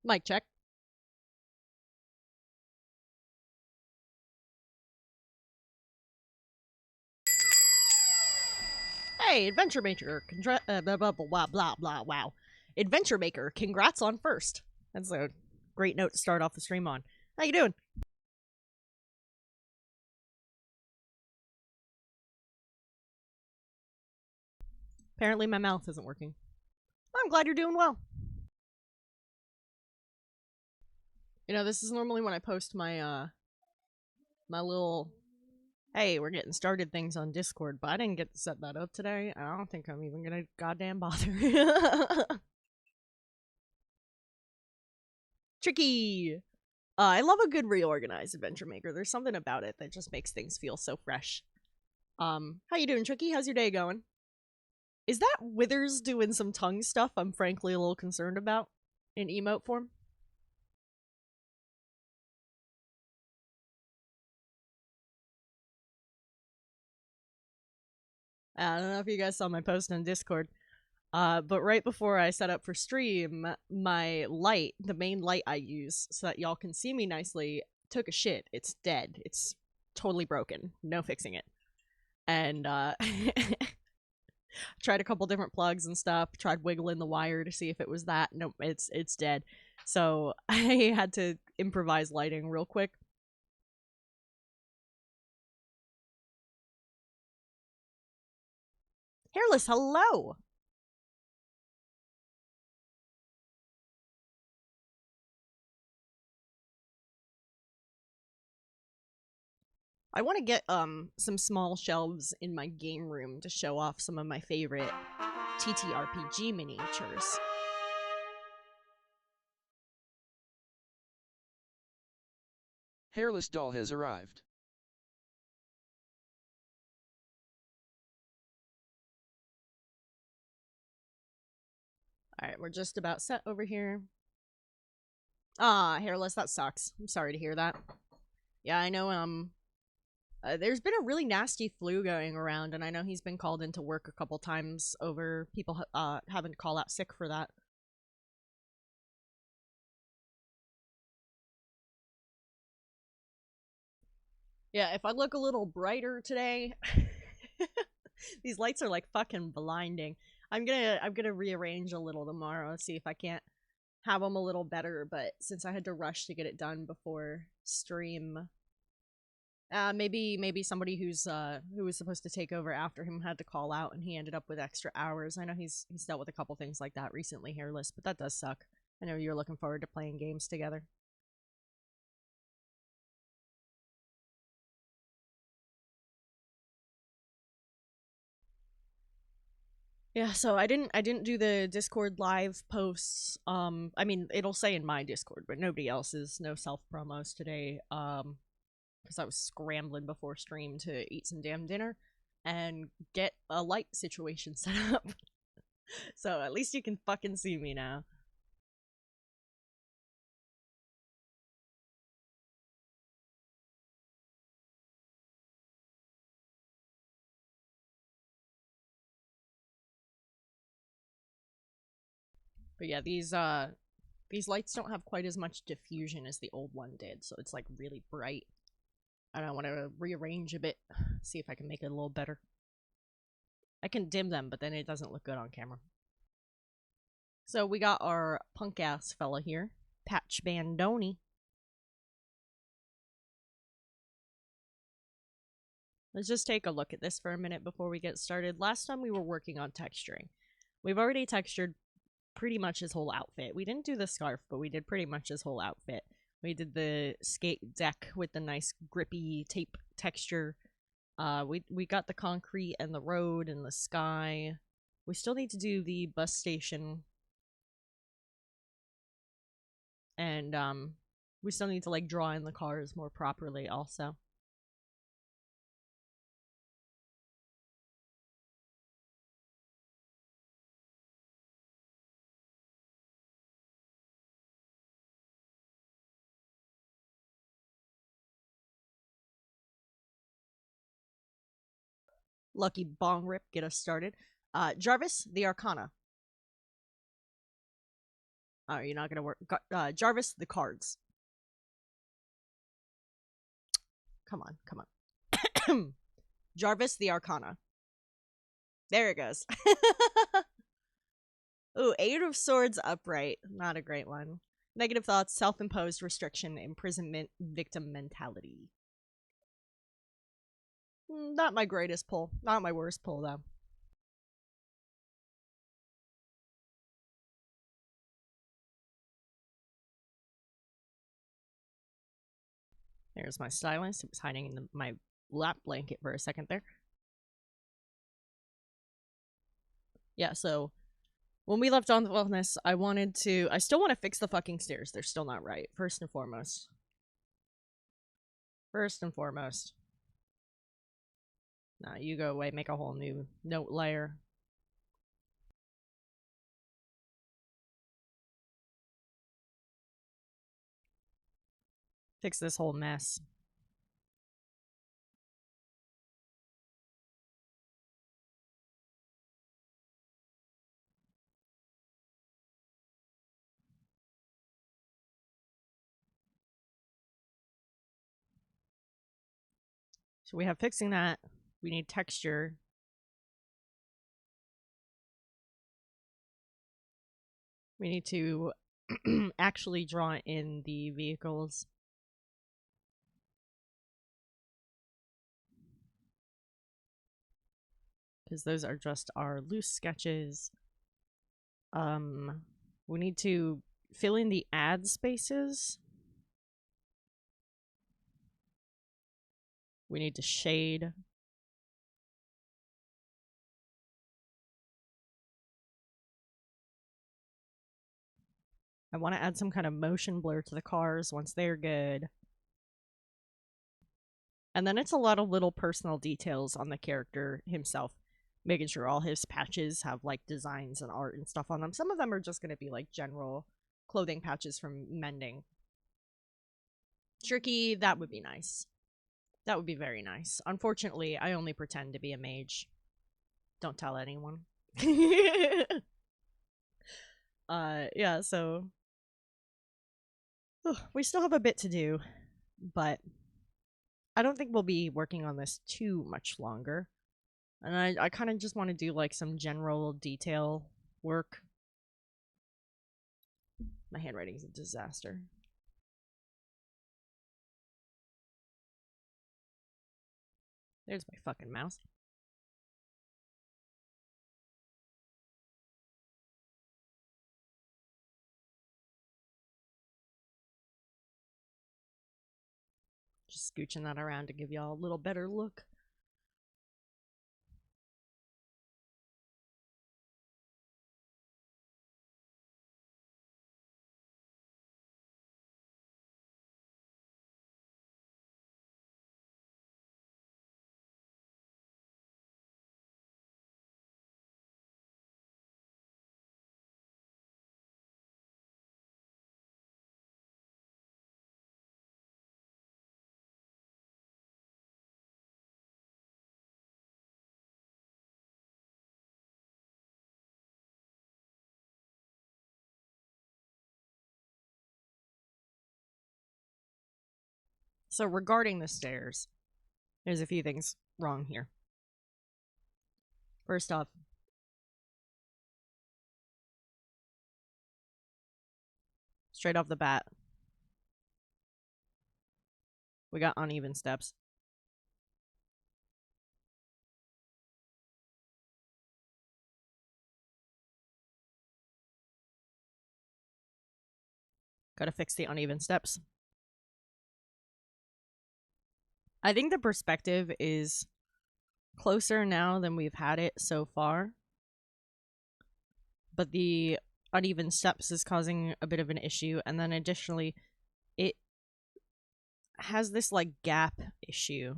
Mic check. Hey, Adventure Maker, blah, blah, blah, blah, blah, wow. Adventure Maker, congrats on first. That's a great note to start off the stream on. How you doing? Apparently my mouth isn't working. I'm glad you're doing well. You know, this is normally when I post my, my little, hey, we're getting started things on Discord, but I didn't get to set that up today. I don't think I'm even gonna goddamn bother. Tricky! I love a good reorganized Adventure Maker. There's something about it that just makes things feel so fresh. How you doing, Tricky? How's your day going? Is that Withers doing some tongue stuff I'm frankly a little concerned about in emote form? I don't know if you guys saw my post on Discord, but right before I set up for stream, my light, the main light I use so that y'all can see me nicely, took a shit. It's dead. It's totally broken. No fixing it. And tried a couple different plugs and stuff, tried wiggling the wire to see if it was that. Nope, it's dead. So I had to improvise lighting real quick. Hairless, hello! I want to get some small shelves in my game room to show off some of my favorite TTRPG miniatures. Hairless doll has arrived. Alright, we're just about set over here. Ah, Hairless, that sucks. I'm sorry to hear that. Yeah, I know, there's been a really nasty flu going around, and I know he's been called into work a couple times over people having to call out sick for that. Yeah, if I look a little brighter today, these lights are like fucking blinding. I'm gonna rearrange a little tomorrow, see if I can't have them a little better. But since I had to rush to get it done before stream, maybe somebody who was supposed to take over after him had to call out, and he ended up with extra hours. I know he's dealt with a couple things like that recently, Hairless, but that does suck. I know you're looking forward to playing games together. Yeah, so I didn't do the Discord live posts. I mean, it'll say in my Discord, but nobody else's. No self promos today. Because I was scrambling before stream to eat some damn dinner and get a light situation set up. So at least you can fucking see me now. But yeah, these lights don't have quite as much diffusion as the old one did, so it's like really bright. And I want to rearrange a bit, see if I can make it a little better. I can dim them, but then it doesn't look good on camera. So we got our punk ass fella here, Patch Bandoni. Let's just take a look at this for a minute before we get started. Last time we were working on texturing. We've already textured pretty much his whole outfit. We didn't do the scarf, but we did pretty much his whole outfit. We did the skate deck with the nice grippy tape texture. We got the concrete and the road and the sky. We still need to do the bus station. And we still need to like draw in the cars more properly also. Lucky bong rip, get us started. Jarvis, the Arcana. Oh, you're not gonna work. Jarvis, the cards. Come on, come on. Jarvis, the Arcana. There it goes. Ooh, Eight of Swords upright. Not a great one. Negative thoughts, self-imposed restriction, imprisonment, victim mentality. Not my greatest pull. Not my worst pull, though. There's my stylus. It was hiding in my lap blanket for a second there. Yeah, so when we left on the wellness, I still want to fix the fucking stairs. They're still not right, first and foremost. First and foremost. Nah, you go away, make a whole new note layer. Fix this whole mess. So we have fixing that. We need texture. We need to actually draw in the vehicles. Because those are just our loose sketches. We need to fill in the ad spaces. We need to shade. I want to add some kind of motion blur to the cars once they're good. And then it's a lot of little personal details on the character himself. Making sure all his patches have like designs and art and stuff on them. Some of them are just going to be like general clothing patches from mending. Tricky, that would be nice. That would be very nice. Unfortunately, I only pretend to be a mage. Don't tell anyone. Yeah, so we still have a bit to do, but I don't think we'll be working on this too much longer. And I kind of just want to do like some general detail work. My handwriting's a disaster. There's my fucking mouse. Just scooching that around to give y'all a little better look. So regarding the stairs, there's a few things wrong here. First off, straight off the bat, we got uneven steps. Gotta fix the uneven steps. I think the perspective is closer now than we've had it so far. But the uneven steps is causing a bit of an issue. And then additionally, it has this like gap issue.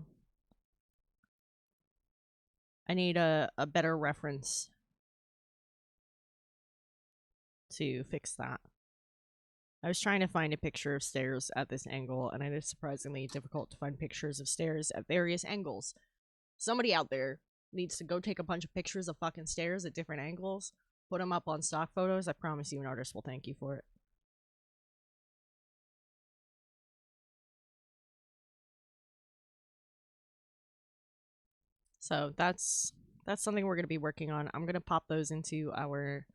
I need a better reference to fix that. I was trying to find a picture of stairs at this angle, and it is surprisingly difficult to find pictures of stairs at various angles. Somebody out there needs to go take a bunch of pictures of fucking stairs at different angles, put them up on stock photos. I promise you an artist will thank you for it. So that's something we're going to be working on. I'm going to pop those into our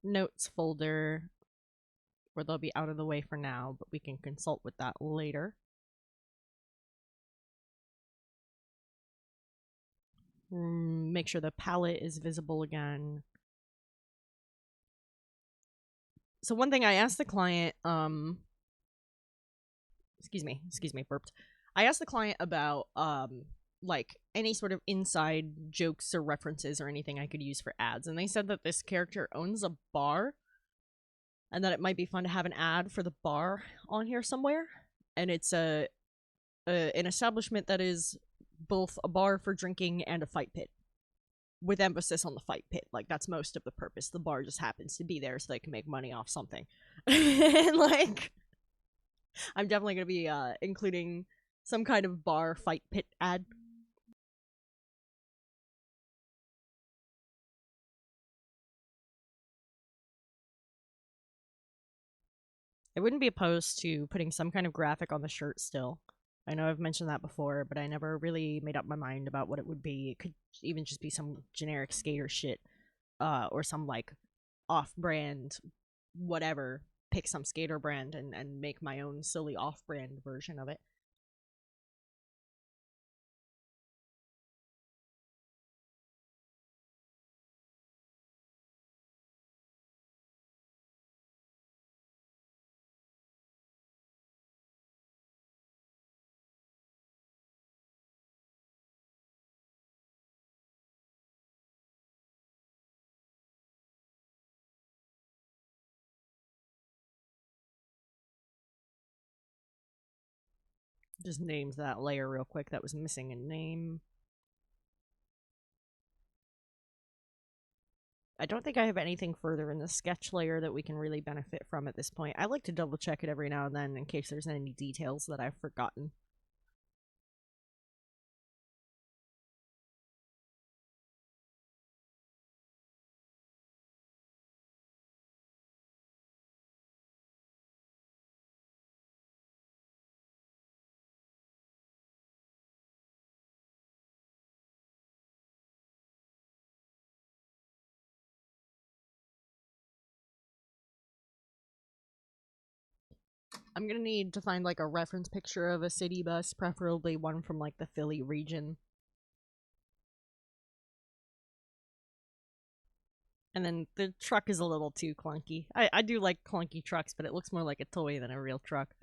notes folder where they'll be out of the way for now, but we can consult with that later. Make sure the palette is visible again. So one thing I asked the client, excuse me, burped. I asked the client about, like, any sort of inside jokes or references or anything I could use for ads, and they said that this character owns a bar, and that it might be fun to have an ad for the bar on here somewhere, and it's an establishment that is both a bar for drinking and a fight pit, with emphasis on the fight pit. Like, that's most of the purpose. The bar just happens to be there so they can make money off something. And, like, I'm definitely going to be including some kind of bar fight pit ad. I wouldn't be opposed to putting some kind of graphic on the shirt still. I know I've mentioned that before, but I never really made up my mind about what it would be. It could even just be some generic Sk8r shit, or some, like, off-brand whatever. Pick some Sk8r brand and make my own silly off-brand version of it. Just named that layer real quick. That was missing a name. I don't think I have anything further in the sketch layer that we can really benefit from at this point. I like to double check it every now and then in case there's any details that I've forgotten. I'm gonna need to find, like, a reference picture of a city bus, preferably one from, like, the Philly region. And then the truck is a little too clunky. I do like clunky trucks, but it looks more like a toy than a real truck.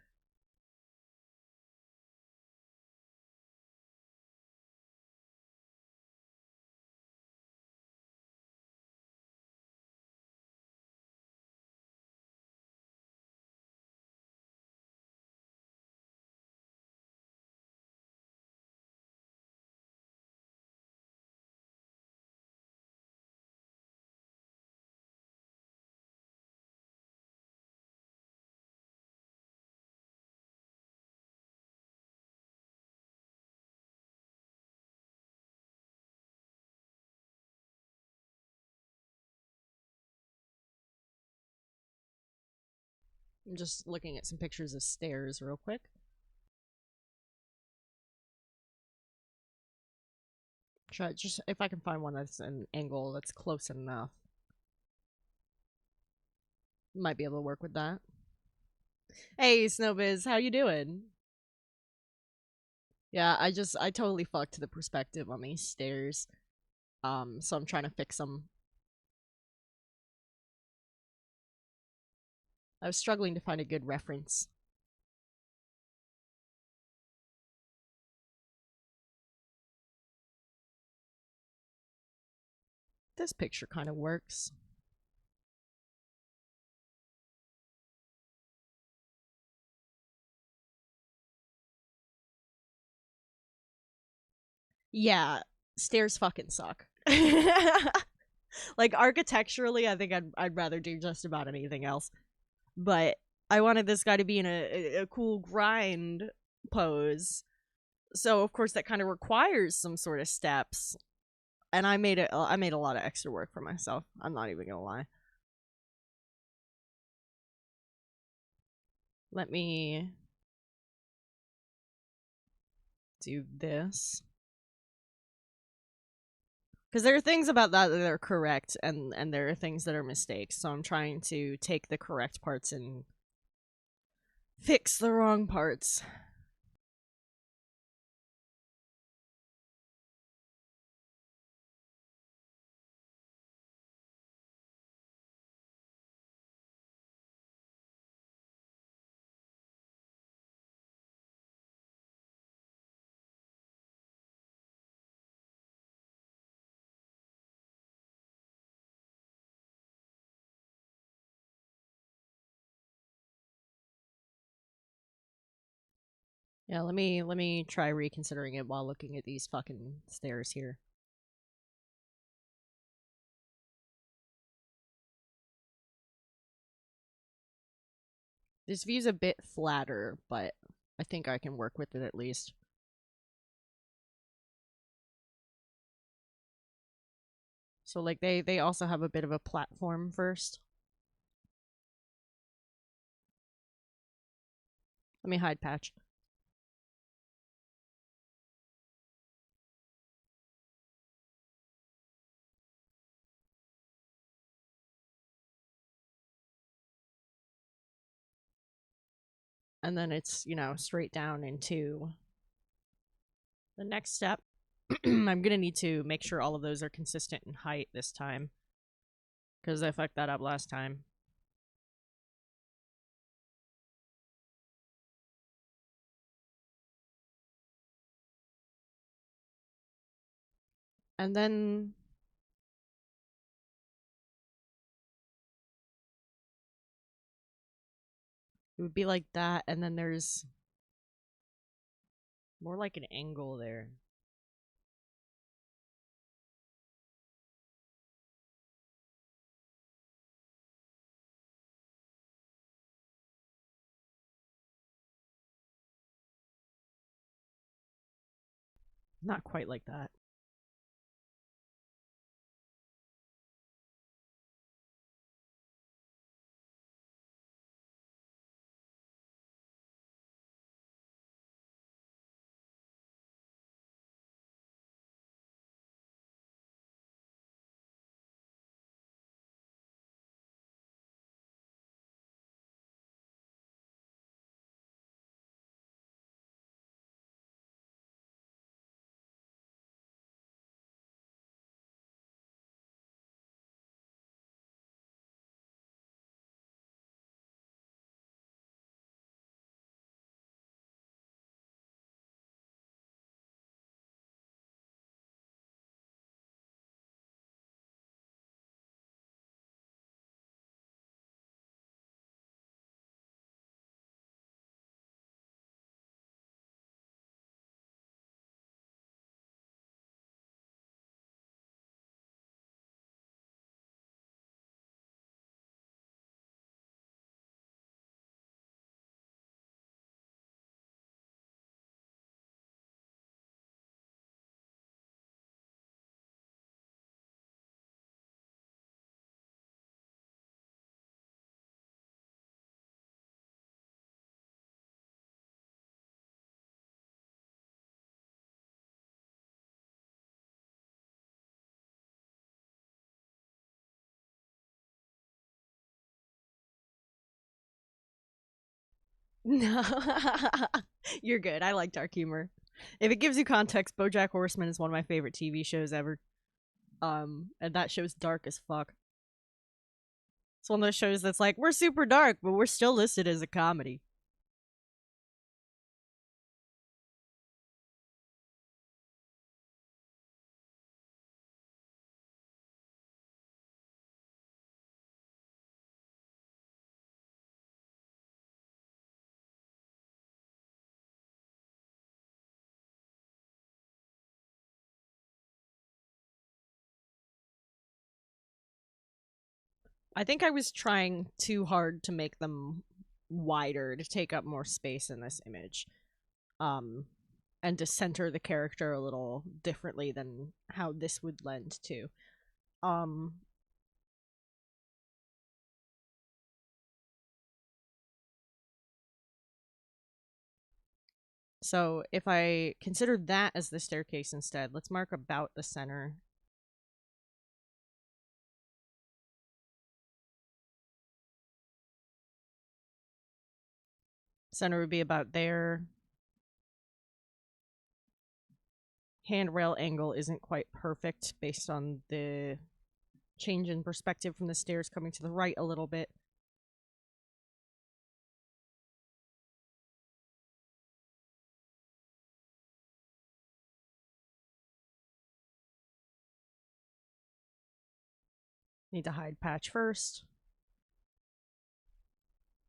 I'm just looking at some pictures of stairs real quick. Try just if I can find one that's an angle that's close enough. Might be able to work with that. Hey, Snowbiz, how you doing? Yeah, I totally fucked the perspective on these stairs. So I'm trying to fix them. I was struggling to find a good reference. This picture kind of works. Yeah, stairs fucking suck. Like, architecturally, I think I'd rather do just about anything else. But I wanted this guy to be in a cool grind pose. So of course that kind of requires some sort of steps. And I made a lot of extra work for myself. I'm not even gonna lie. Let me do this. Because there are things about that that are correct, and there are things that are mistakes. So I'm trying to take the correct parts and fix the wrong parts. Yeah, let me try reconsidering it while looking at these fucking stairs here. This view's a bit flatter, but I think I can work with it at least. So like they also have a bit of a platform first. Let me hide patch. And then it's, you know, straight down into the next step. I'm gonna need to make sure all of those are consistent in height this time, because I fucked that up last time. And then it would be like that, and then there's more like an angle there. Not quite like that. No. You're good. I like dark humor. If it gives you context, BoJack Horseman is one of my favorite TV shows ever. And that show's dark as fuck. It's one of those shows that's like, we're super dark, but we're still listed as a comedy. I think I was trying too hard to make them wider to take up more space in this image. Um, and to center the character a little differently than how this would lend to. Um, so if I consider that as the staircase instead, let's mark about the center. Center would be about there. Handrail angle isn't quite perfect based on the change in perspective from the stairs coming to the right a little bit. Need to hide patch first.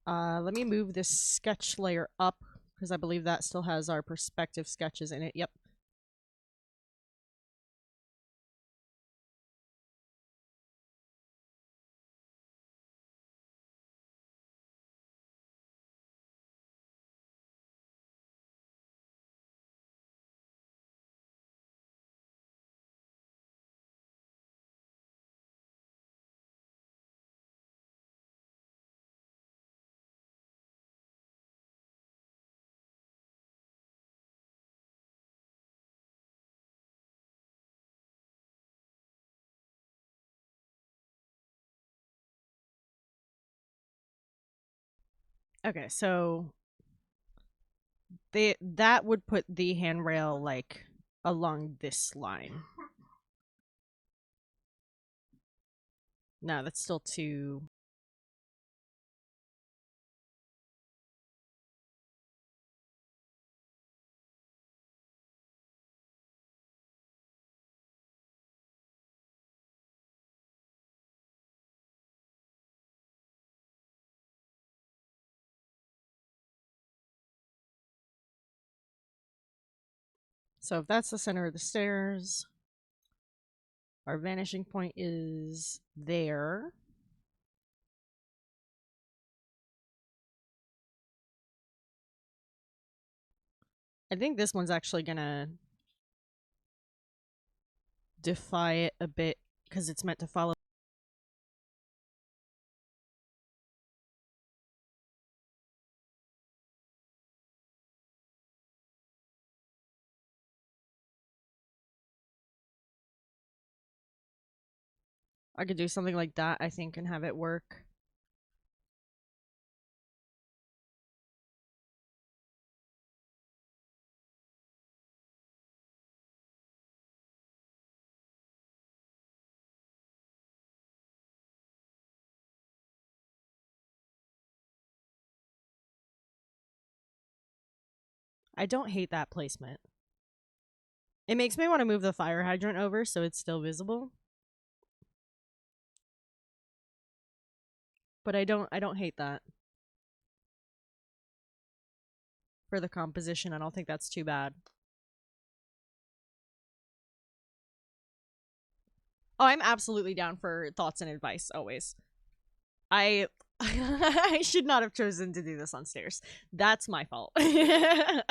Let me move this sketch layer up because I believe that still has our perspective sketches in it. Yep. Okay, so that would put the handrail like along this line. No, that's still too... So if that's the center of the stairs, our vanishing point is there. I think this one's actually gonna defy it a bit because it's meant to follow. I could do something like that, I think, and have it work. I don't hate that placement. It makes me want to move the fire hydrant over so it's still visible. But I don't hate that. For the composition, I don't think that's too bad. Oh, I'm absolutely down for thoughts and advice, always. I I should not have chosen to do this on stairs. That's my fault. I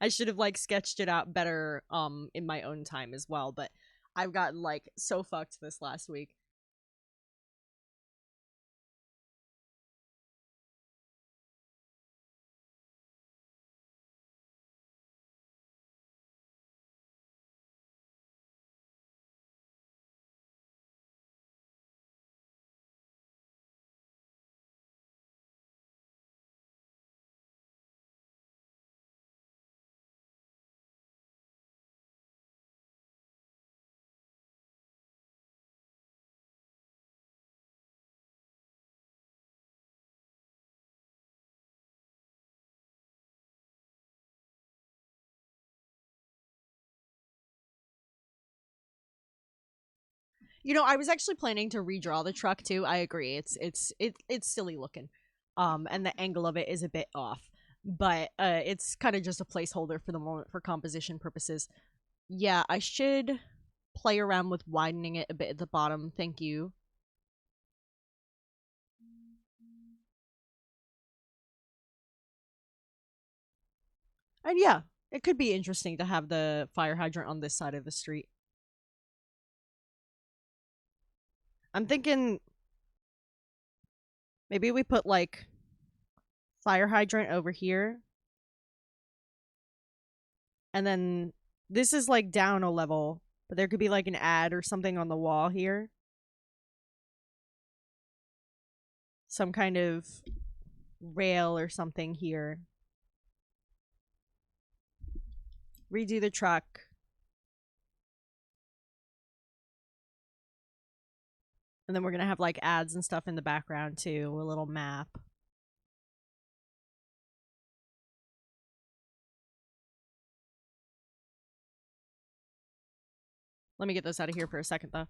should have like sketched it out better in my own time as well, but I've gotten like so fucked this last week. You know, I was actually planning to redraw the truck too. I agree. It's silly looking. And the angle of it is a bit off. But it's kind of just a placeholder for the moment for composition purposes. Yeah, I should play around with widening it a bit at the bottom. Thank you. And yeah, it could be interesting to have the fire hydrant on this side of the street. I'm thinking maybe we put like fire hydrant over here. And then this is like down a level, but there could be like an ad or something on the wall here. Some kind of rail or something here. redo the truck. And then we're gonna have like ads and stuff in the background too, a little map. Let me get this out of here for a second though.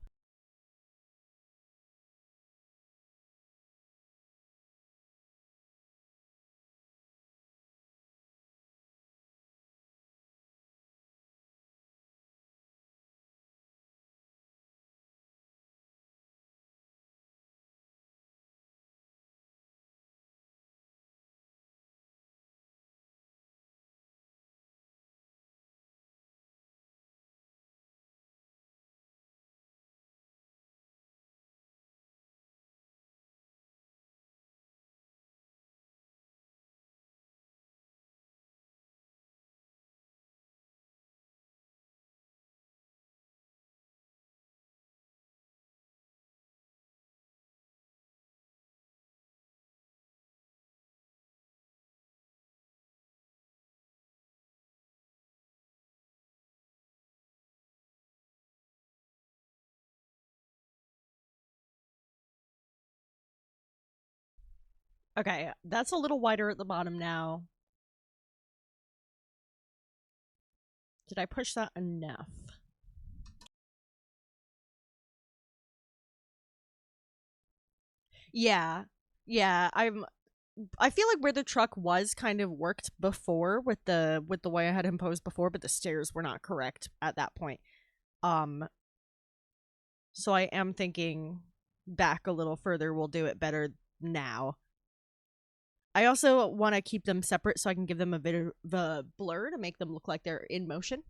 Okay, that's a little wider at the bottom now. Did I push that enough? Yeah. Yeah, I feel like where the truck was kind of worked before with the way I had him posed before, but the stairs were not correct at that point. So I am thinking back a little further we'll do it better now. I also want to keep them separate so I can give them a bit of the blur to make them look like they're in motion.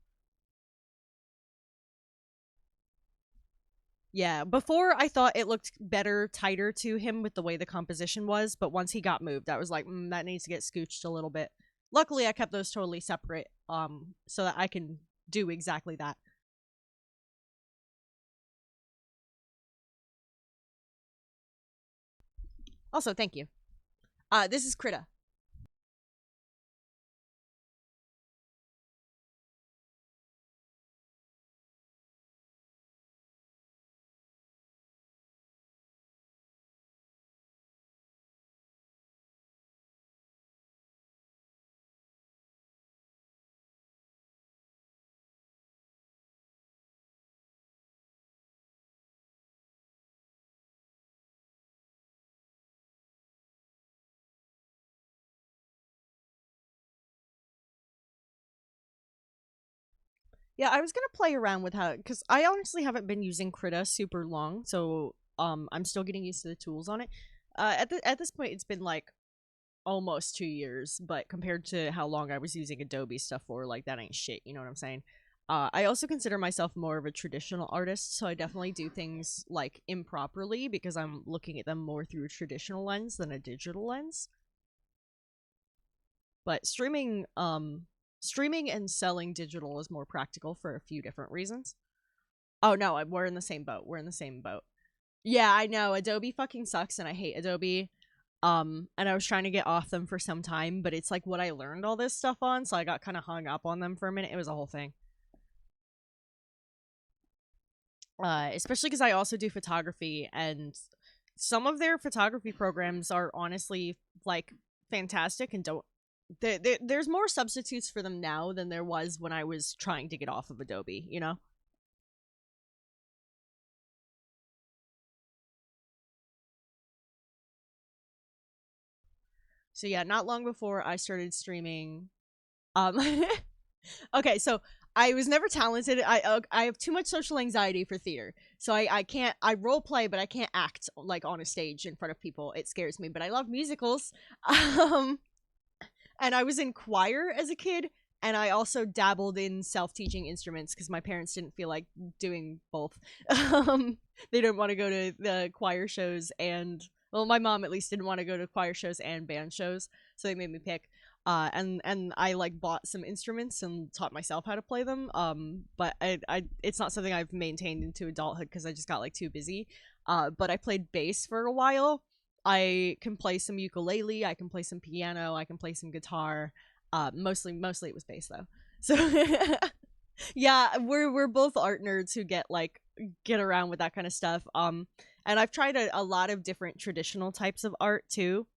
Yeah, before I thought it looked better, tighter to him with the way the composition was, but once he got moved, I was like, that needs to get scooched a little bit. Luckily, I kept those totally separate, so that I can do exactly that. Also, thank you. This is Krita. Yeah, I was gonna play around with how, because I honestly haven't been using Krita super long, so I'm still getting used to the tools on it. At this point, it's been like almost 2 years, but compared to how long I was using Adobe stuff for, like that ain't shit. You know what I'm saying? I also consider myself more of a traditional artist, so I definitely do things like improperly because I'm looking at them more through a traditional lens than a digital lens. But streaming and selling digital is more practical for a few different reasons. Oh no, we're in the same boat. We're in the same boat. Yeah, I know. Adobe fucking sucks and I hate Adobe. And I was trying to get off them for some time, but it's like what I learned all this stuff on, so I got kind of hung up on them for a minute. It was a whole thing. Especially because I also do photography, and some of their photography programs are honestly like fantastic and don't there's more substitutes for them now than there was when I was trying to get off of Adobe, you know? So yeah, not long before I started streaming, um okay, so I was never talented. I have too much social anxiety for theater. So I can't I role play but I can't act like on a stage in front of people. It scares me, but I love musicals. Um and I was in choir as a kid, and I also dabbled in self-teaching instruments because my parents didn't feel like doing both. They didn't want to go to the choir shows, and well, my mom at least didn't want to go to choir shows and band shows, so they made me pick. And I like bought some instruments and taught myself how to play them. But I it's not something I've maintained into adulthood because I just got like too busy. But I played bass for a while. I can play some ukulele, I can play some piano, I can play some guitar. Mostly it was bass though. So yeah, we're both art nerds who get around with that kind of stuff. And I've tried a lot of different traditional types of art too.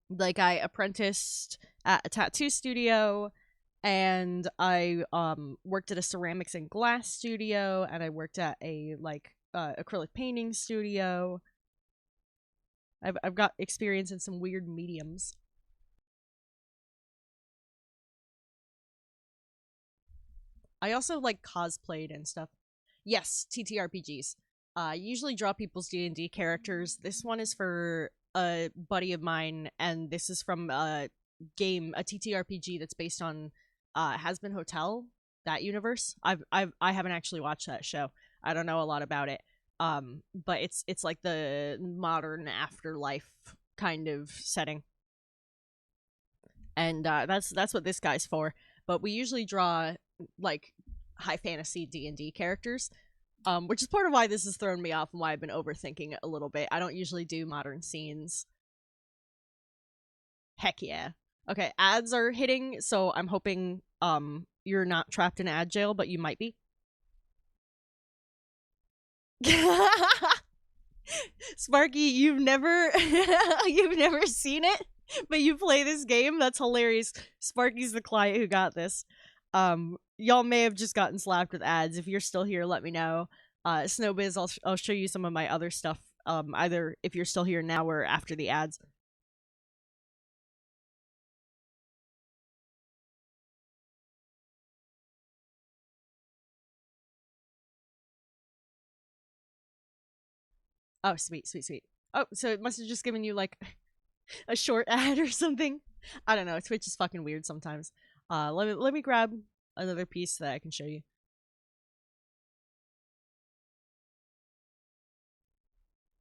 Like I apprenticed at a tattoo studio, and I worked at a ceramics and glass studio, and I worked at a acrylic painting studio. I've got experience in some weird mediums. I also like cosplayed and stuff. Yes, TTRPGs. I usually draw people's D&D characters. This one is for a buddy of mine, and this is from a TTRPG that's based on Has Been Hotel, that universe. I haven't actually watched that show. I don't know a lot about it. But it's like the modern afterlife kind of setting. And that's what this guy's for. But we usually draw like high fantasy D&D characters, which is part of why this has thrown me off and why I've been overthinking it a little bit. I don't usually do modern scenes. Heck yeah. Okay, ads are hitting, so I'm hoping you're not trapped in ad jail, but you might be. Sparky, you've never seen it, but you play this game? That's hilarious. Sparky's the client who got this. Y'all may have just gotten slapped with ads. If you're still here, let me know. Snowbiz, I'll show you some of my other stuff, either if you're still here now or after the ads. Oh, sweet, sweet, sweet. Oh, so it must have just given you like a short ad or something. I don't know. Twitch is fucking weird sometimes. Let me grab another piece that I can show you.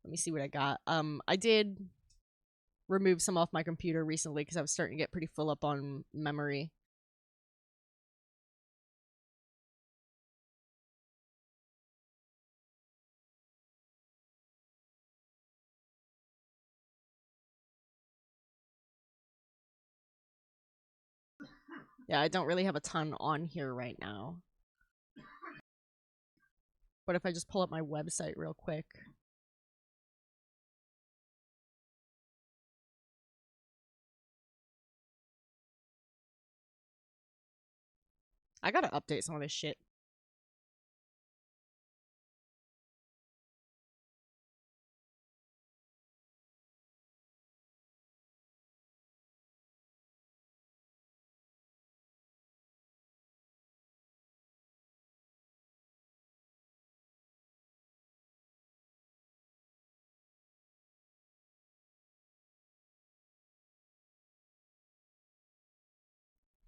Let me see what I got. I did remove some off my computer recently because I was starting to get pretty full up on memory. Yeah, I don't really have a ton on here right now. But if I just pull up my website real quick. I gotta update some of this shit.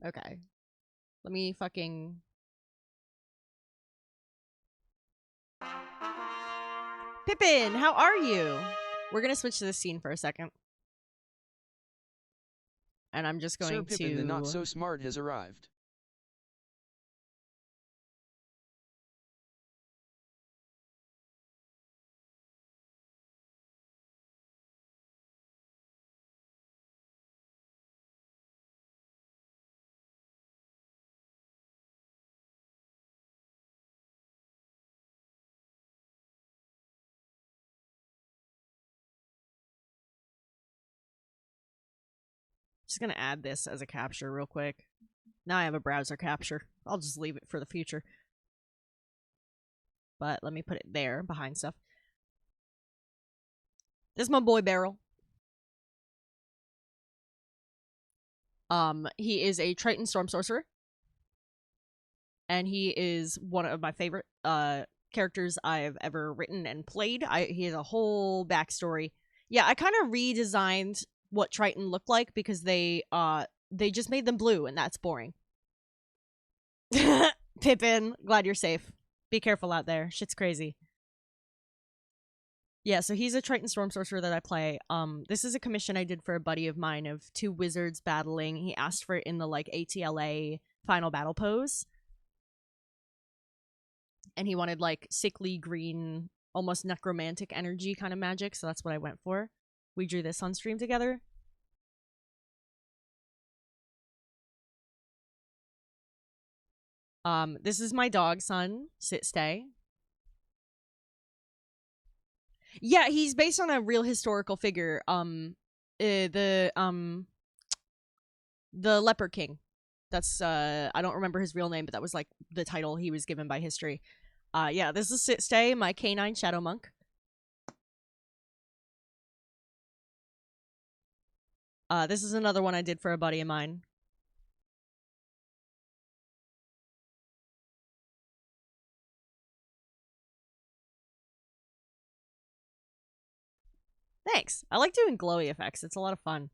Okay. Let me fucking... Pippin, how are you? We're gonna switch to this scene for a second. And I'm just going Sir Pippin the Not So Smart has arrived. just gonna add this as a capture real quick. Now I have a browser capture. I'll just leave it for the future. But let me put it there, behind stuff. This is my boy Beryl. He is a Triton Storm Sorcerer. And he is one of my favorite characters I've ever written and played. He has a whole backstory. Yeah, I kind of redesigned what Triton looked like because they just made them blue, and that's boring. Pippin, glad you're safe. Be careful out there. Shit's crazy. Yeah, so he's a Triton Storm Sorcerer that I play. This is a commission I did for a buddy of mine of two wizards battling. He asked for it in the like ATLA final battle pose. And he wanted like sickly green, almost necromantic energy kind of magic, so that's what I went for. We drew this on stream together. This is my dog son, Sit Stay. Yeah, he's based on a real historical figure. The Leper King. That's I don't remember his real name, but that was like the title he was given by history. Yeah, this is Sit Stay, my canine shadow monk. This is another one I did for a buddy of mine. Thanks. I like doing glowy effects. It's a lot of fun.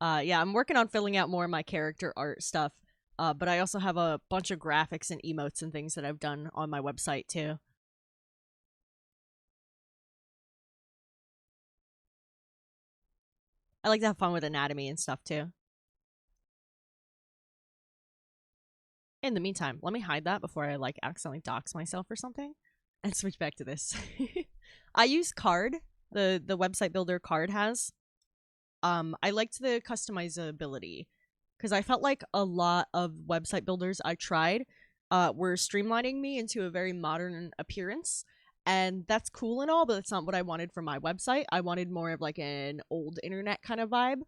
Yeah, I'm working on filling out more of my character art stuff. But I also have a bunch of graphics and emotes and things that I've done on my website too. I like to have fun with anatomy and stuff too. In the meantime, let me hide that before I like accidentally dox myself or something and switch back to this. I use Card, the website builder Card has. I liked the customizability because I felt like a lot of website builders I tried were streamlining me into a very modern appearance. And that's cool and all, but that's not what I wanted for my website. I wanted more of like an old internet kind of vibe.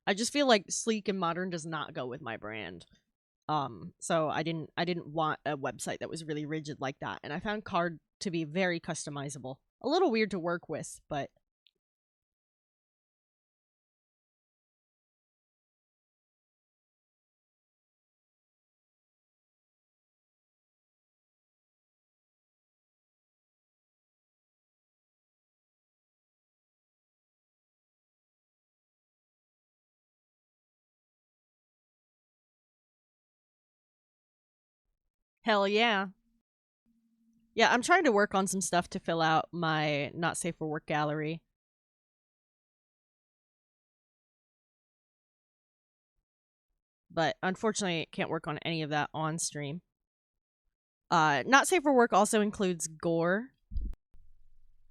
I just feel like sleek and modern does not go with my brand. So I didn't want a website that was really rigid like that. And I found Card to be very customizable. A little weird to work with, but hell yeah. Yeah, I'm trying to work on some stuff to fill out my not safe for work gallery. But unfortunately, can't work on any of that on stream. Not safe for work also includes gore.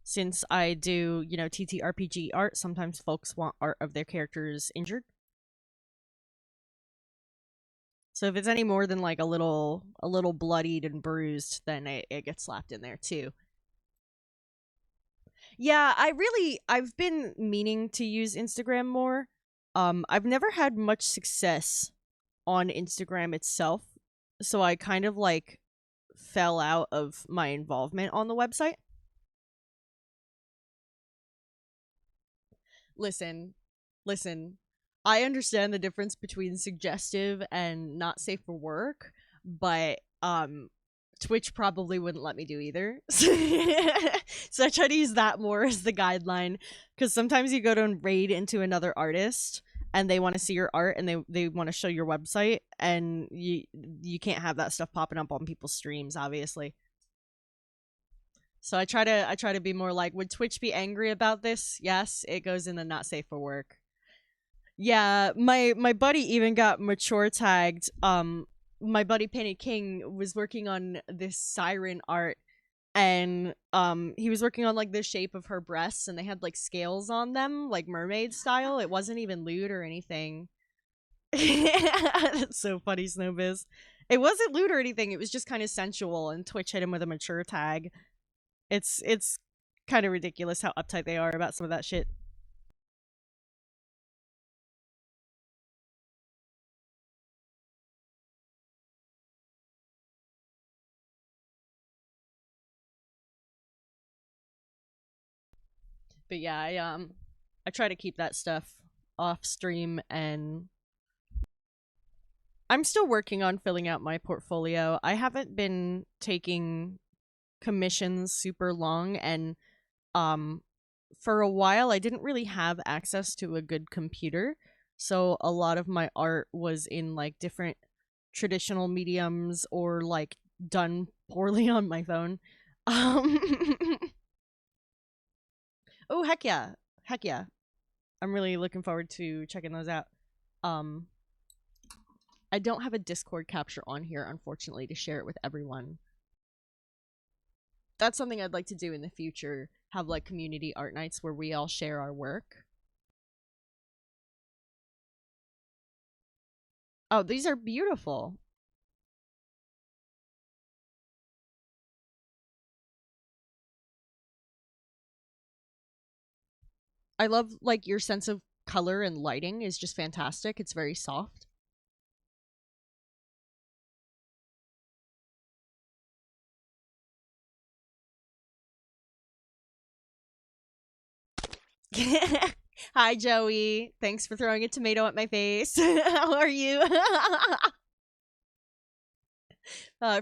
Since I do, TTRPG art, sometimes folks want art of their characters injured. So if it's any more than like a little bloodied and bruised, then it gets slapped in there too. Yeah, I've been meaning to use Instagram more. I've never had much success on Instagram itself, so I kind of like fell out of my involvement on the website. Listen, listen. I understand the difference between suggestive and not safe for work, but Twitch probably wouldn't let me do either. So I try to use that more as the guideline because sometimes you go to raid into another artist and they want to see your art and they want to show your website and you can't have that stuff popping up on people's streams obviously. So I try to be more like, would Twitch be angry about this? Yes, it goes in the not safe for work. Yeah, my buddy even got mature tagged. My buddy Penny King was working on this siren art and he was working on like the shape of her breasts and they had like scales on them, like mermaid style. It wasn't even lewd or anything. That's so funny, Snowbiz. It wasn't lewd or anything, it was just kind of sensual and Twitch hit him with a mature tag. It's kind of ridiculous how uptight they are about some of that shit. But yeah, I try to keep that stuff off stream and I'm still working on filling out my portfolio. I haven't been taking commissions super long and um for a while I didn't really have access to a good computer. So a lot of my art was in like different traditional mediums or like done poorly on my phone. Um Oh heck yeah. Heck yeah. I'm really looking forward to checking those out. Um I don't have a Discord capture on here, unfortunately, to share it with everyone. That's something I'd like to do in the future. Have like community art nights where we all share our work. Oh, these are beautiful. I love, like, your sense of color and lighting is just fantastic. It's very soft. Hi, Joey. Thanks for throwing a tomato at my face. How are you?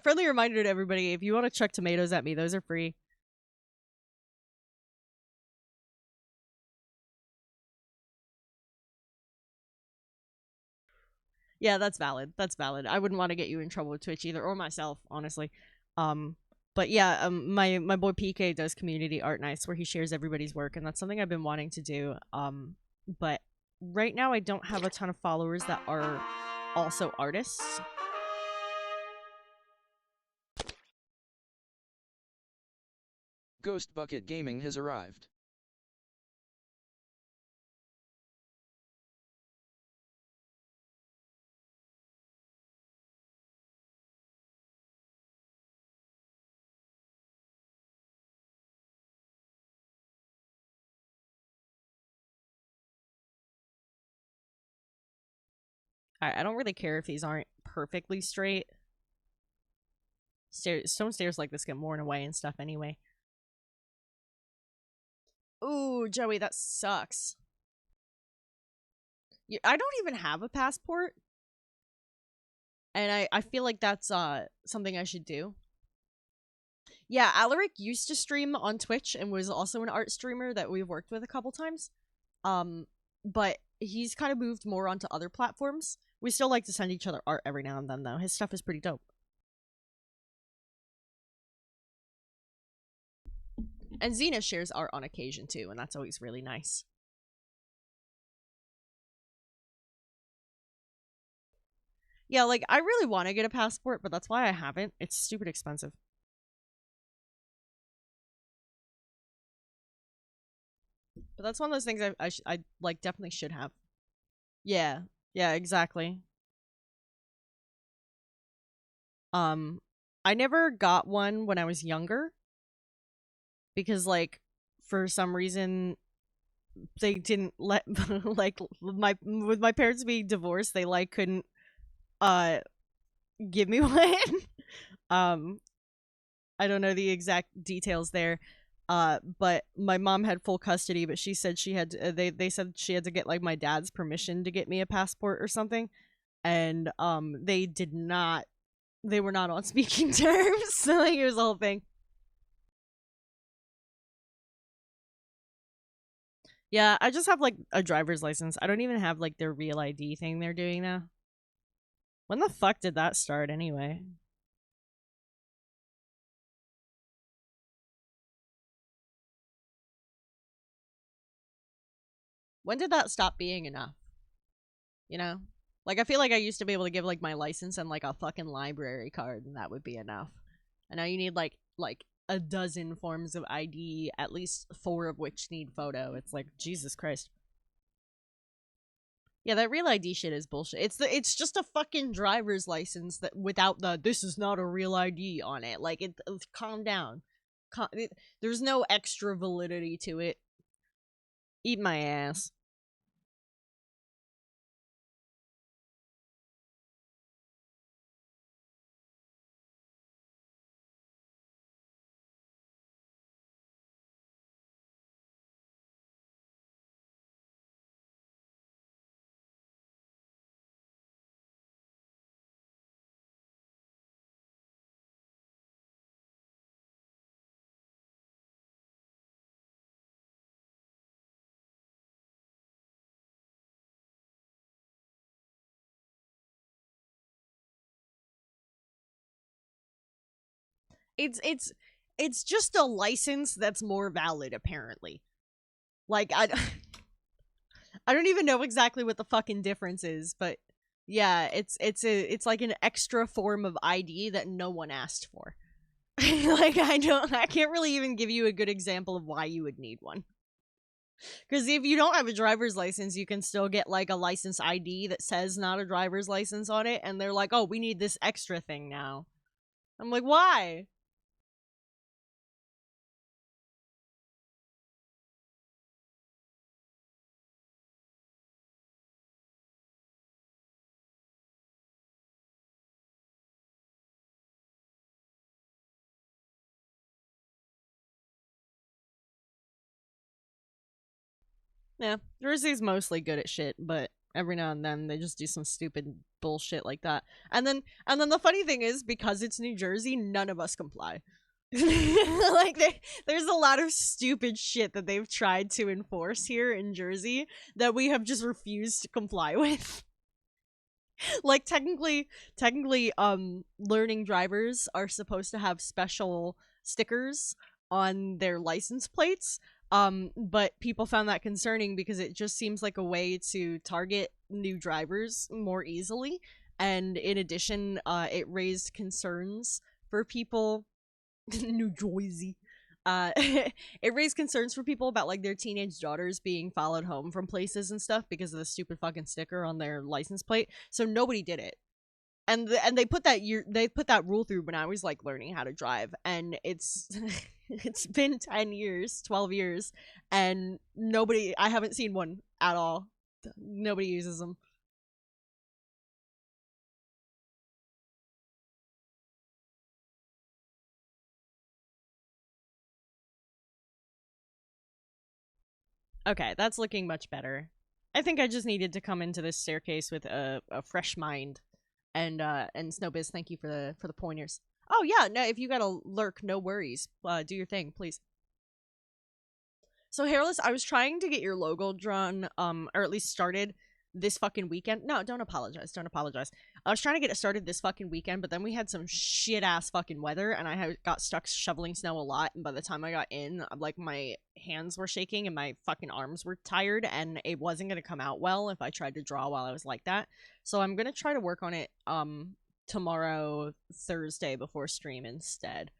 Friendly reminder to everybody, if you want to chuck tomatoes at me, those are free. Yeah, that's valid. That's valid. I wouldn't want to get you in trouble with Twitch either, or myself, honestly. Um, but yeah, my boy PK does community art nights where he shares everybody's work, and that's something I've been wanting to do. But right now I don't have a ton of followers that are also artists. Ghost Bucket Gaming has arrived. I don't really care if these aren't perfectly straight. Stone stairs like this get worn away and stuff anyway. Ooh, Joey, that sucks. I don't even have a passport. And I feel like that's something I should do. Yeah, Alaric used to stream on Twitch and was also an art streamer that we've worked with a couple times. But he's kind of moved more onto other platforms. We still like to send each other art every now and then, though. His stuff is pretty dope. And Xena shares art on occasion, too, and that's always really nice. Yeah, like, I really want to get a passport, but that's why I haven't. It's stupid expensive. But that's one of those things I like, definitely should have. Yeah. Yeah, exactly. I never got one when I was younger. Because, like, for some reason, they didn't let, like, with my parents being divorced, they, like, couldn't, give me one. um, I don't know the exact details there. But my mom had full custody, but she said she had to, they said she had to get, like, my dad's permission to get me a passport or something. And, they did not, they were not on speaking terms. So, like, it was the whole thing. Yeah, I just have, like, a driver's license. I don't even have, like, their real ID thing they're doing now. When the fuck did that start, anyway? When did that stop being enough? You know? Like, I feel like I used to be able to give, like, my license and, like, a fucking library card, and that would be enough. And now you need, like a dozen forms of ID, at least 4 of which need photo. It's like, Jesus Christ. Yeah, that real ID shit is bullshit. It's just a fucking driver's license that without the "this is not a real ID" on it. Like, calm down. There's no extra validity to it. Eat my ass. It's just a license that's more valid, apparently. Like, I don't even know exactly what the fucking difference is, but yeah, it's like an extra form of ID that no one asked for. Like, I can't really even give you a good example of why you would need one. Because if you don't have a driver's license, you can still get like a license ID that says not a driver's license on it, and they're like, oh, we need this extra thing now. I'm like, why? Yeah, Jersey's mostly good at shit, but every now and then they just do some stupid bullshit like that. And then the funny thing is, because it's New Jersey, none of us comply. Like there's a lot of stupid shit that they've tried to enforce here in Jersey that we have just refused to comply with. Like technically learning drivers are supposed to have special stickers on their license plates, but people found that concerning because it just seems like a way to target new drivers more easily, and in addition it raised concerns for people. New Jersey. It raised concerns for people about like their teenage daughters being followed home from places and stuff because of the stupid fucking sticker on their license plate. So nobody did it, and they put that rule through when I was like learning how to drive, and it's it's been 10 years, 12 years, and nobody. I haven't seen one at all. Nobody uses them. Okay, that's looking much better. I think I just needed to come into this staircase with a fresh mind. And Snowbiz, thank you for the pointers. Oh yeah, no, if you gotta lurk, no worries. Do your thing, please. So Hairless, I was trying to get your logo drawn, or at least started this fucking weekend. No, don't apologize. Don't apologize. I was trying to get it started this fucking weekend, but then we had some shit ass fucking weather, and I got stuck shoveling snow a lot. And by the time I got in, like my hands were shaking and my fucking arms were tired, and it wasn't gonna come out well if I tried to draw while I was like that. So I'm gonna try to work on it tomorrow, Thursday, before stream instead.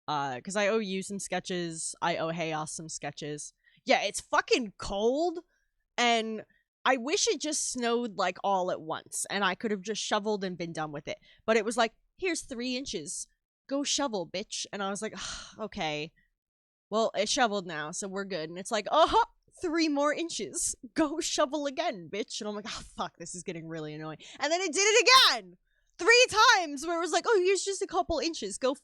Because I owe you some sketches. I owe Chaos some sketches. Yeah, it's fucking cold, and I wish it just snowed like all at once, and I could have just shoveled and been done with it. But it was like, here's 3 inches. Go shovel, bitch. And I was like, okay. Well, it's shoveled now, so we're good. And it's like, 3 more inches. Go shovel again, bitch. And I'm like, oh fuck, this is getting really annoying. And then it did it again. 3 times where it was like, oh, here's just a couple inches. Go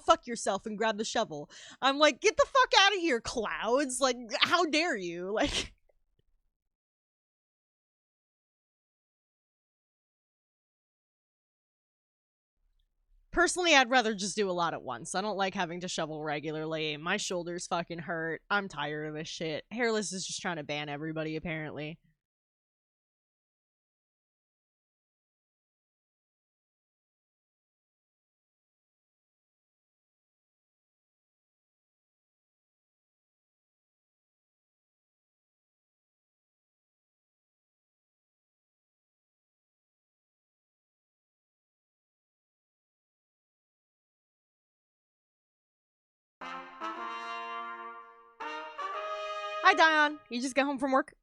fuck yourself and grab the shovel. I'm like, get the fuck out of here, clouds. Like, how dare you? Like, personally, I'd rather just do a lot at once. I don't like having to shovel regularly. My shoulders fucking hurt. I'm tired of this shit. Hairless is just trying to ban everybody, apparently. Hi, Dion. You just got home from work?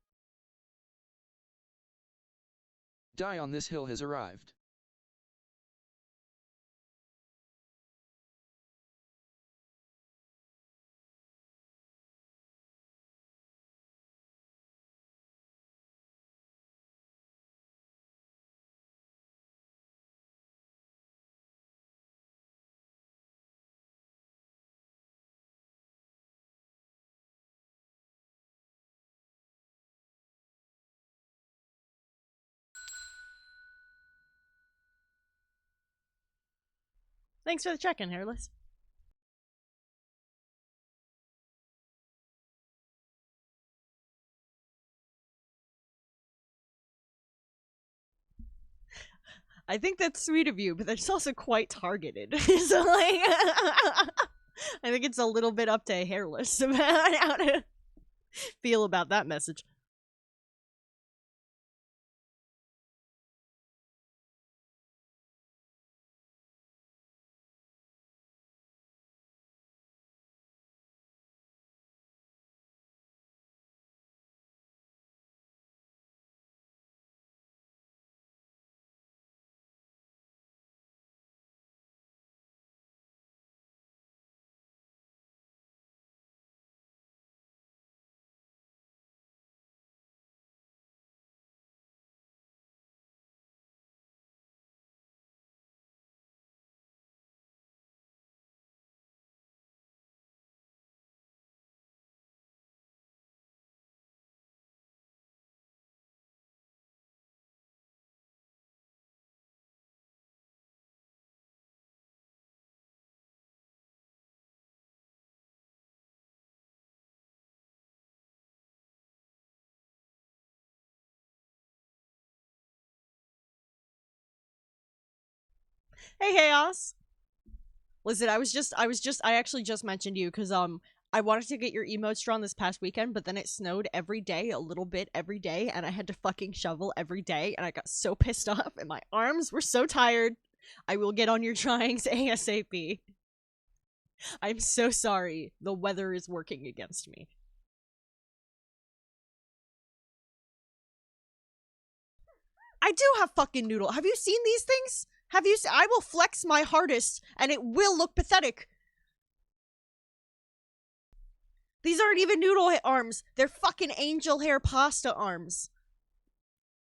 Die on this hill has arrived. Thanks for the check-in, Hairless. I think that's sweet of you, but that's also quite targeted. So, like, I think it's a little bit up to Hairless about how to feel about that message. Hey, Chaos. Listen, I actually just mentioned you because I wanted to get your emotes drawn this past weekend, but then it snowed every day, a little bit every day, and I had to fucking shovel every day, and I got so pissed off, and my arms were so tired. I will get on your drawings ASAP. I'm so sorry. The weather is working against me. I do have fucking noodle. Have you seen these things? Have you I will flex my hardest, and it will look pathetic. These aren't even noodle arms. They're fucking angel hair pasta arms.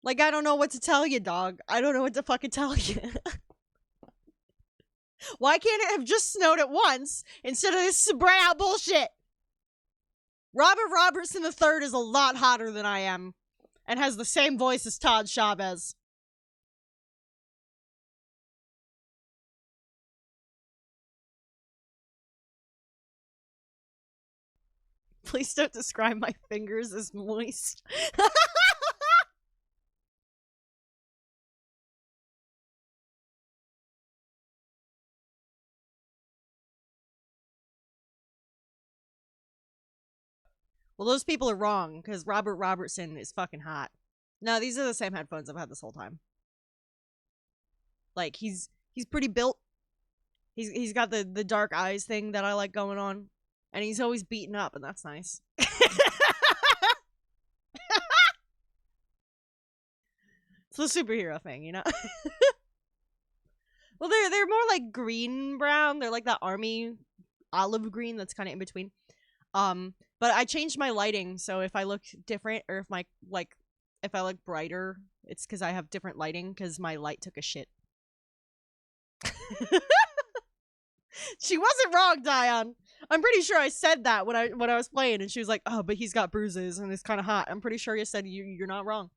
Like, I don't know what to tell you, dog. I don't know what to fucking tell you. Why can't it have just snowed at once instead of this spray out bullshit? Robert Robertson III is a lot hotter than I am and has the same voice as Todd Chavez. Please don't describe my fingers as moist. Well, those people are wrong, because Robert Robertson is fucking hot. No, these are the same headphones I've had this whole time. Like, he's pretty built. He's got the dark eyes thing that I like going on. And he's always beaten up, and that's nice. It's the superhero thing, you know? Well, they're more like green brown. They're like that army olive green that's kind of in between. But I changed my lighting, so if I look different or if if I look brighter, it's because I have different lighting because my light took a shit. She wasn't wrong, Dion. I'm pretty sure I said that when I was playing, and she was like, "Oh, but he's got bruises and it's kind of hot." I'm pretty sure you said you're not wrong.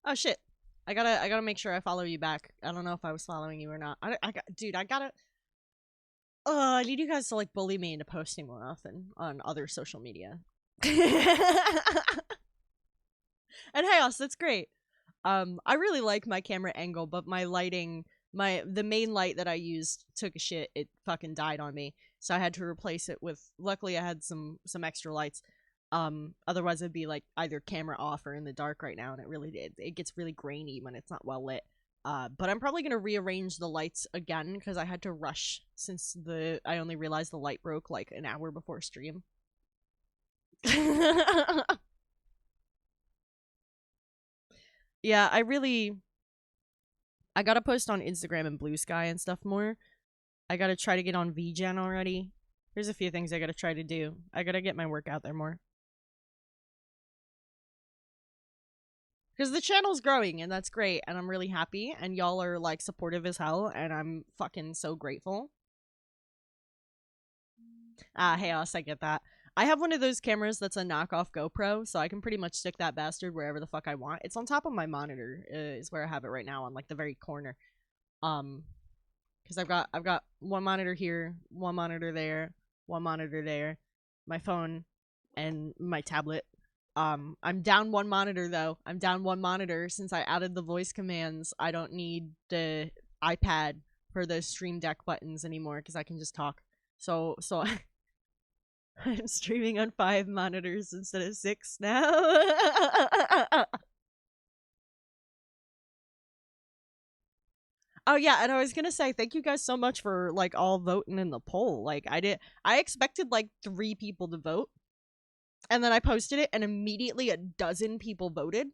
Oh shit. I gotta make sure I follow you back. I don't know if I was following you or not. Dude, I gotta. I need you guys to like bully me into posting more often on other social media. And chaos, that's great. I really like my camera angle, but my lighting, the main light that I used took a shit. It fucking died on me, so I had to replace it with. Luckily, I had some extra lights. Otherwise it'd be like either camera off or in the dark right now, and it gets really grainy when it's not well lit. But I'm probably gonna rearrange the lights again because I had to rush since I only realized the light broke like an hour before stream. Yeah, I gotta post on Instagram and Blue Sky and stuff more. I gotta try to get on VGen already. There's a few things I gotta try to do. I gotta get my work out there more. Because the channel's growing, and that's great, and I'm really happy, and y'all are, like, supportive as hell, and I'm fucking so grateful. Chaos, I get that. I have one of those cameras that's a knockoff GoPro, so I can pretty much stick that bastard wherever the fuck I want. It's on top of my monitor, is where I have it right now, on, like, the very corner. Because I've got one monitor here, one monitor there, one monitor there, my phone, and my tablet. I'm down one monitor though. I'm down one monitor since I added the voice commands. I don't need the iPad for the Stream Deck buttons anymore because I can just talk. So I'm streaming on 5 monitors instead of 6 now. Oh yeah, and I was gonna say thank you guys so much for like all voting in the poll. Like I expected like 3 people to vote, and then I posted it, and immediately a dozen people voted,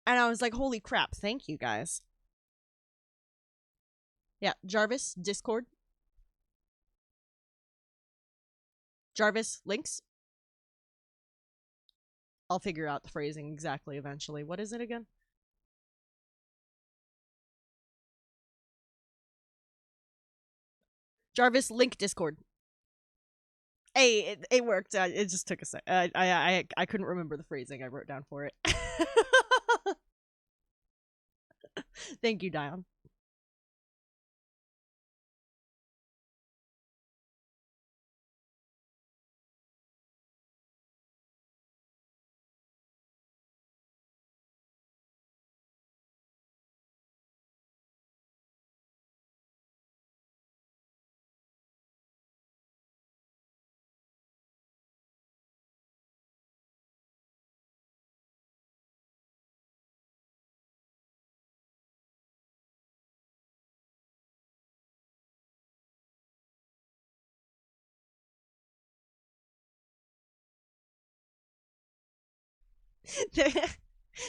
and I was like, holy crap! Thank you guys. Yeah, Jarvis Discord. Jarvis links. I'll figure out the phrasing exactly eventually. What is it again? Jarvis link Discord. Hey, it worked. It just took a sec. I couldn't remember the phrasing I wrote down for it. Thank you, Dion.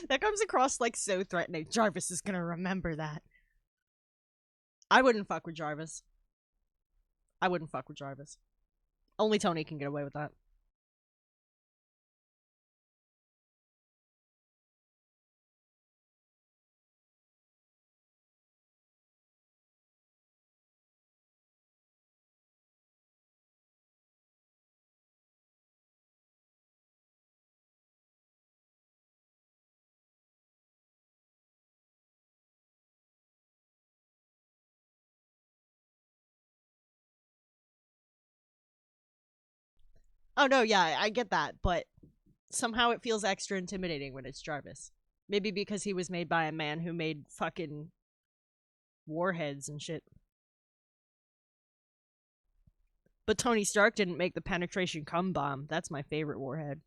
That comes across like so threatening. Jarvis is gonna remember that. I wouldn't fuck with Jarvis. I wouldn't fuck with Jarvis. Only Tony can get away with that. Oh no, yeah, I get that, but somehow it feels extra intimidating when it's Jarvis. Maybe because he was made by a man who made fucking warheads and shit. But Tony Stark didn't make the penetration cum bomb. That's my favorite warhead.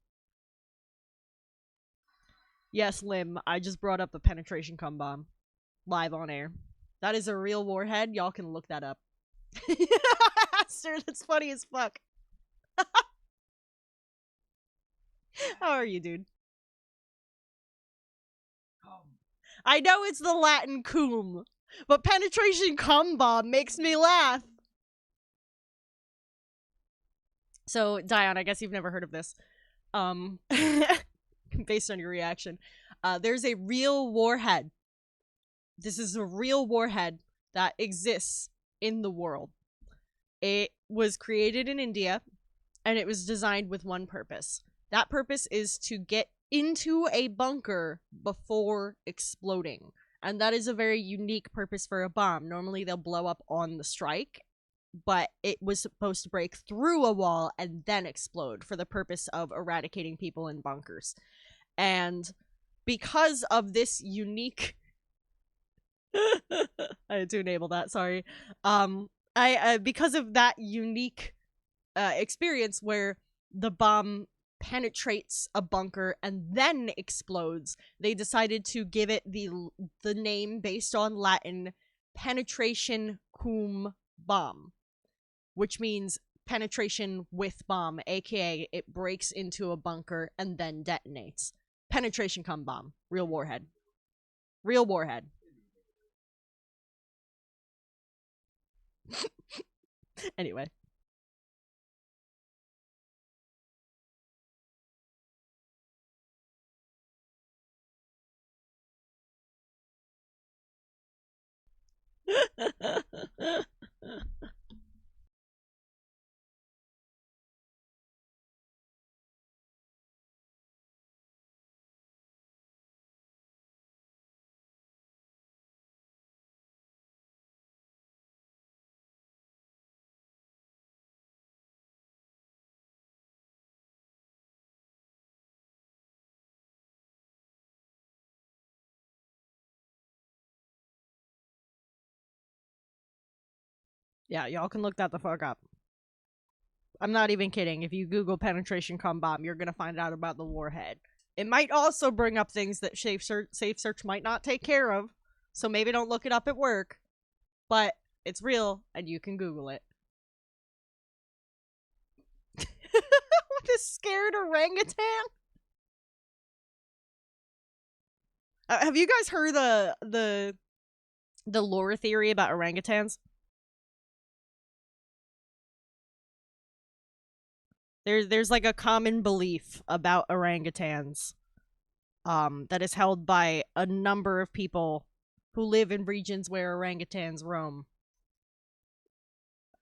Yes, Lim, I just brought up the penetration cum bomb. Live on air. That is a real warhead. Y'all can look that up. Sir, that's funny as fuck. How are you, dude? I know it's the Latin cum, but penetration cum bomb makes me laugh. So, Dion, I guess you've never heard of this. Based on your reaction. There's a real warhead. This is a real warhead that exists in the world. It was created in India, and it was designed with one purpose. That purpose is to get into a bunker before exploding. And that is a very unique purpose for a bomb. Normally, they'll blow up on the strike, but it was supposed to break through a wall and then explode for the purpose of eradicating people in bunkers. And because of this unique I had to enable that, sorry. I because of that unique experience where the bomb penetrates a bunker and then explodes, they decided to give it the name based on Latin penetration cum bomb, which means penetration with bomb, aka it breaks into a bunker and then detonates. Penetration cum bomb. Real warhead. Real warhead. Anyway. Yeah, y'all can look that the fuck up. I'm not even kidding. If you Google penetration cum bomb, you're gonna find out about the warhead. It might also bring up things that Safe Search might not take care of, so maybe don't look it up at work. But it's real, and you can Google it. What a scared orangutan? Have you guys heard the lore theory about orangutans? There's like a common belief about orangutans that is held by a number of people who live in regions where orangutans roam.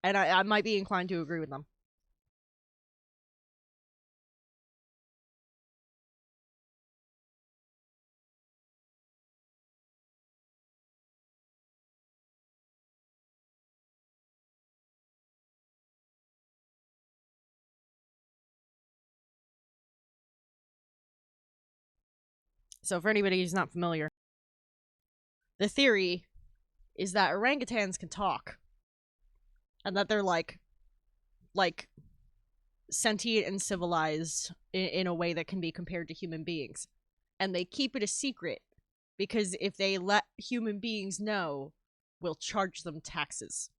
And I might be inclined to agree with them. So for anybody who's not familiar, the theory is that orangutans can talk. And that they're like sentient and civilized in a way that can be compared to human beings. And they keep it a secret because if they let human beings know, we'll charge them taxes.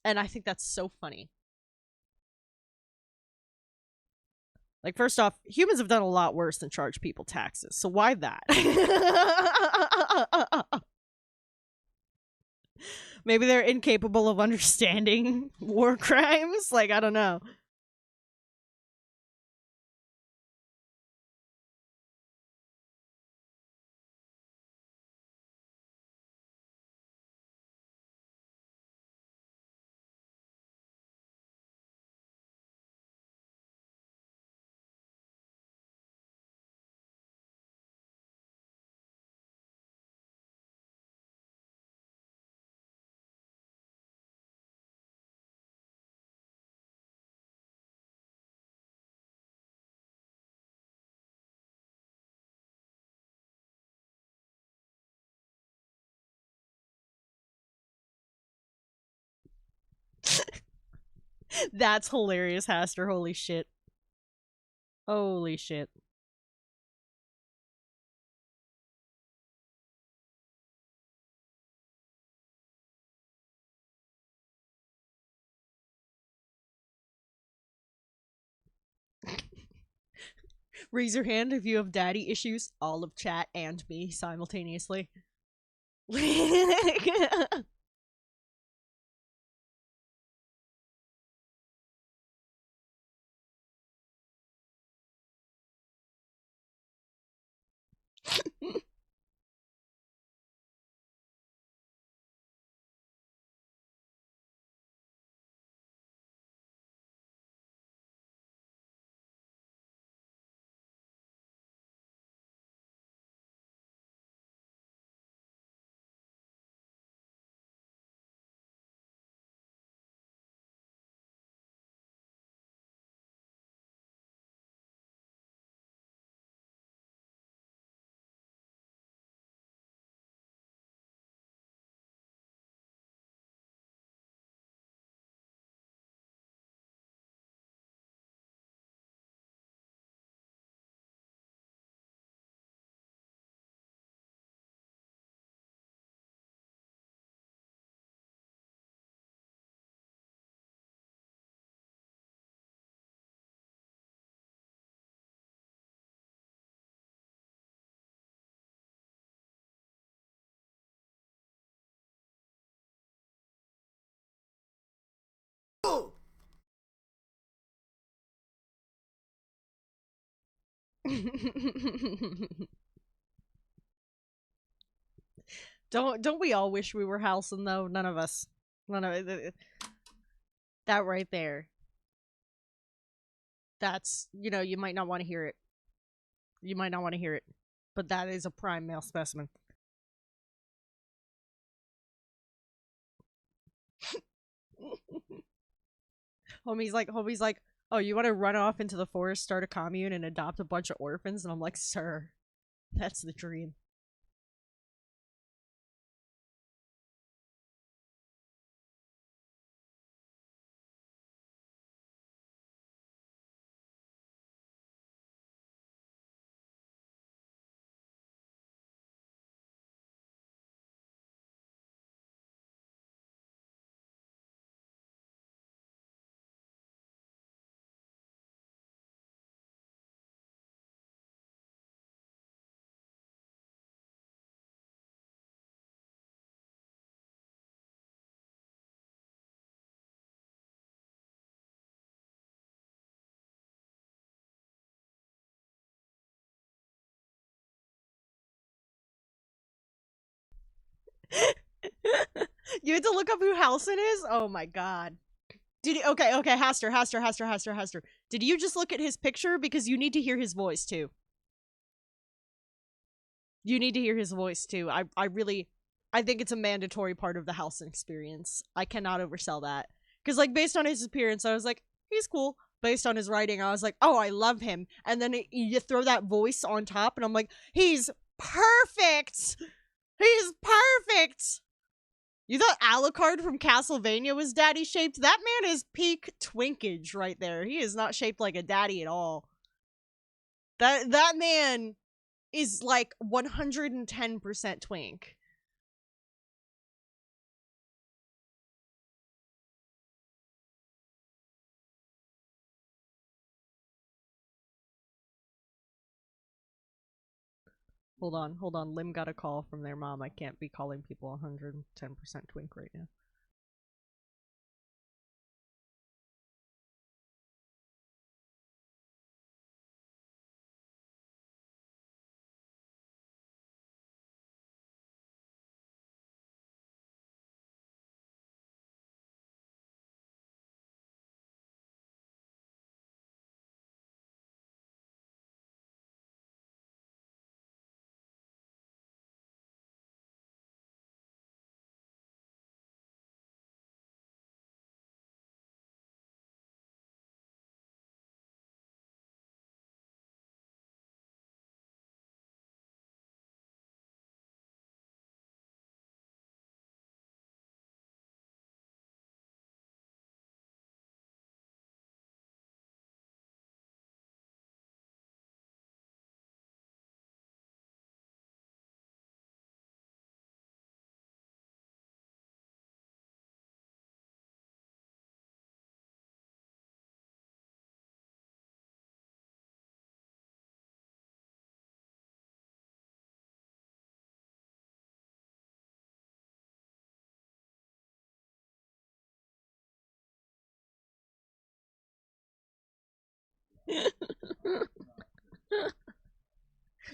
And I think that's so funny. Like, first off, humans have done a lot worse than charge people taxes. So why that? Maybe they're incapable of understanding war crimes? Like, I don't know. That's hilarious, Haster. Holy shit. Holy shit. Raise your hand if you have daddy issues. All of chat and me simultaneously. Don't we all wish we were Halcyon though? None of us. None of it. That right there. That's, you might not want to hear it. You might not want to hear it. But that is a prime male specimen. homie's like, oh, you want to run off into the forest, start a commune, and adopt a bunch of orphans? And I'm like, sir, that's the dream. You had to look up who Halcyon is? Oh my god. Did you, okay, Haster. Did you just look at his picture? Because you need to hear his voice too. You need to hear his voice too. I think it's a mandatory part of the Halcyon experience. I cannot oversell that. Because, like, based on his appearance, I was like, he's cool. based on his writing. I was like, oh, I love him. And then you throw that voice on top, and I'm like, he's perfect. He's perfect. You thought Alucard from Castlevania was daddy shaped? That man is peak twinkage right there. He is not shaped like a daddy at all. That man is like 110% twink. Hold on. Lim got a call from their mom. I can't be calling people 110% twink right now.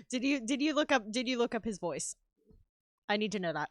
Did you look up his voice? I need to know that.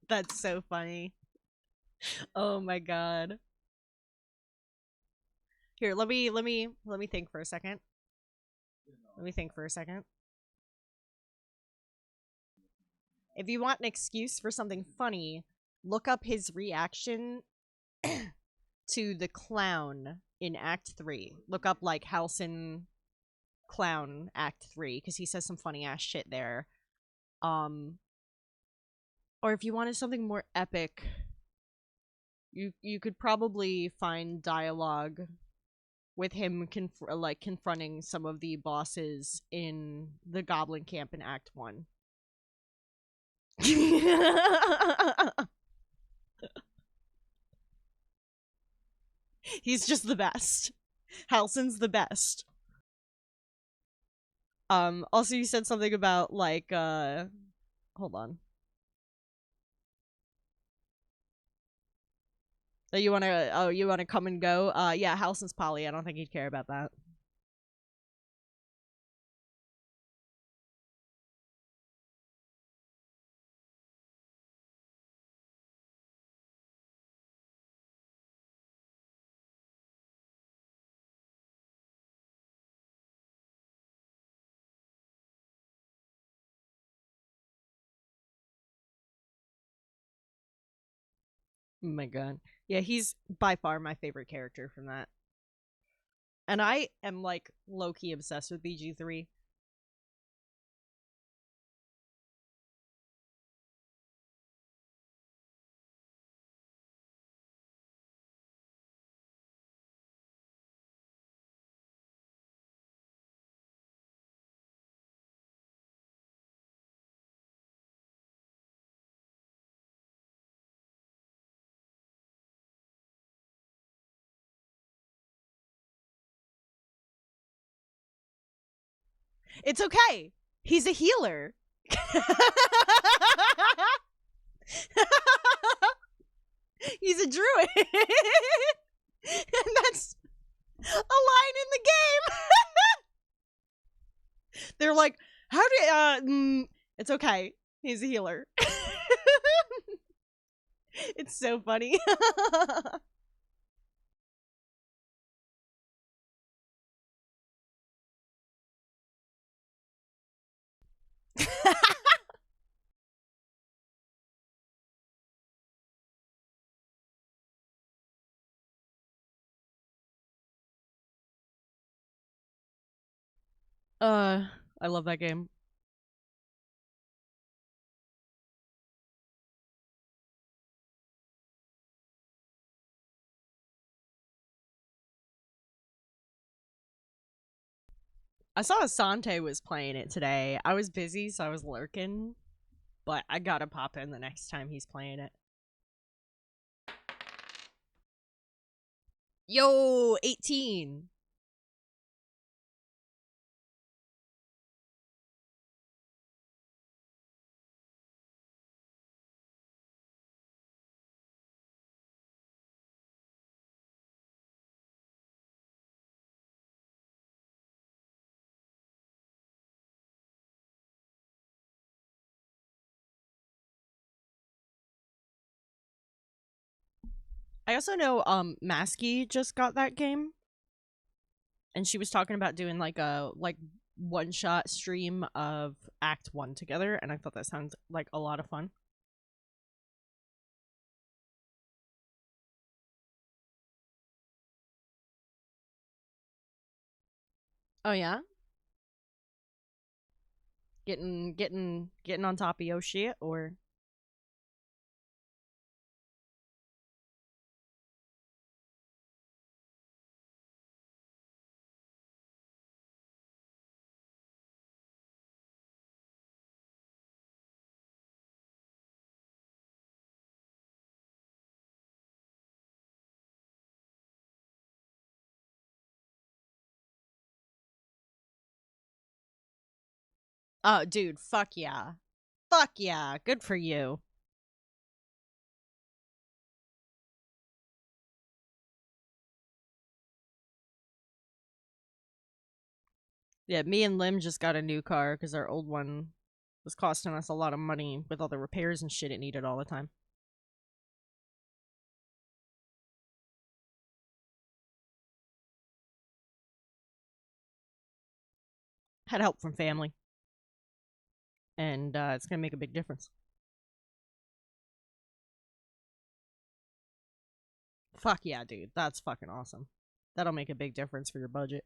That's so funny. Oh my god. Here, let me think for a second. Let me think for a second. If you want an excuse for something funny, look up his reaction to the clown in Act 3. Look up like Halcyon Clown Act 3 because he says some funny ass shit there. Or if you wanted something more epic, you could probably find dialogue with him confronting some of the bosses in the Goblin Camp in Act 1. He's just the best. Halson's the best. Also you said something about like hold on. That you wanna come and go? Yeah, Halson's poly. I don't think he'd care about that. Oh my god. Yeah, he's by far my favorite character from that. And I am like low-key obsessed with BG3. It's okay. He's a healer. He's a druid. And that's a line in the game. They're like, how do it's okay. He's a healer. It's so funny. I love that game. I saw Asante was playing it today. I was busy, so I was lurking, but I gotta pop in the next time he's playing it. Yo, 18. I also know Maskey just got that game, and she was talking about doing like a one shot stream of Act 1 together, and I thought that sounds like a lot of fun. Oh yeah? Getting on top of your shit, or oh dude, fuck yeah. Fuck yeah. Good for you. Yeah, me and Lim just got a new car because our old one was costing us a lot of money with all the repairs and shit it needed all the time. Had help from family, and it's gonna make a big difference. Fuck yeah, dude. That's fucking awesome. That'll make a big difference for your budget.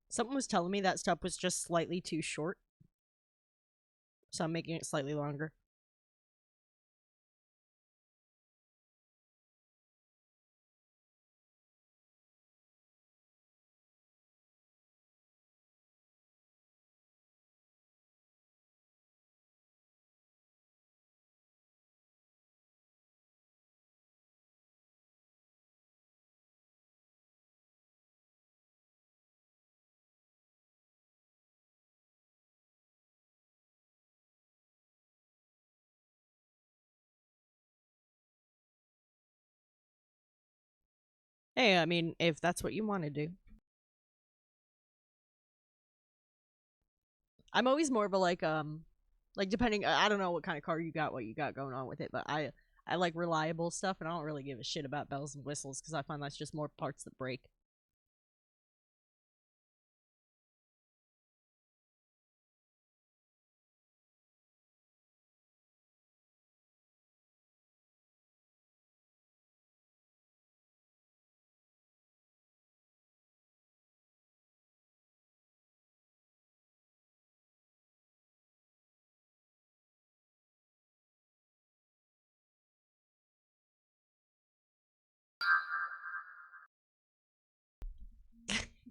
Someone was telling me that stuff was just slightly too short, so I'm making it slightly longer. Hey, I mean, if that's what you want to do. I'm always more of a like depending I don't know what kind of car you got, what you got going on with it, but I like reliable stuff and I don't really give a shit about bells and whistles because I find that's just more parts that break.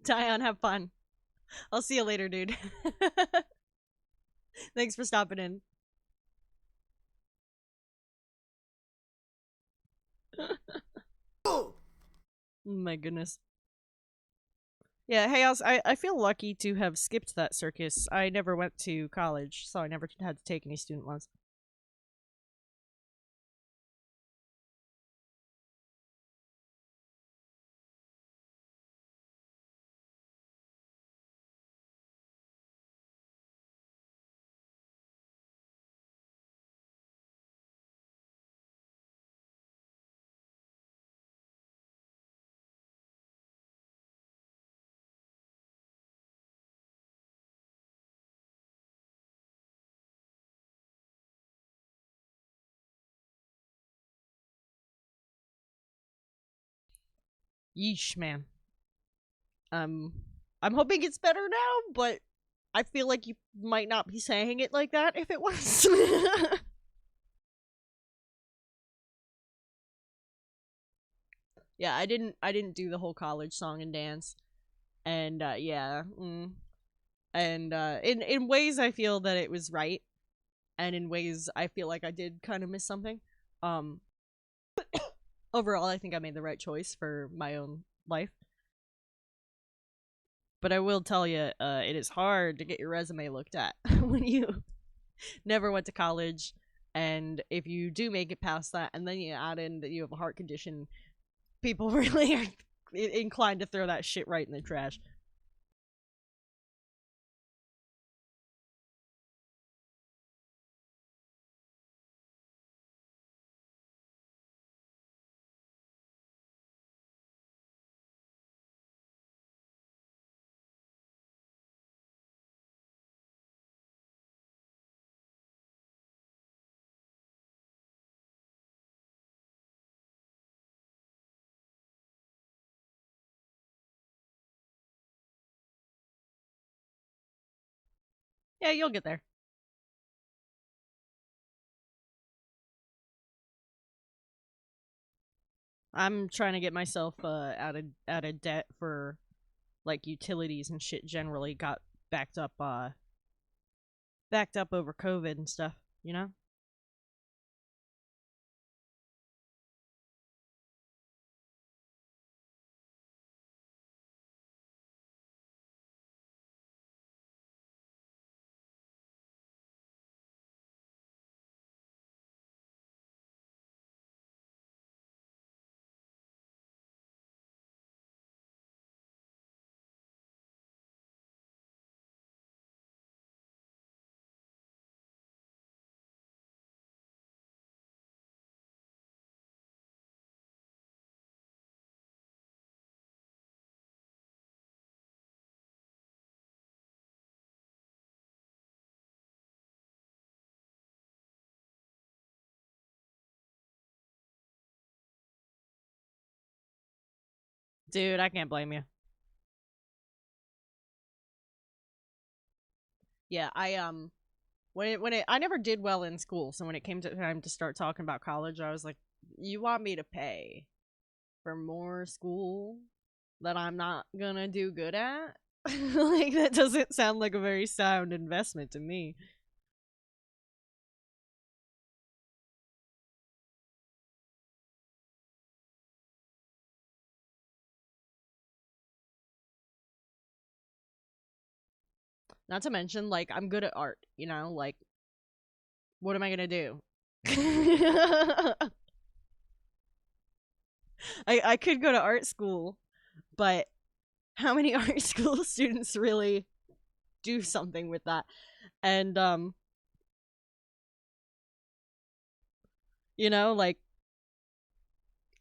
Dion, have fun. I'll see you later, dude. Thanks for stopping in. My goodness. Yeah, hey, I feel lucky to have skipped that circus. I never went to college, so I never had to take any student loans. Yeesh, man. Um, I'm hoping it's better now, but I feel like you might not be saying it like that if it was. Yeah, I didn't do the whole college song and dance, and yeah, and in ways I feel that it was right, and in ways I feel like I did kind of miss something. Um, Overall, I think I made the right choice for my own life. But I will tell you, it is hard to get your resume looked at when you never went to college, and if you do make it past that, and then you add in that you have a heart condition, people really are inclined to throw that shit right in the trash. Yeah, you'll get there. I'm trying to get myself out of debt for like utilities and shit. Generally, got backed up backed up over COVID and stuff. You know. Dude, I can't blame you. Yeah, I never did well in school, so when it came to time to start talking about college, I was like, "You want me to pay for more school that I'm not gonna do good at?" Like that doesn't sound like a very sound investment to me. Not to mention, like, I'm good at art, you know? Like, what am I gonna do? I could go to art school, but how many art school students really do something with that? And you know, like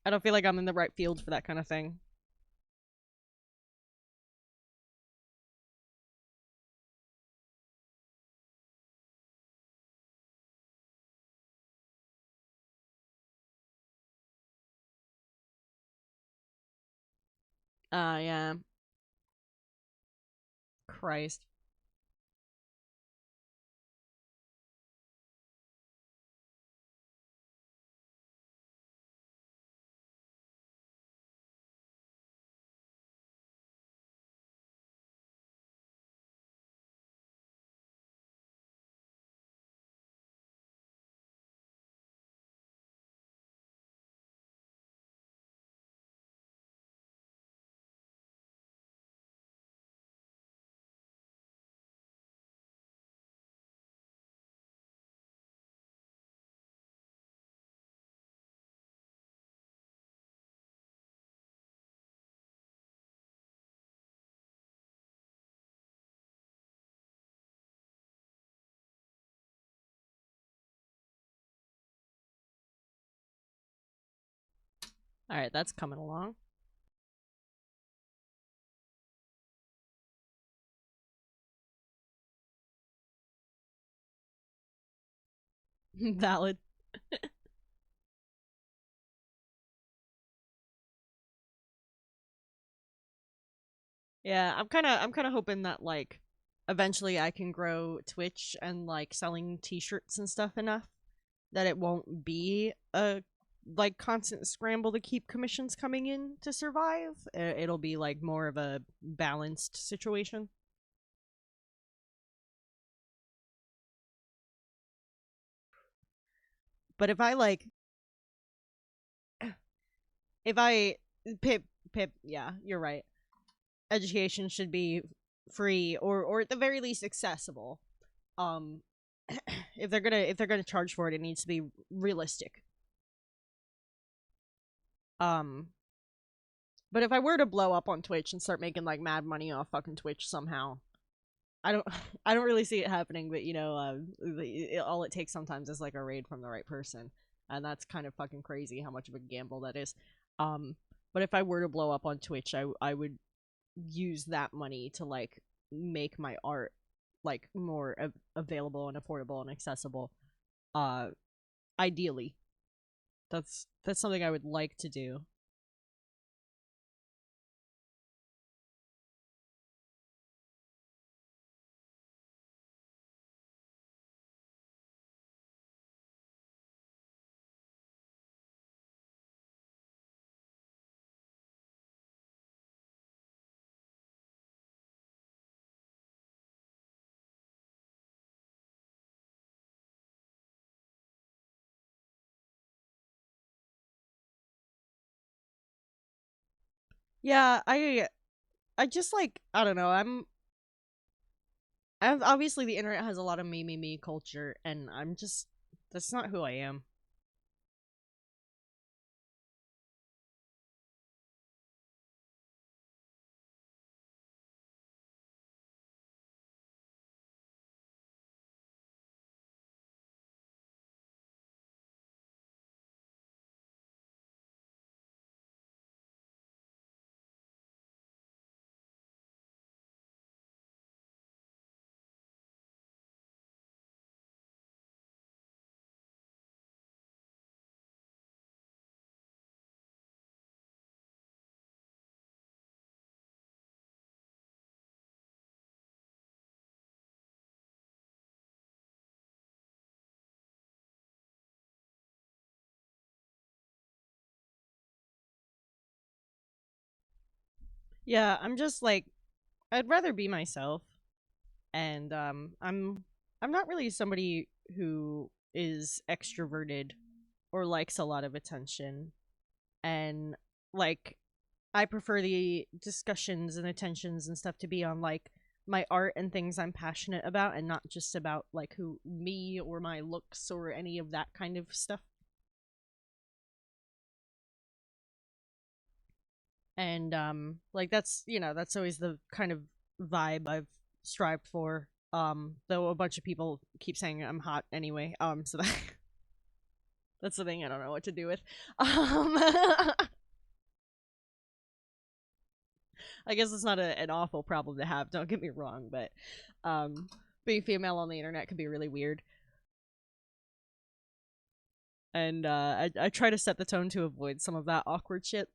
I don't feel like I'm in the right field for that kind of thing. Yeah. Christ. All right, that's coming along. Valid. Yeah, I'm kind of hoping that like eventually I can grow Twitch and like selling t-shirts and stuff enough that it won't be a like constant scramble to keep commissions coming in to survive. It'll be like more of a balanced situation. But if I like if I pip yeah, you're right. Education should be free or at the very least accessible. Um if they're gonna charge for it, it needs to be realistic. Um but if I were to blow up on Twitch and start making like mad money off fucking Twitch somehow, I don't I don't really see it happening, but all it takes sometimes is like a raid from the right person. And that's kind of fucking crazy how much of a gamble that is. Um but if I were to blow up on Twitch, I would use that money to like make my art like more available and affordable and accessible. Uh ideally. That's something I would like to do. Yeah, I just like I don't know. Obviously the internet has a lot of me culture, and I'm just that's not who I am. Yeah, I'm just like I'd rather be myself, and I'm not really somebody who is extroverted or likes a lot of attention, and like I prefer the discussions and attentions and stuff to be on like my art and things I'm passionate about, and not just about like who me or my looks or any of that kind of stuff. And like that's always the kind of vibe I've strived for. Though a bunch of people keep saying I'm hot anyway. So that's the thing I don't know what to do with. I guess it's not an awful problem to have, don't get me wrong, but um being female on the internet can be really weird. And I try to set the tone to avoid some of that awkward shit.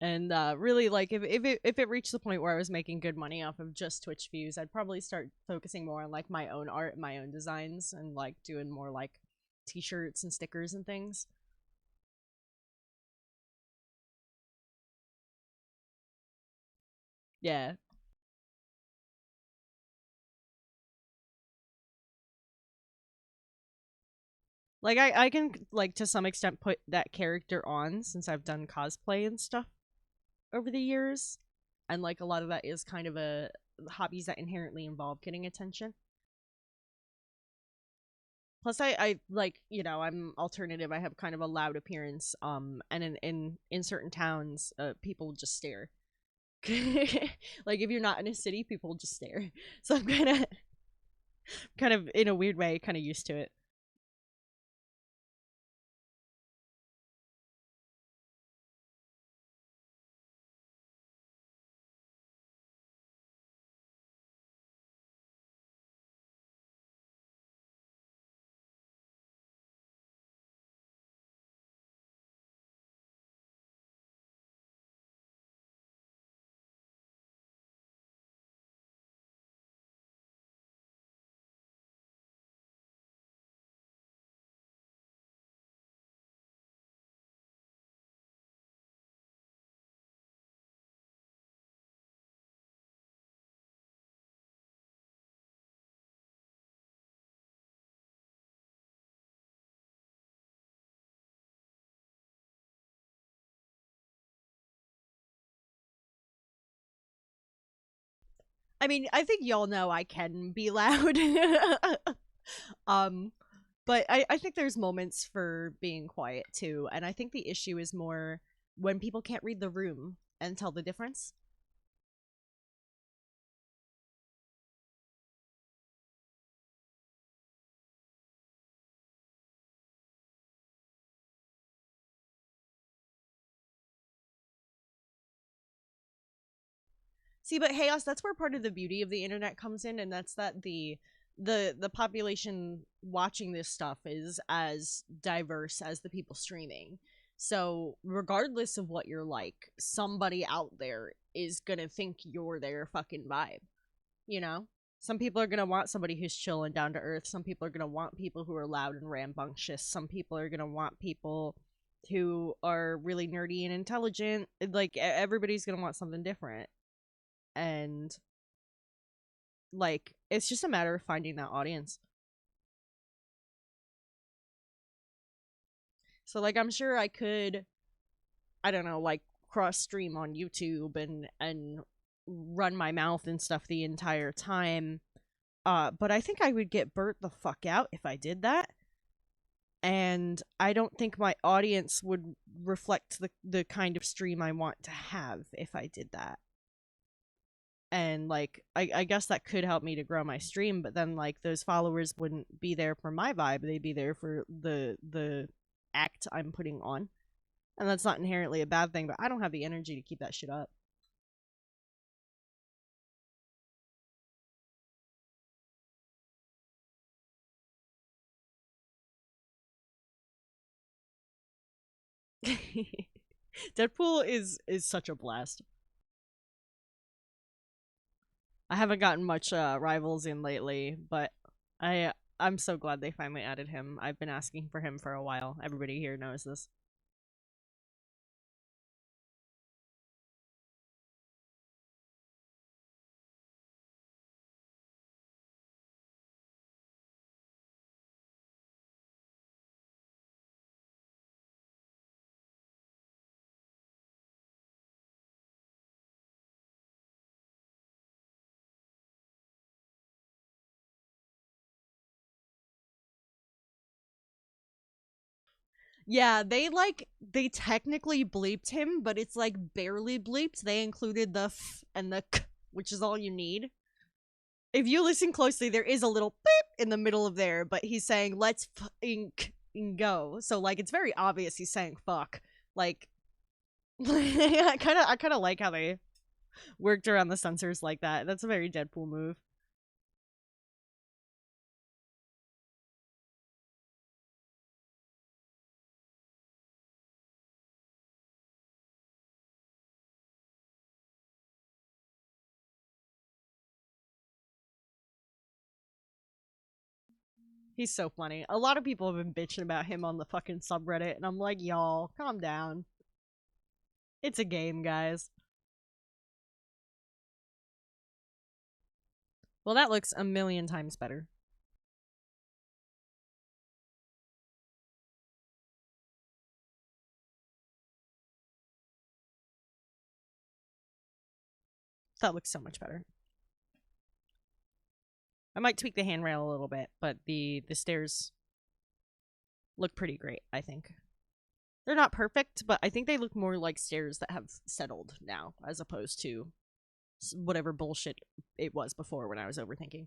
And really, like, if it reached the point where I was making good money off of just Twitch views, I'd probably start focusing more on like my own art, my own designs, and like doing more like t-shirts and stickers and things. Yeah, like I can like to some extent put that character on since I've done cosplay and stuff over the years, and like a lot of that is kind of a hobbies that inherently involve getting attention. Plus, I like I'm alternative. I have kind of a loud appearance. And in certain towns, people just stare. Like if you're not in a city, people just stare. So I'm kind of in a weird way, kind of used to it. I mean, I think y'all know I can be loud. um, but I think there's moments for being quiet too, and I think the issue is more when people can't read the room and tell the difference. See, but chaos, that's where part of the beauty of the internet comes in, and that's that the population watching this stuff is as diverse as the people streaming. So, regardless of what you're like, somebody out there is gonna think you're their fucking vibe, you know? Some people are gonna want somebody who's chill and down to earth. Some people are gonna want people who are loud and rambunctious. Some people are gonna want people who are really nerdy and intelligent. Like, everybody's gonna want something different. And like it's just a matter of finding that audience. So like I'm sure I could, I don't know, like cross stream on YouTube and run my mouth and stuff the entire time. But I think I would get burnt the fuck out if I did that. And I don't think my audience would reflect the kind of stream I want to have if I did that. And like I guess that could help me to grow my stream, but then like those followers wouldn't be there for my vibe, they'd be there for the act I'm putting on, and that's not inherently a bad thing, but I don't have the energy to keep that shit up. Deadpool is such a blast. I haven't gotten much rivals in lately, but I'm so glad they finally added him. I've been asking for him for a while. Everybody here knows this. Yeah, they technically bleeped him, but it's like barely bleeped. They included the f and the k, which is all you need. If you listen closely, there is a little beep in the middle of there, but he's saying let's go. So like it's very obvious he's saying fuck. Like I kind of like how they worked around the censors like that. That's a very Deadpool move. He's so funny. A lot of people have been bitching about him on the fucking subreddit, and I'm like, y'all, calm down. It's a game, guys. Well, that looks a million times better. That looks so much better. I might tweak the handrail a little bit, but the stairs look pretty great, I think. They're not perfect, but I think they look more like stairs that have settled now, as opposed to whatever bullshit it was before when I was overthinking.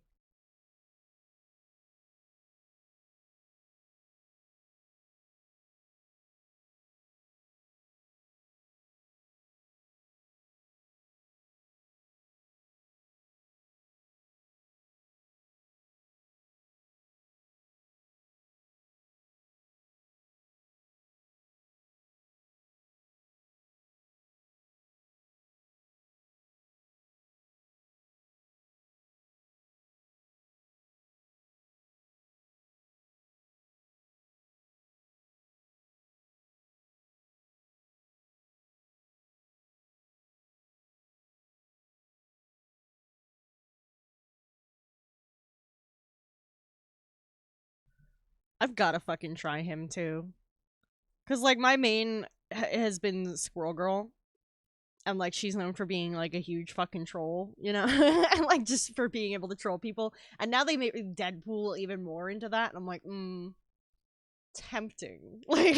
I've gotta fucking try him too. Cause like my main has been Squirrel Girl, And like she's known for being like a huge fucking troll, you know, and like just for being able to troll people. And now they made Deadpool even more into that, and I'm like, tempting. Like,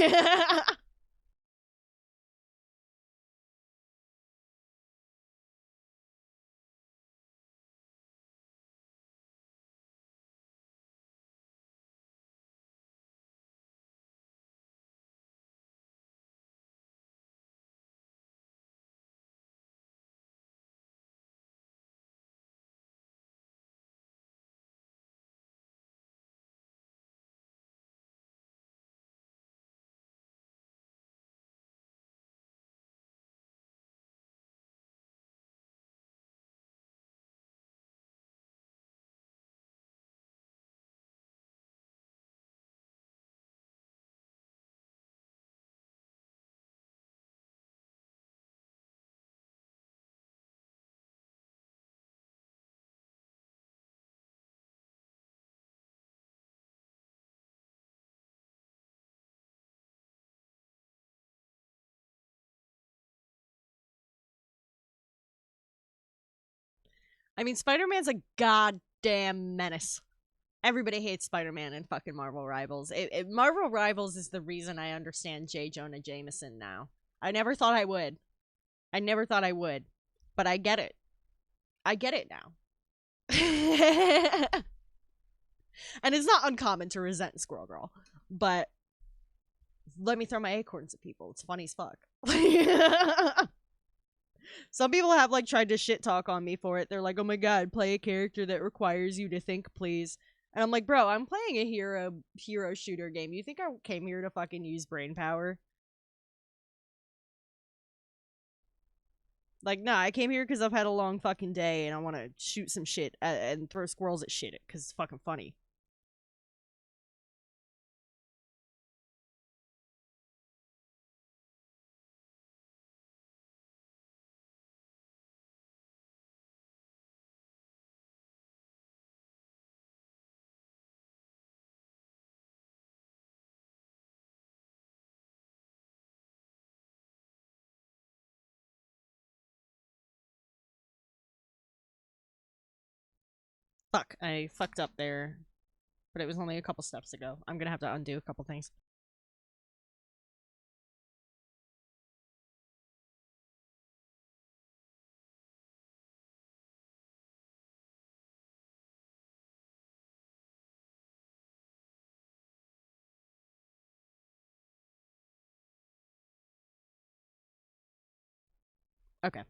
I mean, Spider-Man's a goddamn menace. Everybody hates Spider-Man in fucking Marvel Rivals. Marvel Rivals is the reason I understand J. Jonah Jameson now. I never thought I would. I never thought I would, but I get it. I get it now. And it's not uncommon to resent Squirrel Girl, but let me throw my acorns at people. It's funny as fuck. Some people have like tried to shit talk on me for it. They're like, "Oh my god, play a character that requires you to think, please." And I'm like, "Bro, I'm playing a hero shooter game. You think I came here to fucking use brain power?" Like, nah, I came here because I've had a long fucking day and I want to shoot some shit and throw squirrels at shit because it's fucking funny. Fuck, I fucked up there, but it was only a couple steps ago. I'm gonna have to undo a couple things. Okay.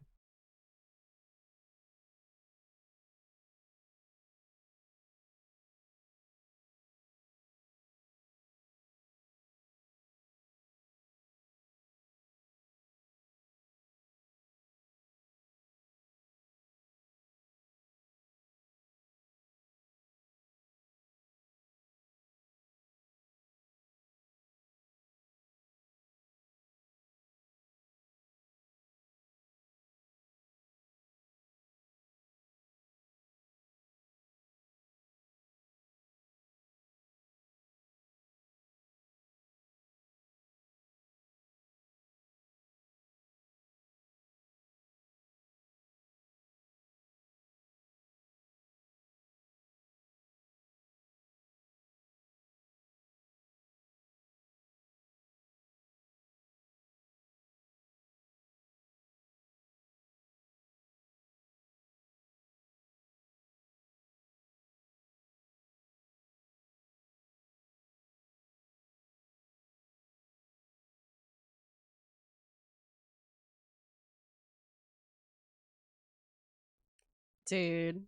Dude.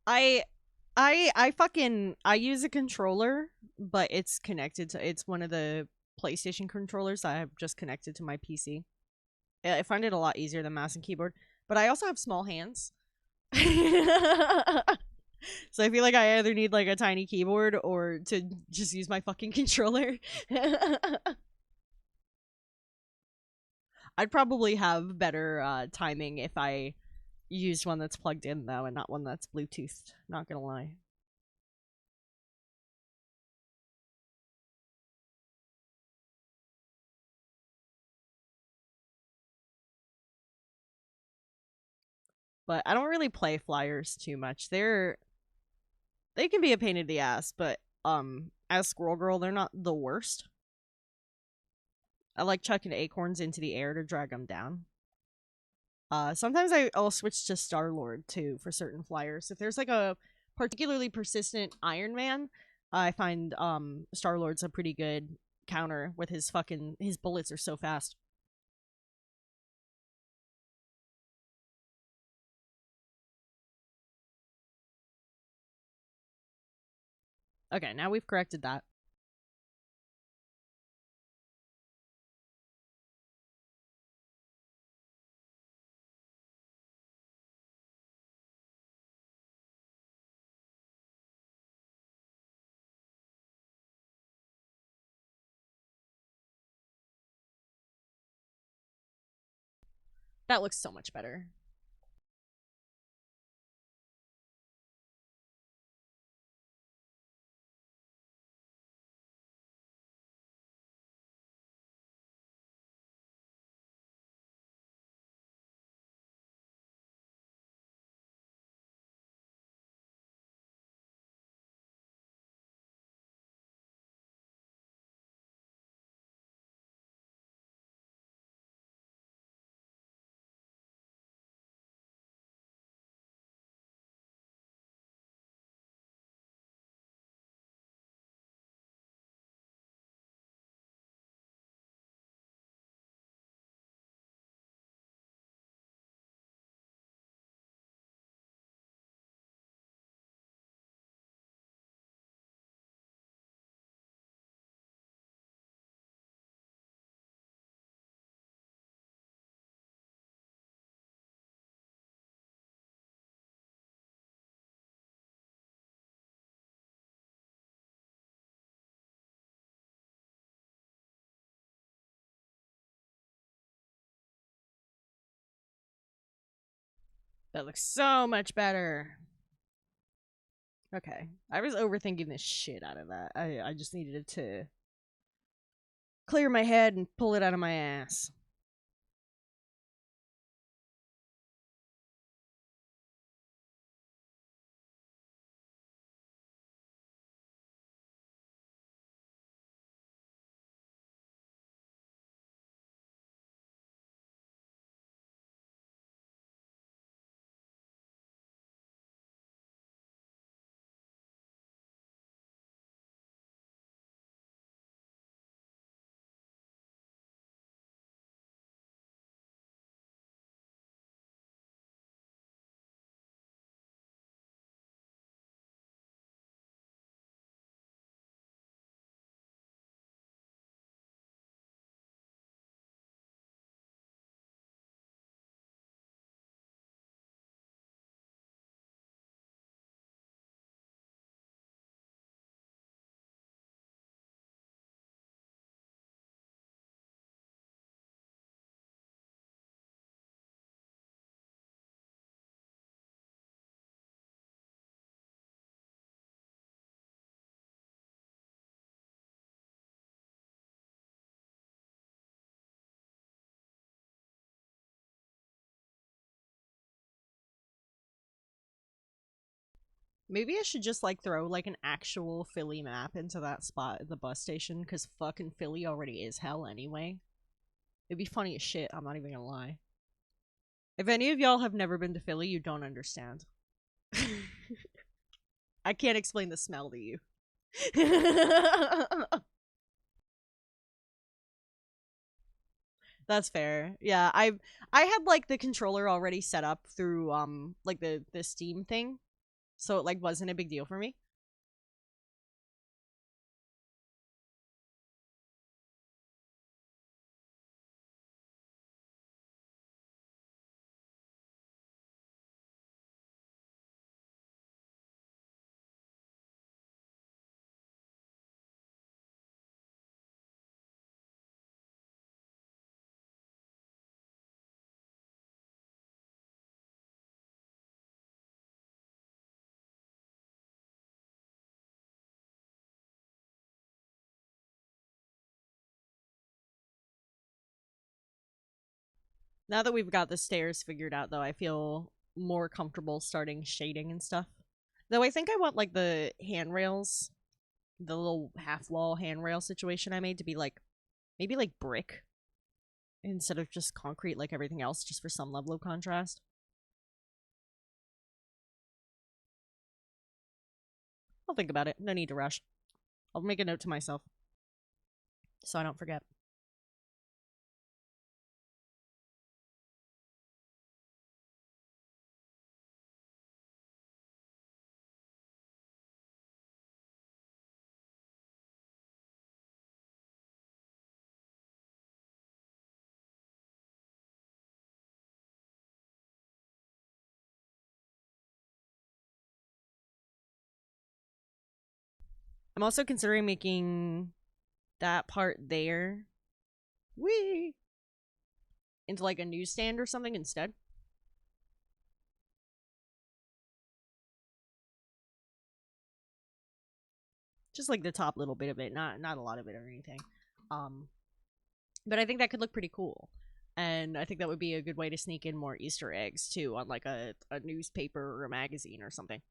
I I use a controller, but it's connected to it's one of the PlayStation controllers I have just connected to my PC. I find it a lot easier than mouse and keyboard, but I also have small hands. So I feel like I either need like a tiny keyboard or to just use my fucking controller. I'd probably have better timing if I used one that's plugged in though and not one that's Bluetoothed, not gonna lie. but I don't really play flyers too much. They can be a pain in the ass, but as Squirrel Girl, they're not the worst. I like chucking acorns into the air to drag them down. Sometimes I'll switch to Star Lord too for certain flyers. If there's like a particularly persistent Iron Man, I find Star Lord's a pretty good counter with his bullets are so fast. Okay, now we've corrected that. That looks so much better. That looks so much better. Okay. I was overthinking the shit out of that. I just needed to clear my head and pull it out of my ass. Maybe I should just like throw like an actual Philly map into that spot at the bus station because fucking Philly already is hell anyway. It'd be funny as shit, I'm not even gonna lie. If any of y'all have never been to Philly, you don't understand. I can't explain the smell to you. That's fair. Yeah, I had like the controller already set up through like the Steam thing, so it like wasn't a big deal for me. Now that we've got the stairs figured out, though, I feel more comfortable starting shading and stuff. Though I think I want like the handrails, the little half wall handrail situation I made to be like maybe like brick instead of just concrete like everything else, just for some level of contrast. I'll think about it. No need to rush. I'll make a note to myself so I don't forget. I'm also considering making that part there, wee, into like a newsstand or something instead. Just like the top little bit of it, not a lot of it or anything. Um, but I think that could look pretty cool. And I think that would be a good way to sneak in more Easter eggs too on like a newspaper or a magazine or something.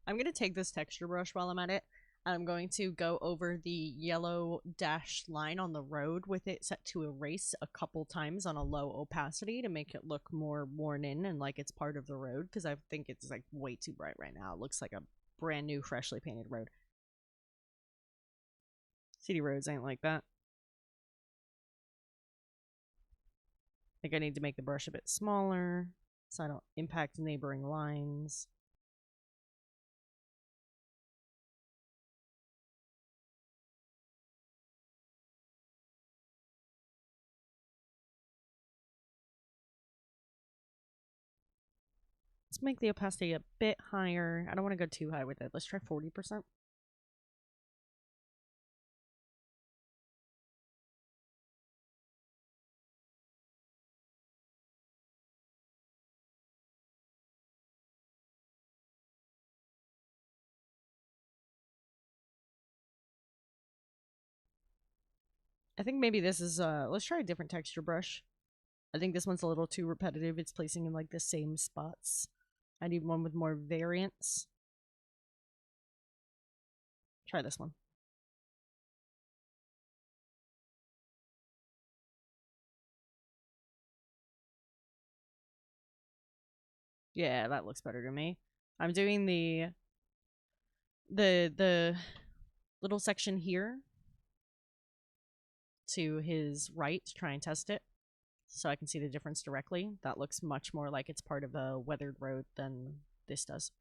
I'm going to take this texture brush while I'm at it. I'm going to go over the yellow dashed line on the road with it set to erase a couple times on a low opacity to make it look more worn in and like it's part of the road, because I think it's like way too bright right now. It looks like a brand new, freshly painted road. City roads ain't like that. I think I need to make the brush a bit smaller so I don't impact neighboring lines. Let's make the opacity a bit higher. I don't want to go too high with it. Let's try 40%. I think maybe this is, let's try a different texture brush. I think this one's a little too repetitive. It's placing in like the same spots. I need one with more variance. Try this one. Yeah, that looks better to me. I'm doing the little section here to his right to try and test it so I can see the difference directly. That looks much more like it's part of a weathered road than this does.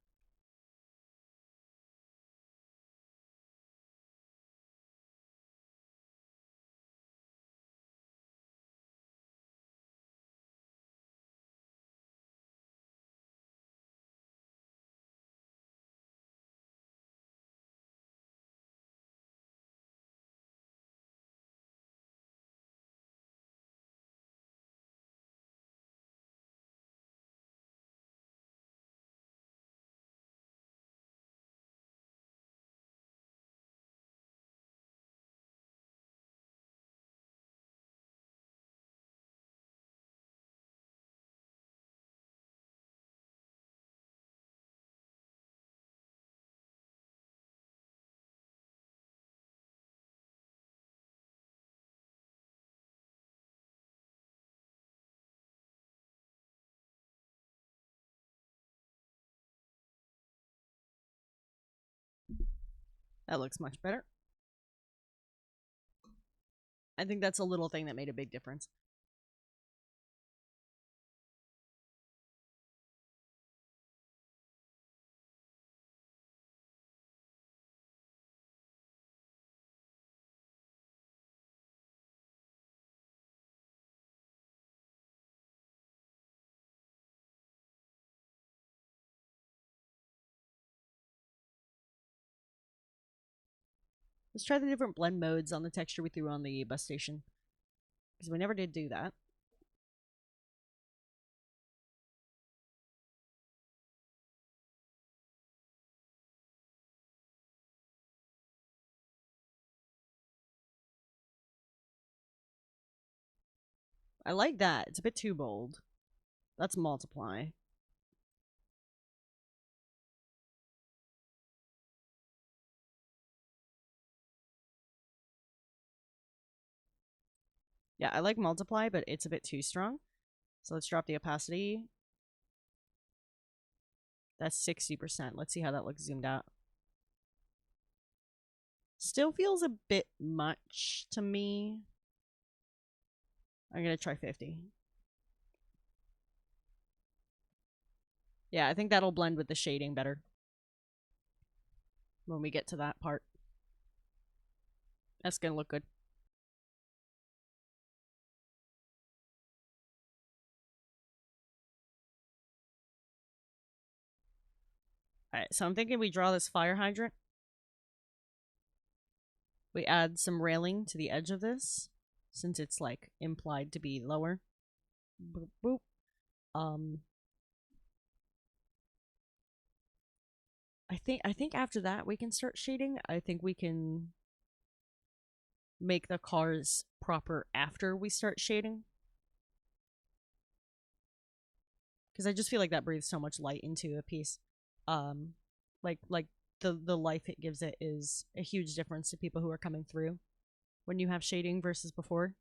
That looks much better. I think that's a little thing that made a big difference. Let's try the different blend modes on the texture we threw on the bus station, because we never did do that. I like that. It's a bit too bold. That's multiply. Yeah, I like multiply, but it's a bit too strong. So let's drop the opacity. That's 60%. Let's see how that looks zoomed out. Still feels a bit much to me. I'm going to try 50. Yeah, I think that'll blend with the shading better when we get to that part. That's going to look good. Alright, so I'm thinking we draw this fire hydrant. We add some railing to the edge of this, since it's like implied to be lower. Boop, boop. I think after that we can start shading. I think we can make the cars proper after we start shading. Because I just feel like that breathes so much light into a piece. Like the life it gives it is a huge difference to people who are coming through when you have shading versus before.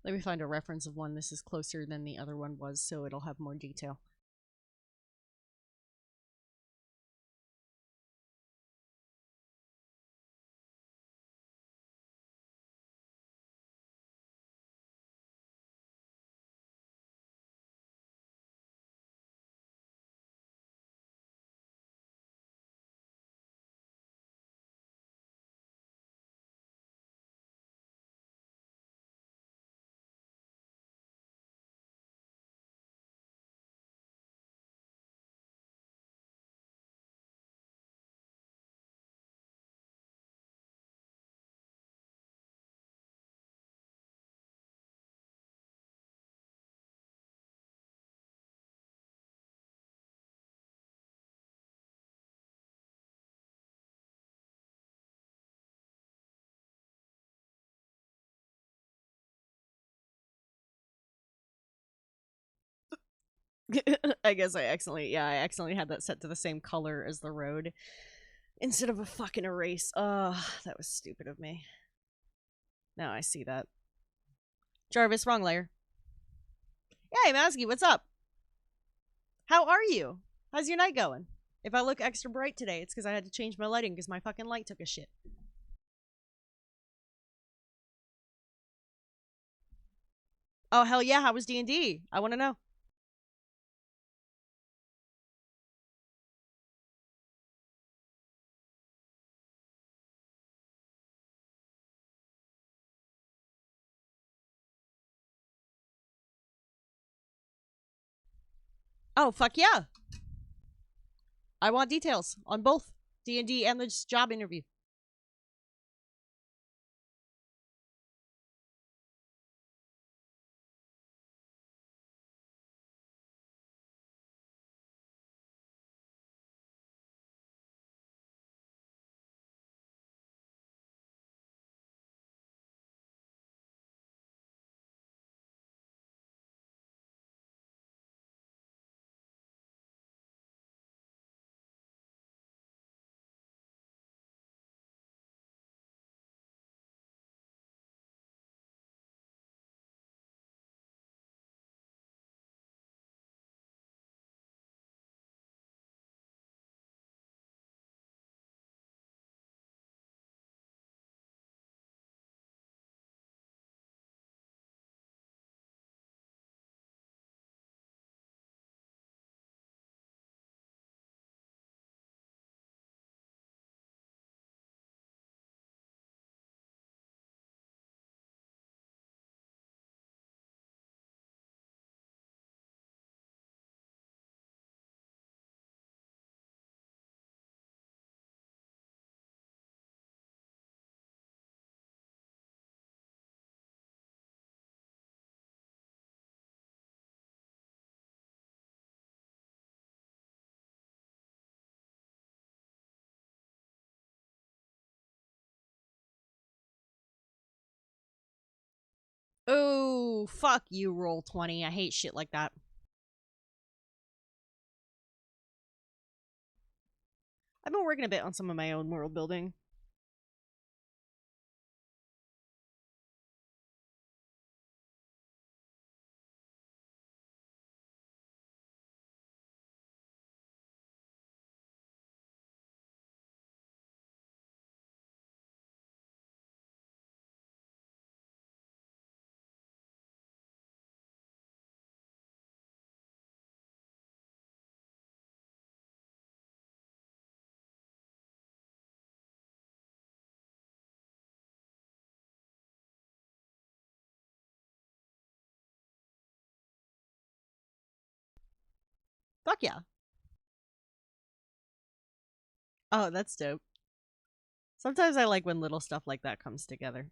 Let me find a reference of one. This is closer than the other one was, so it'll have more detail. I guess I accidentally had that set to the same color as the road instead of a fucking erase. That was stupid of me. Now I see that. Jarvis, wrong layer. Hey, Masky, what's up? How are you? How's your night going? If I look extra bright today, it's because I had to change my lighting because my fucking light took a shit. Oh, hell yeah, how was D&D? I want to know. Oh, fuck yeah. I want details on both D&D and this job interview. Oh, fuck you, roll 20. I hate shit like that. I've been working a bit on some of my own world building. Fuck yeah. Oh, that's dope. Sometimes I like when little stuff like that comes together.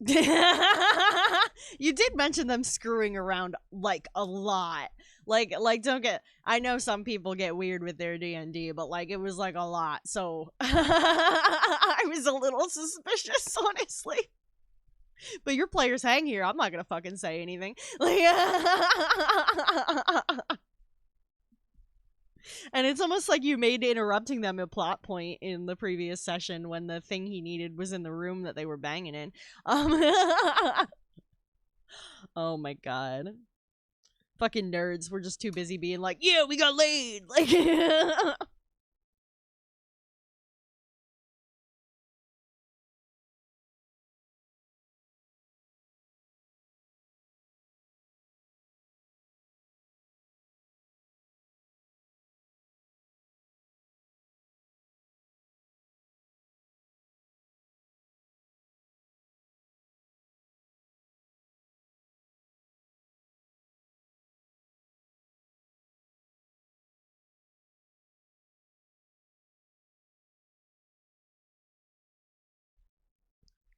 You did mention them screwing around like a lot. Like don't get I know some people get weird with their D&D, but like it was like a lot. So I was a little suspicious, honestly. But your players hang here. I'm not going to fucking say anything. Like and it's almost like you made interrupting them a plot point in the previous session when the thing he needed was in the room that they were banging in. Oh my god. Fucking nerds. We're just too busy being like, yeah, we got laid. Like,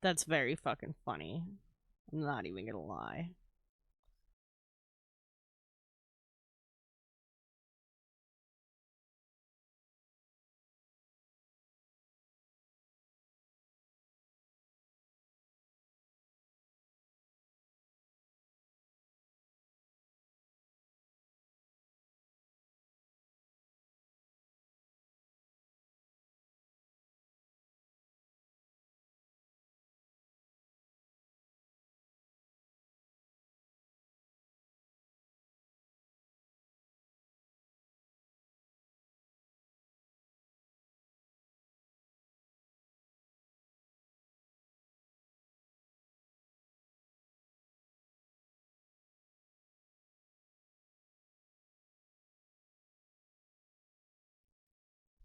that's very fucking funny. I'm not even gonna lie.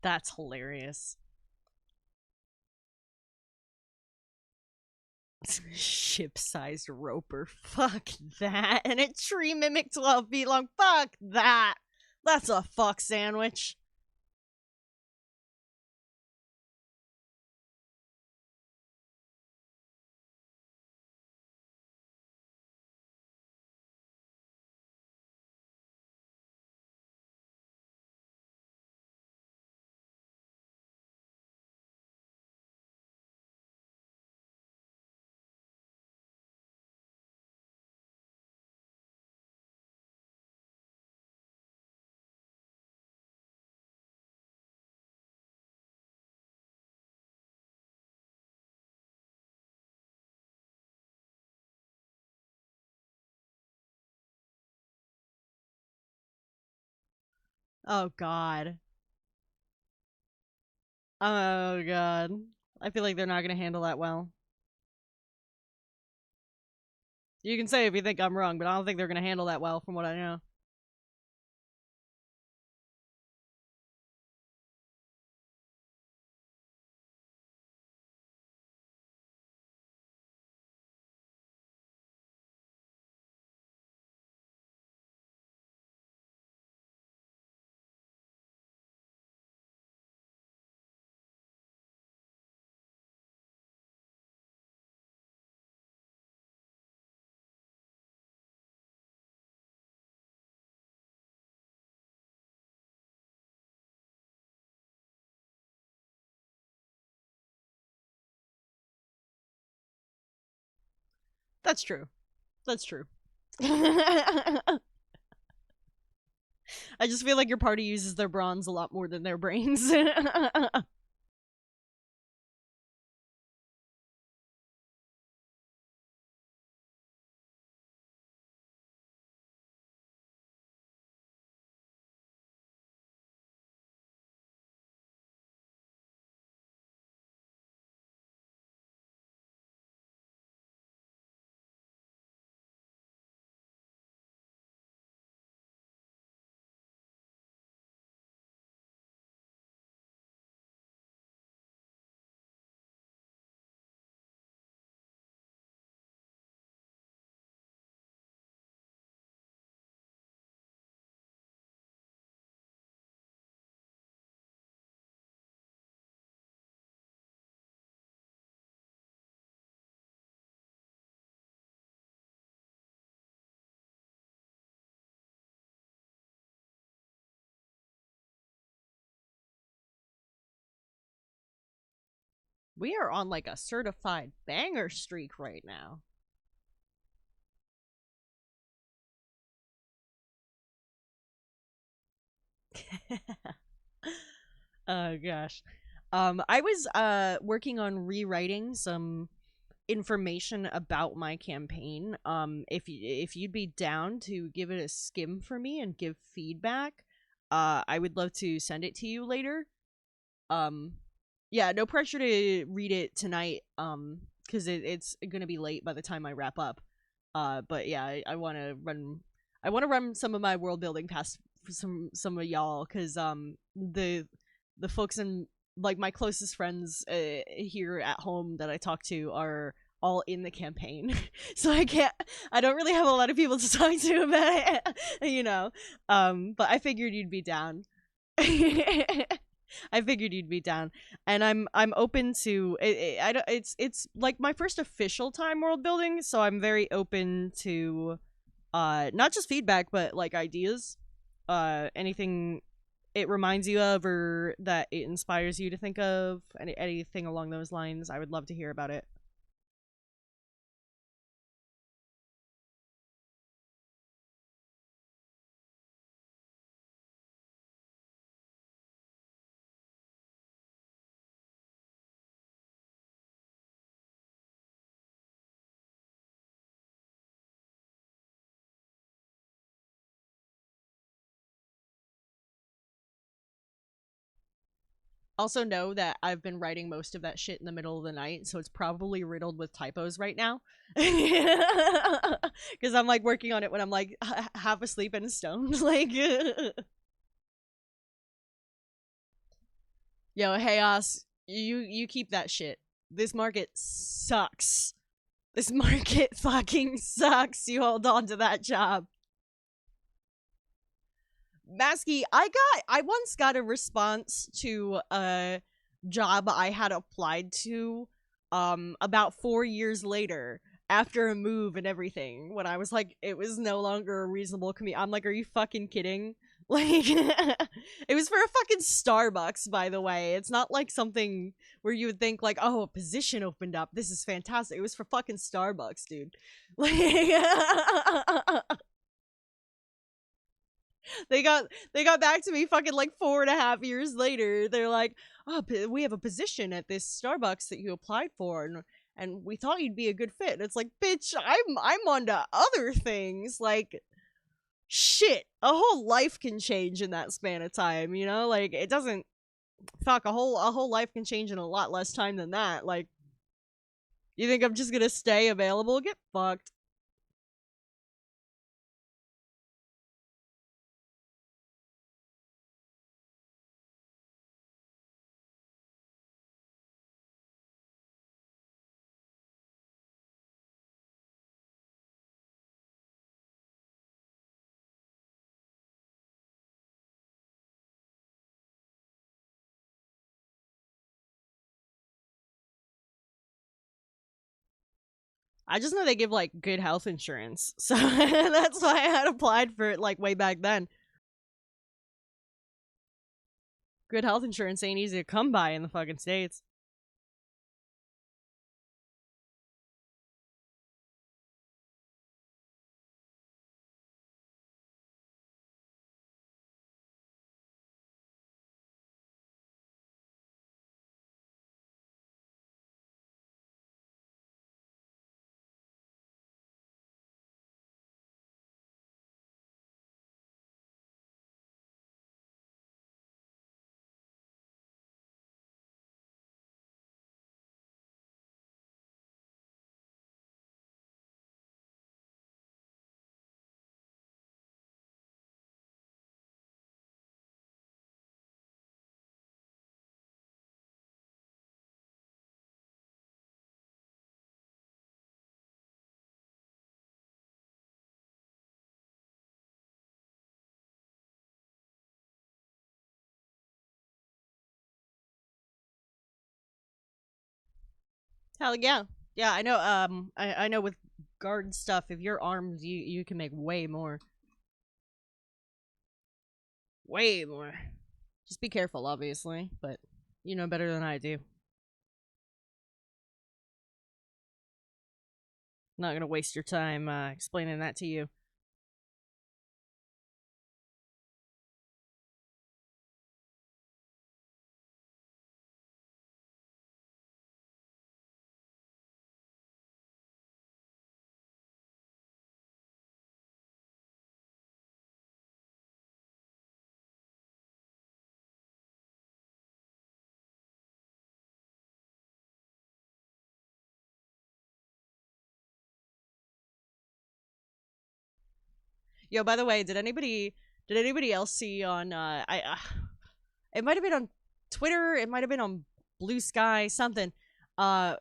That's hilarious. Ship-sized roper. Fuck that. And a tree mimic 12 feet long. Fuck that. That's a fuck sandwich. Oh god. Oh god. I feel like they're not gonna handle that well. You can say if you think I'm wrong, but I don't think they're gonna handle that well from what I know. That's true. That's true. I just feel like your party uses their bronze a lot more than their brains. We are on like a certified banger streak right now. Oh gosh. I was working on rewriting some information about my campaign. If you'd be down to give it a skim for me and give feedback, I would love to send it to you later. Um yeah, no pressure to read it tonight, because it's gonna be late by the time I wrap up. But yeah, I want to run some of my world building past some of y'all, because the folks in like my closest friends here at home that I talk to are all in the campaign. So I don't really have a lot of people to talk to about it, you know. But I figured you'd be down. I figured you'd be down, and I'm open to it. I don't. It's like my first official time world building, so I'm very open to not just feedback but like ideas. Anything it reminds you of or that it inspires you to think of, anything along those lines. I would love to hear about it. Also know that I've been writing most of that shit in the middle of the night, so it's probably riddled with typos right now. Because I'm like working on it when I'm like half asleep and stoned. Like, yo, Chaos, you keep that shit. This market sucks. This market fucking sucks. You hold on to that job. Masky, I once got a response to a job I had applied to about 4 years later after a move and everything, when I was like it was no longer a reasonable commute. I'm like, are you fucking kidding? Like it was for a fucking Starbucks, by the way. It's not like something where you would think like, oh, a position opened up. This is fantastic. It was for fucking Starbucks, dude. Like they got back to me fucking like 4.5 years later. They're like, oh, we have a position at this Starbucks that you applied for, and we thought you'd be a good fit. And it's like, bitch, I'm on to other things. Like, shit, a whole life can change in that span of time, you know? Like, it doesn't, fuck, a whole life can change in a lot less time than that. Like, you think I'm just gonna stay available? Get fucked. I just know they give like good health insurance, so that's why I had applied for it like way back then. Good health insurance ain't easy to come by in the fucking States. Hell yeah. Yeah, I know, I know with guard stuff, if you're armed, you can make way more. Way more. Just be careful, obviously, but you know better than I do. Not gonna waste your time explaining that to you. Yo, by the way, did anybody else see on it might have been on Twitter, it might have been on Blue Sky, something.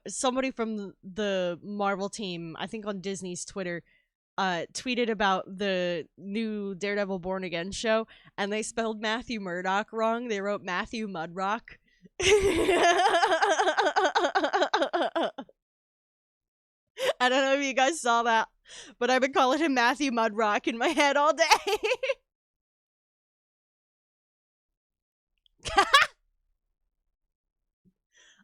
Somebody from the Marvel team, I think on Disney's Twitter, tweeted about the new Daredevil Born Again show, and they spelled Matthew Murdock wrong. They wrote Matthew Mudrock. I don't know if you guys saw that, but I've been calling him Matthew Mudrock in my head all day.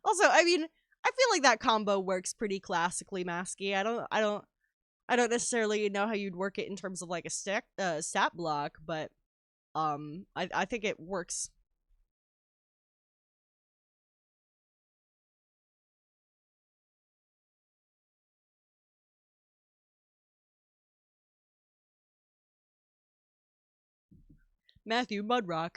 Also, I mean, I feel like that combo works pretty classically masky. I don't necessarily know how you'd work it in terms of like a stat block, but I think it works. Matthew Mudrock.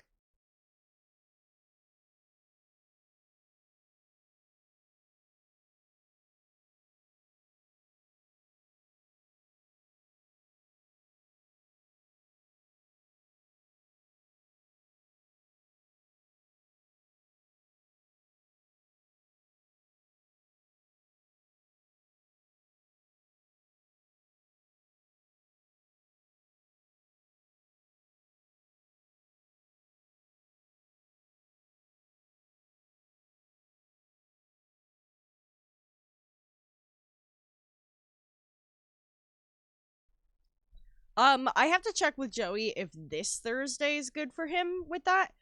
I have to check with Joey if this Thursday is good for him with that.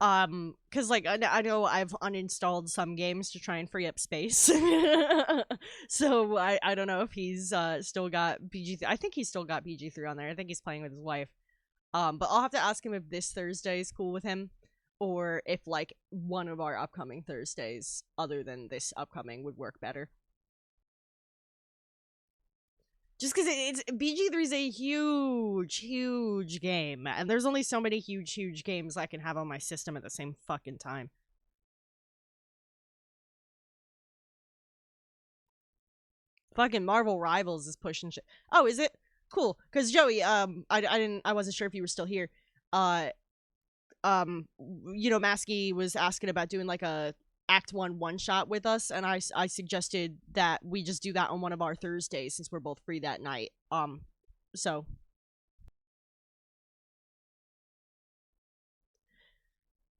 Cause like I know I've uninstalled some games to try and free up space. So I don't know if he's still got PG. I think he's still got PG3 on there. I think he's playing with his wife. But I'll have to ask him if this Thursday is cool with him, or if like one of our upcoming Thursdays, other than this upcoming, would work better. Just because it's BG3 is a huge game, and there's only so many huge games I can have on my system at the same fucking time. Fucking Marvel Rivals is pushing shit. Oh, is it? Cool. Because Joey, I wasn't sure if you were still here. Uh, Maskey was asking about doing like a Act one shot with us, and I suggested that we just do that on one of our Thursdays since we're both free that night. So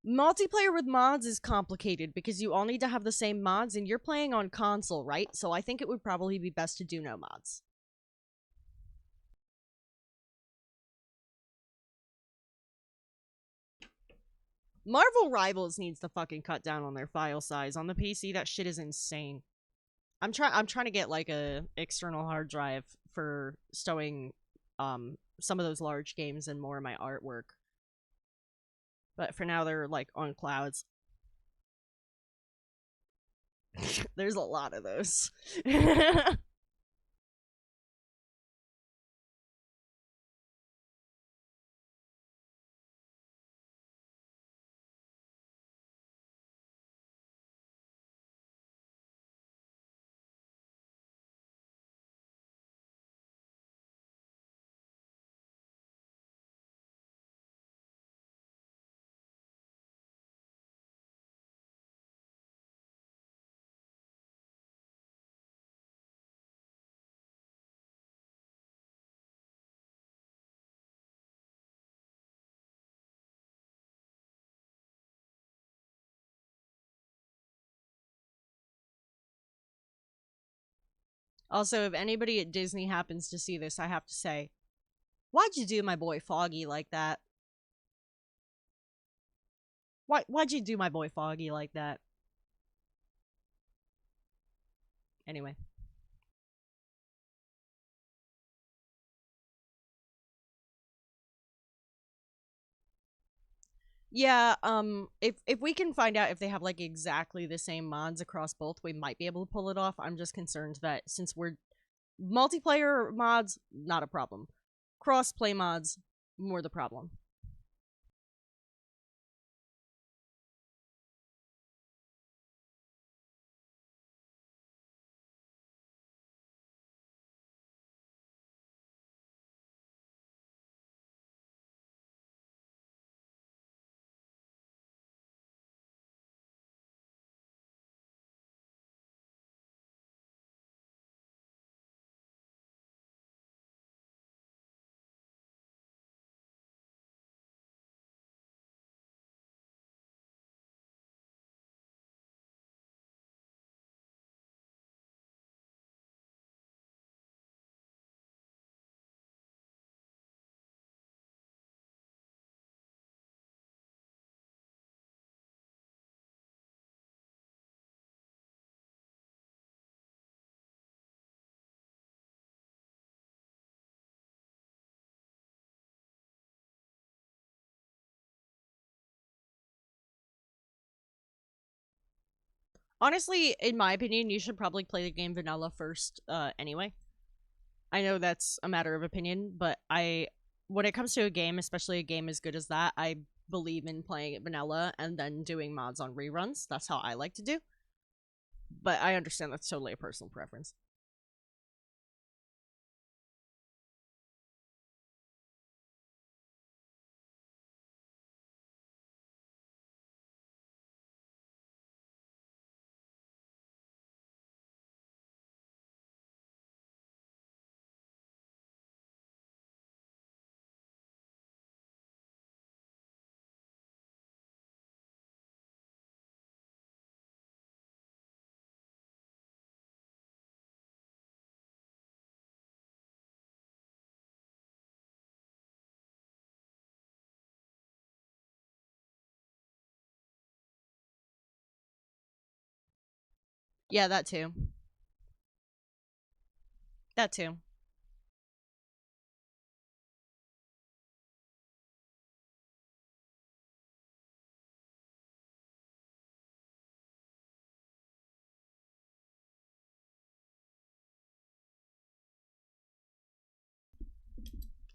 multiplayer with mods is complicated because you all need to have the same mods, and you're playing on console, right? So I think it would probably be best to do no mods. Marvel Rivals needs to fucking cut down on their file size. On the PC, that shit is insane. I'm trying to get like a external hard drive for stowing some of those large games and more of my artwork. But for now they're like on clouds. There's a lot of those. Also, if anybody at Disney happens to see this, I have to say, why'd you do my boy Foggy like that? Why'd you do my boy Foggy like that? Anyway. Yeah, if we can find out if they have like exactly the same mods across both, we might be able to pull it off. I'm just concerned that since we're multiplayer mods, not a problem. Cross play mods, more the problem. Honestly, in my opinion, you should probably play the game vanilla first, anyway. I know that's a matter of opinion, but when it comes to a game, especially a game as good as that, I believe in playing it vanilla and then doing mods on reruns. That's how I like to do. But I understand that's totally a personal preference. Yeah, that too. That too.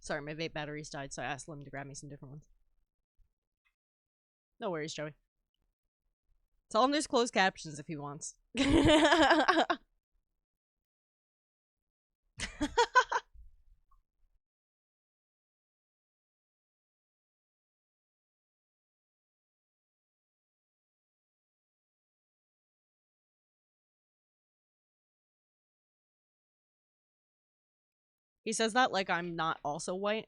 Sorry, my vape batteries died, so I asked Lim to grab me some different ones. No worries, Joey. Tell him there's closed captions if he wants. He says that like I'm not also white.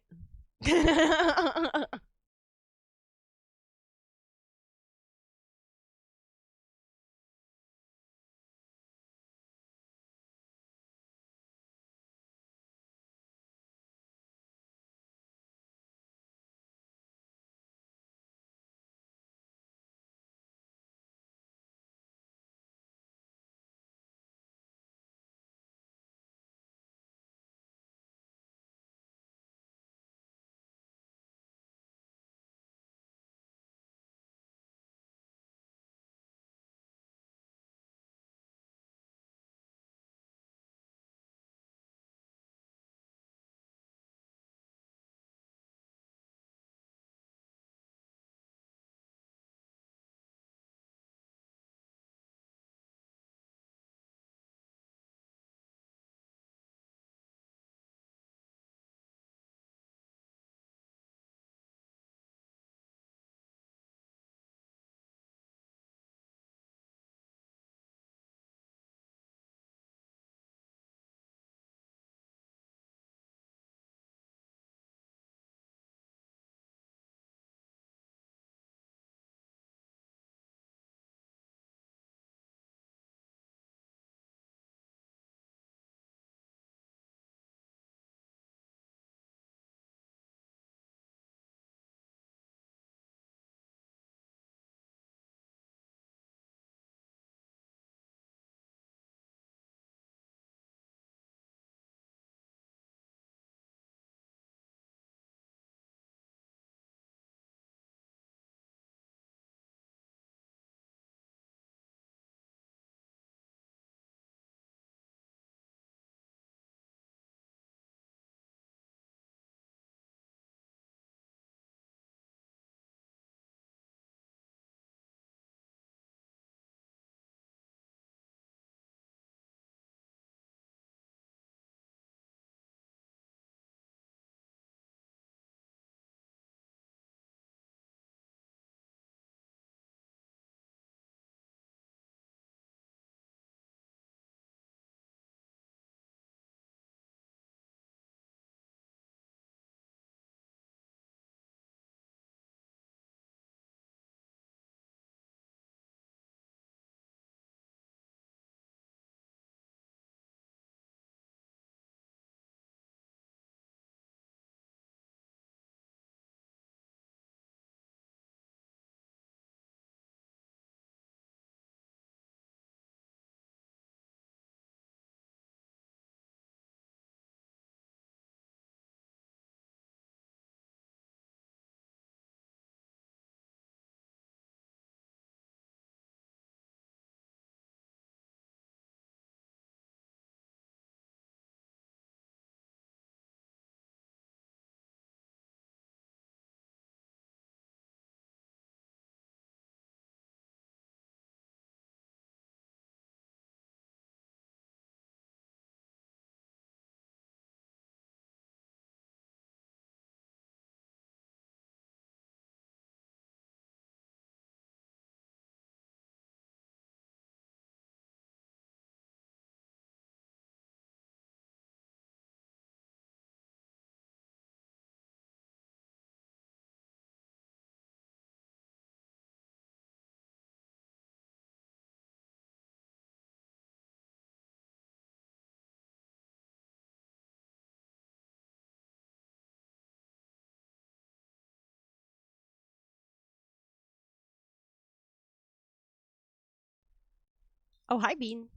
Oh, hi, Bean.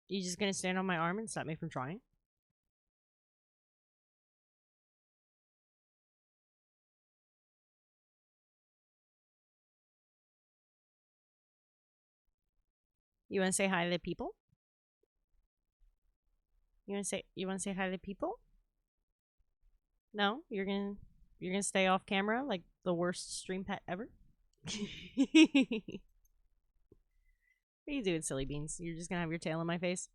You just gonna stand on my arm and stop me from trying? You wanna say hi to the people? You wanna say hi to the people? No, you're gonna stay off camera like the worst stream pet ever. What are you doing, silly beans? You're just gonna have your tail in my face?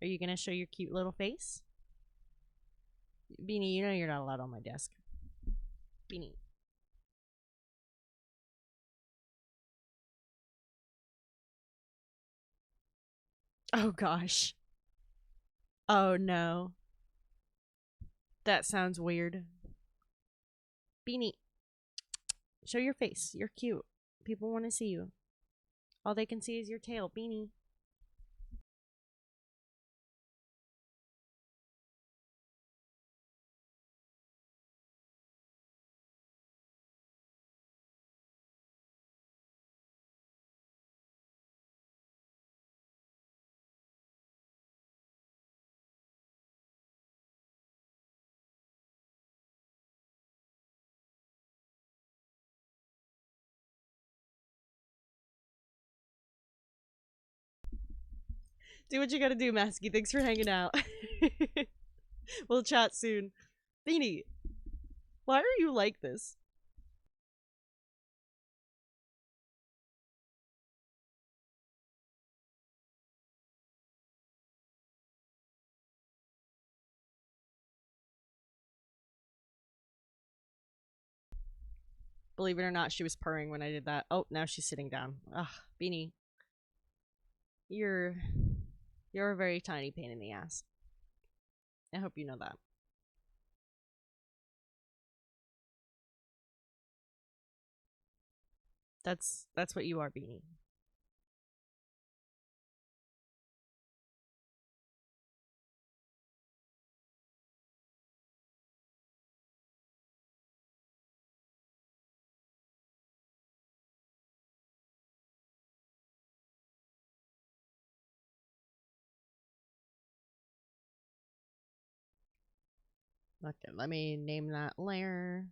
Are you gonna show your cute little face? Beanie, you know you're not allowed on my desk. Beanie. Oh gosh. Oh no. That sounds weird. Beanie, show your face. You're cute. People want to see you. All they can see is your tail. Beanie. Do what you gotta do, Masky. Thanks for hanging out. We'll chat soon. Beanie, why are you like this? Believe it or not, she was purring when I did that. Oh, now she's sitting down. Ugh, Beanie, you're you're a very tiny pain in the ass. I hope you know that. That's what you are, Beanie. Okay, let me name that layer.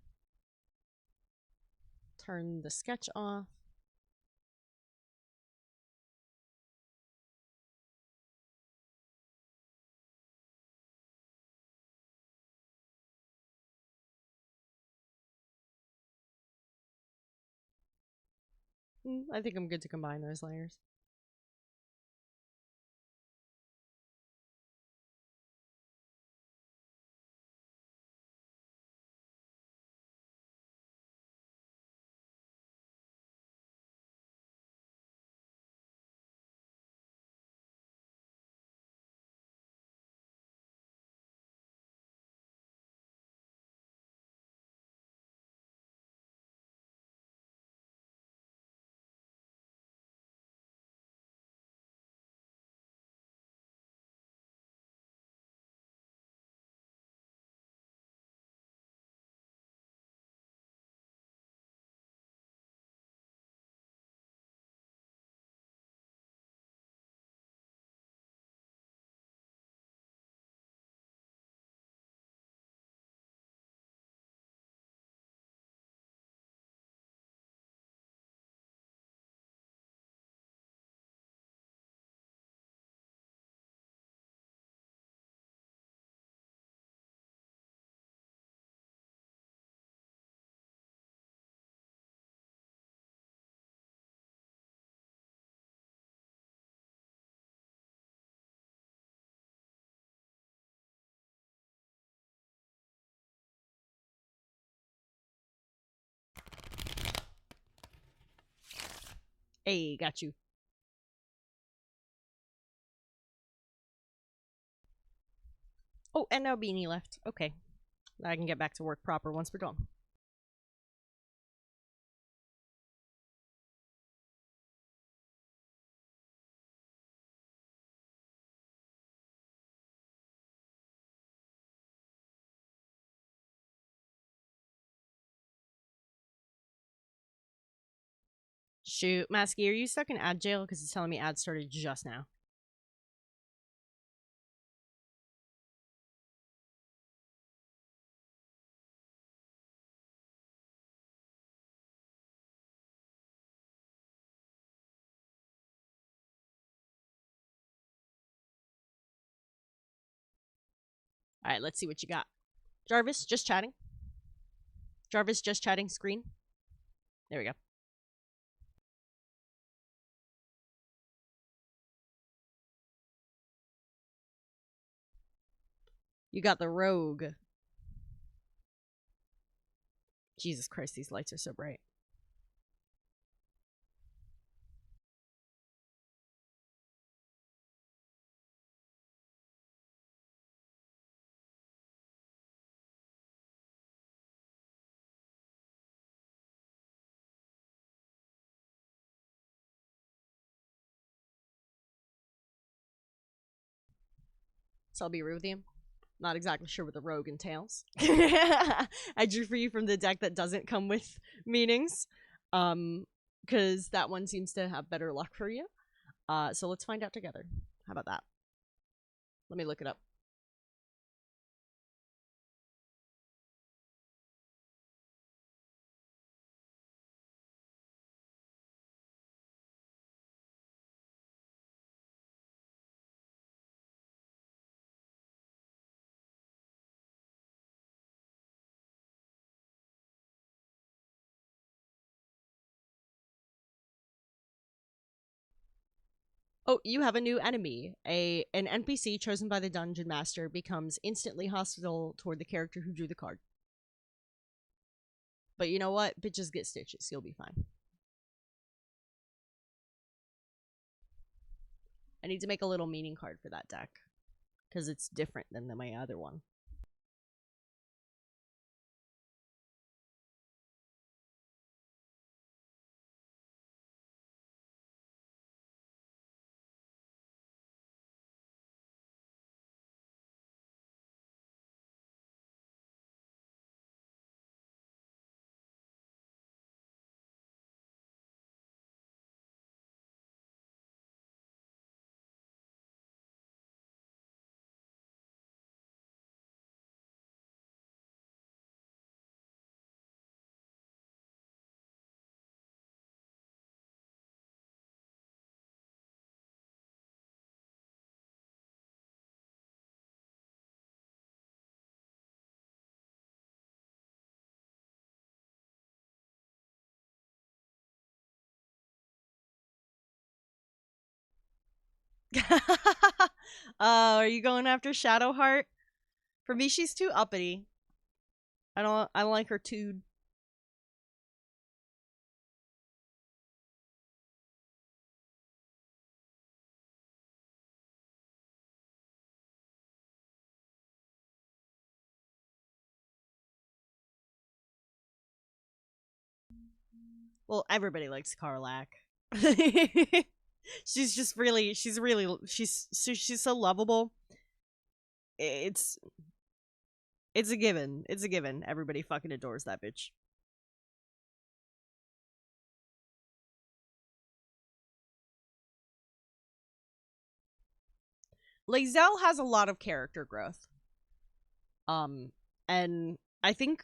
Turn the sketch off. I think I'm good to combine those layers. Hey, got you. Oh, and now Beanie left. Okay. I can get back to work proper once we're done. Shoot, Masky, are you stuck in ad jail? Because it's telling me ads started just now. All right, let's see what you got. Jarvis, just chatting. Jarvis, just chatting screen. There we go. You got the rogue. Jesus Christ, these lights are so bright. So I'll be real with you. Not exactly sure what the rogue entails. I drew for you from the deck that doesn't come with meanings. Because that one seems to have better luck for you. So let's find out together. How about that? Let me look it up. Oh, you have a new enemy. An NPC chosen by the dungeon master becomes instantly hostile toward the character who drew the card. But you know what? Bitches get stitches. You'll be fine. I need to make a little meaning card for that deck. Because it's different than my other one. Are you going after Shadowheart? For me, she's too uppity. I don't like her too. Well, everybody likes Karlak. She's so lovable. It's it's a given. It's a given. Everybody fucking adores that bitch. Lae'zel has a lot of character growth. And I think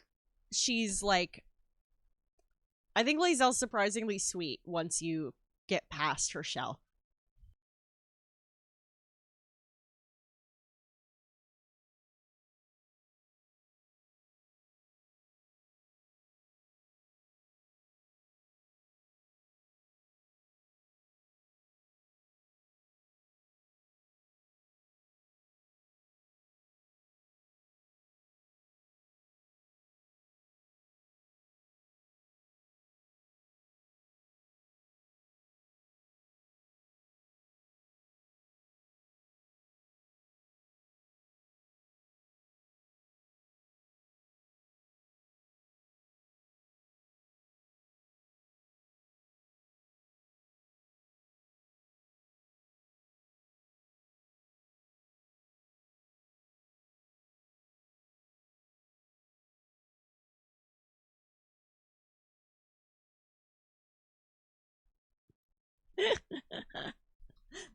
she's like I think Lae'zel's surprisingly sweet once you get past her shell.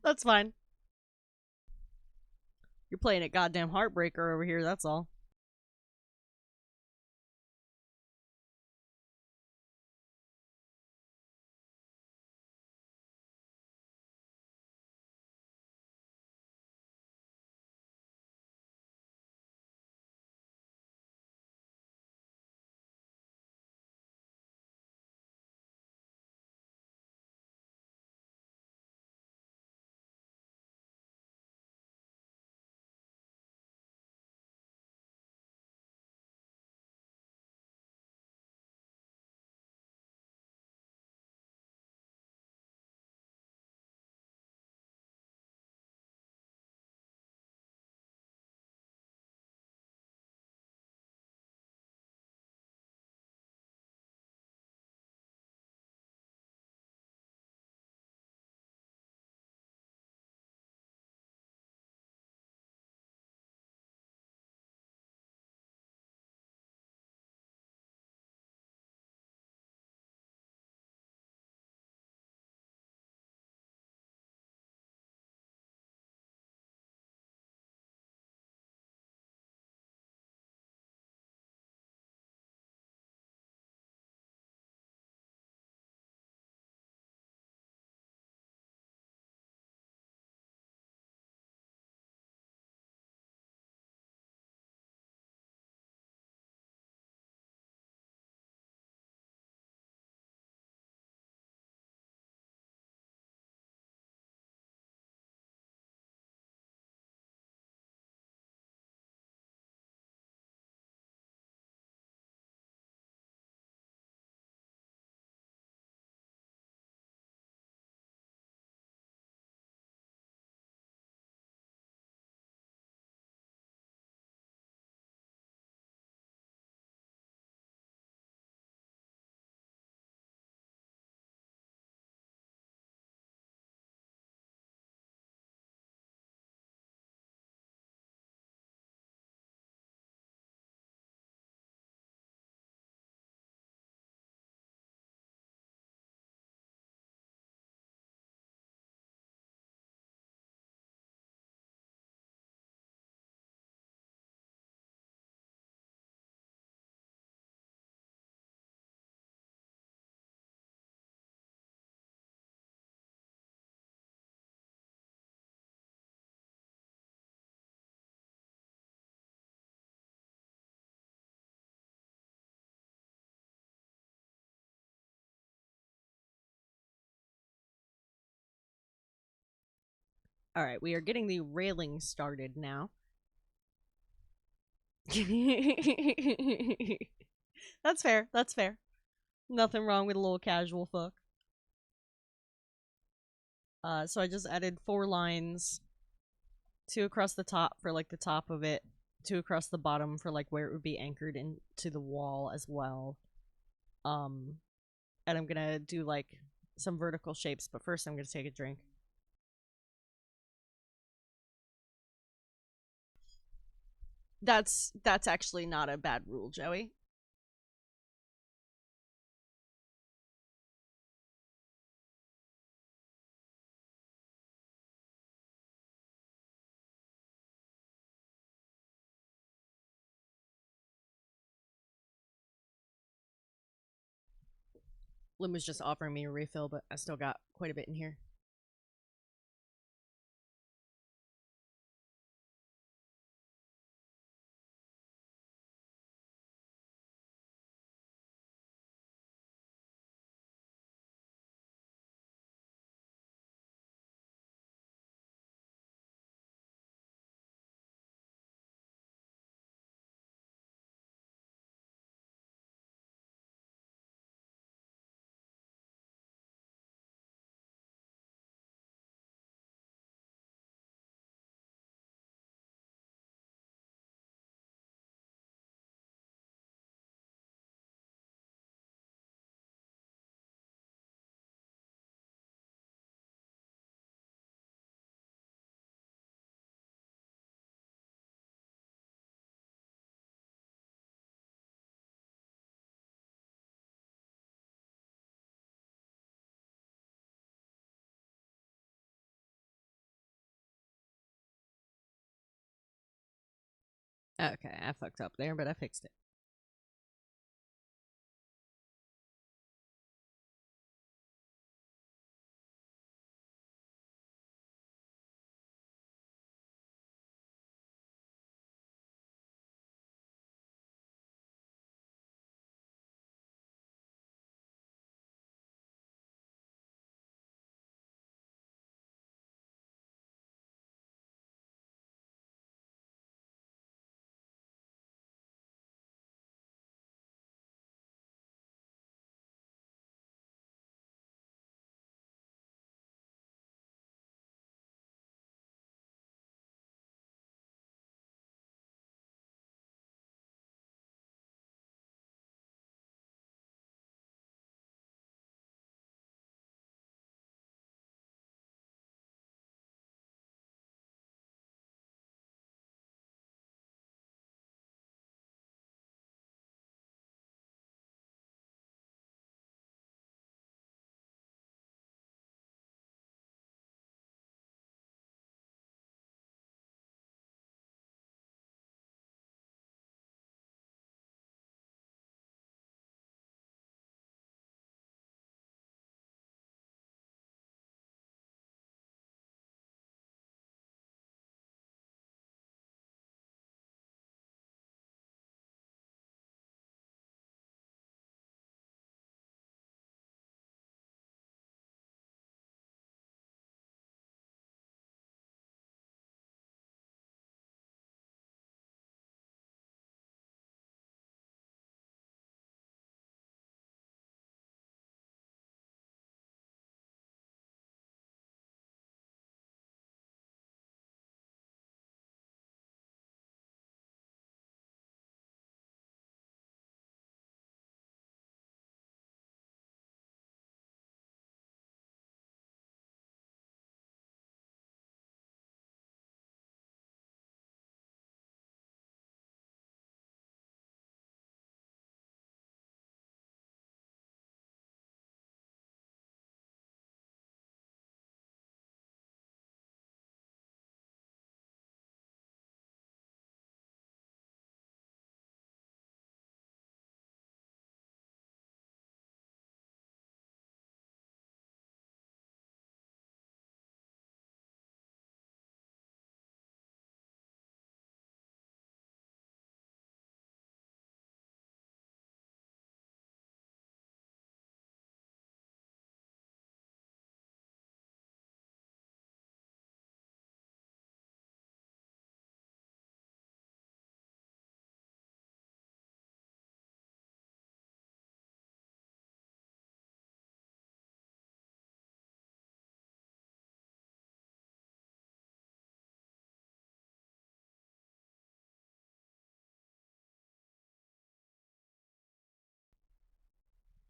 That's fine. You're playing a goddamn heartbreaker over here, that's all. All right, we are getting the railing started now. That's fair. That's fair. Nothing wrong with a little casual fuck. So I just added 4 lines, 2 across the top for like the top of it, 2 across the bottom for like where it would be anchored into the wall as well. And I'm gonna do like some vertical shapes, but first I'm gonna take a drink. That's actually not a bad rule, Joey. Lim was just offering me a refill, but I still got quite a bit in here. Okay, I fucked up there, but I fixed it.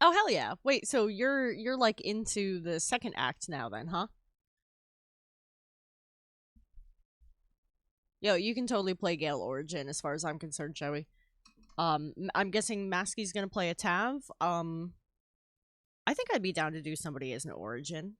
Oh hell yeah! Wait, so you're like into the second act now then, huh? Yo, you can totally play Gale Origin as far as I'm concerned, Joey. I'm guessing Maskey's gonna play a Tav. I think I'd be down to do somebody as an Origin.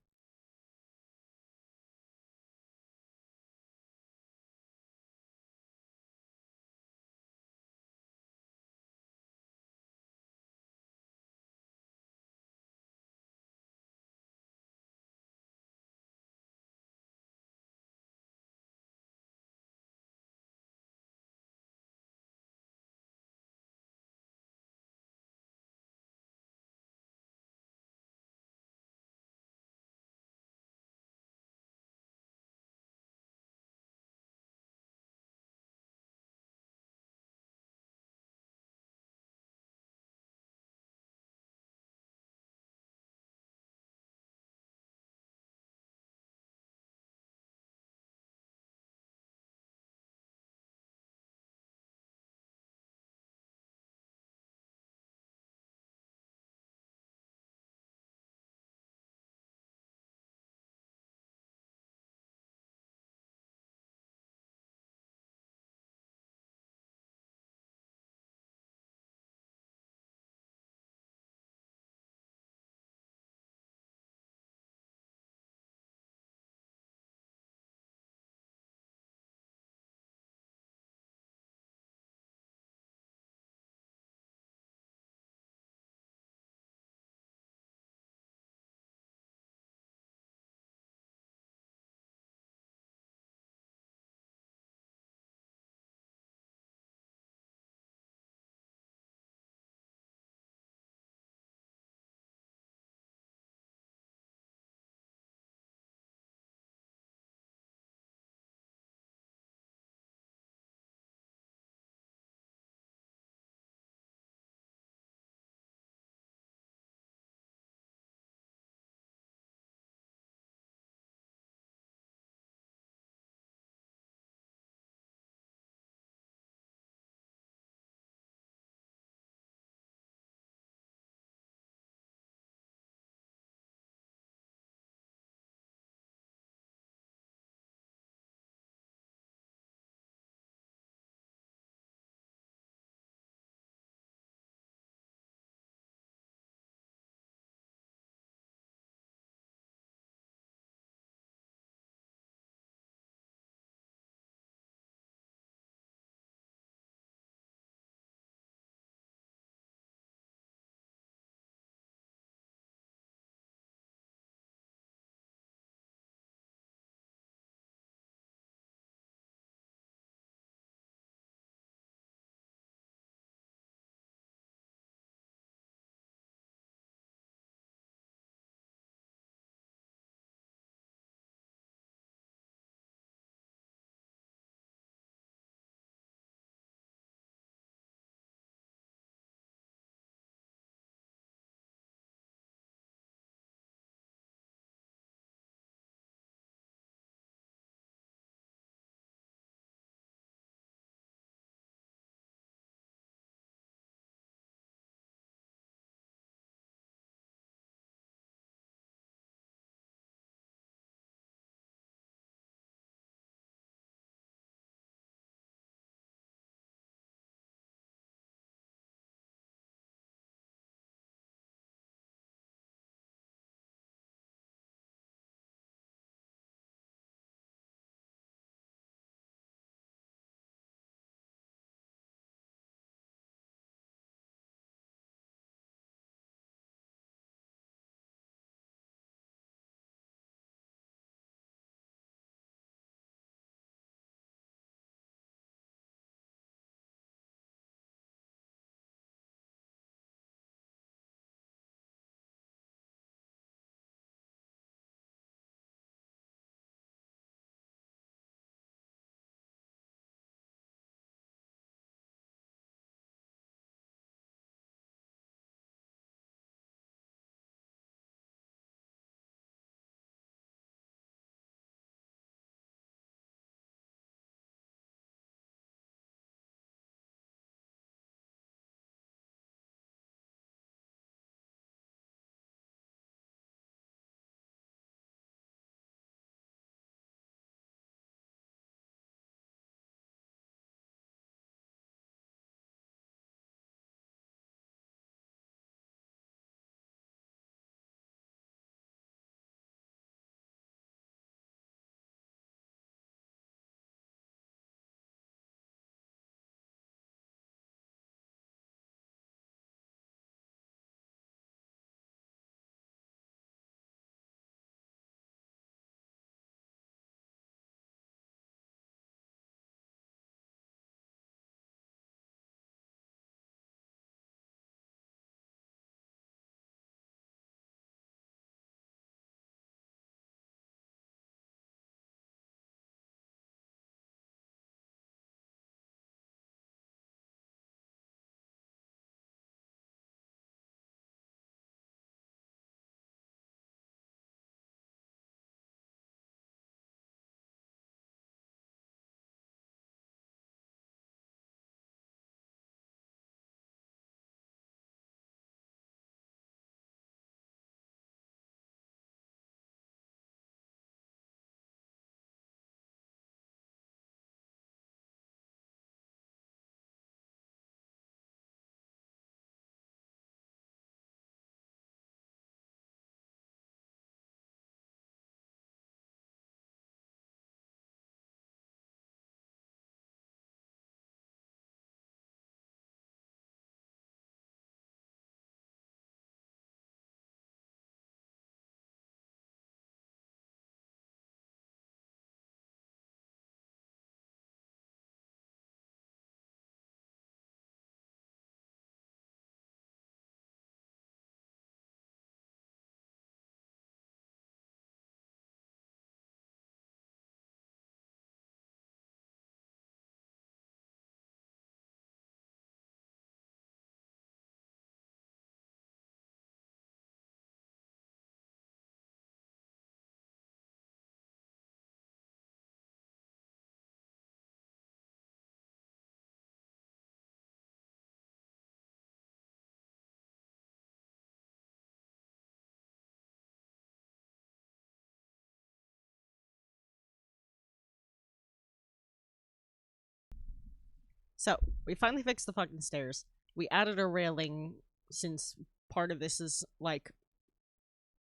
So, we finally fixed the fucking stairs. We added a railing since part of this is, like,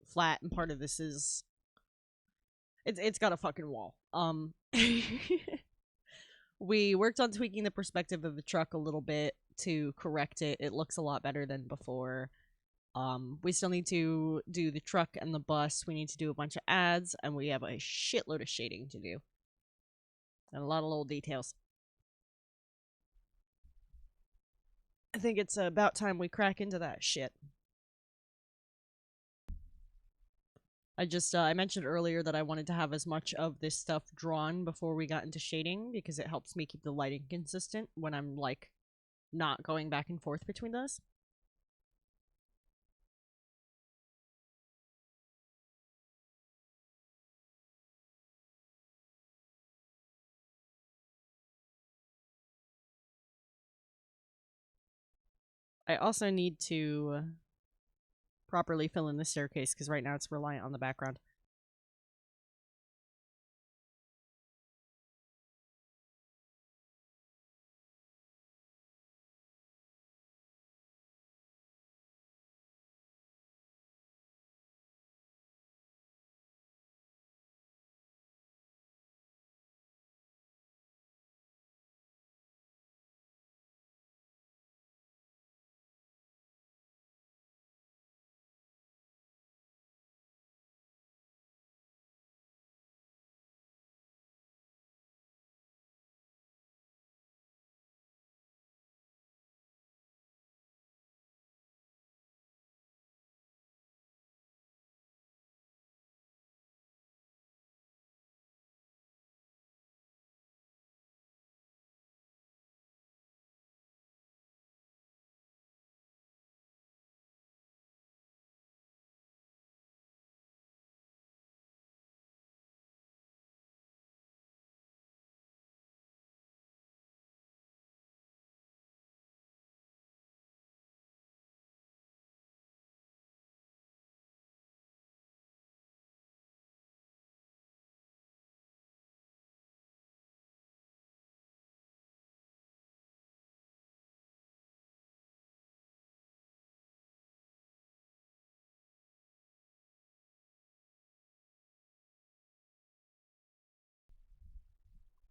flat and part of this is... It's got a fucking wall. We worked on tweaking the perspective of the truck a little bit to correct it. It looks a lot better than before. We still need to do the truck and the bus. We need to do a bunch of ads, and we have a shitload of shading to do. And a lot of little details. I think it's about time we crack into that shit. I mentioned earlier that I wanted to have as much of this stuff drawn before we got into shading because it helps me keep the lighting consistent when I'm, like, not going back and forth between those. I also need to properly fill in the staircase because right now it's reliant on the background.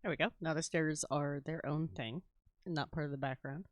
There we go. Now the stairs are their own thing and not part of the background.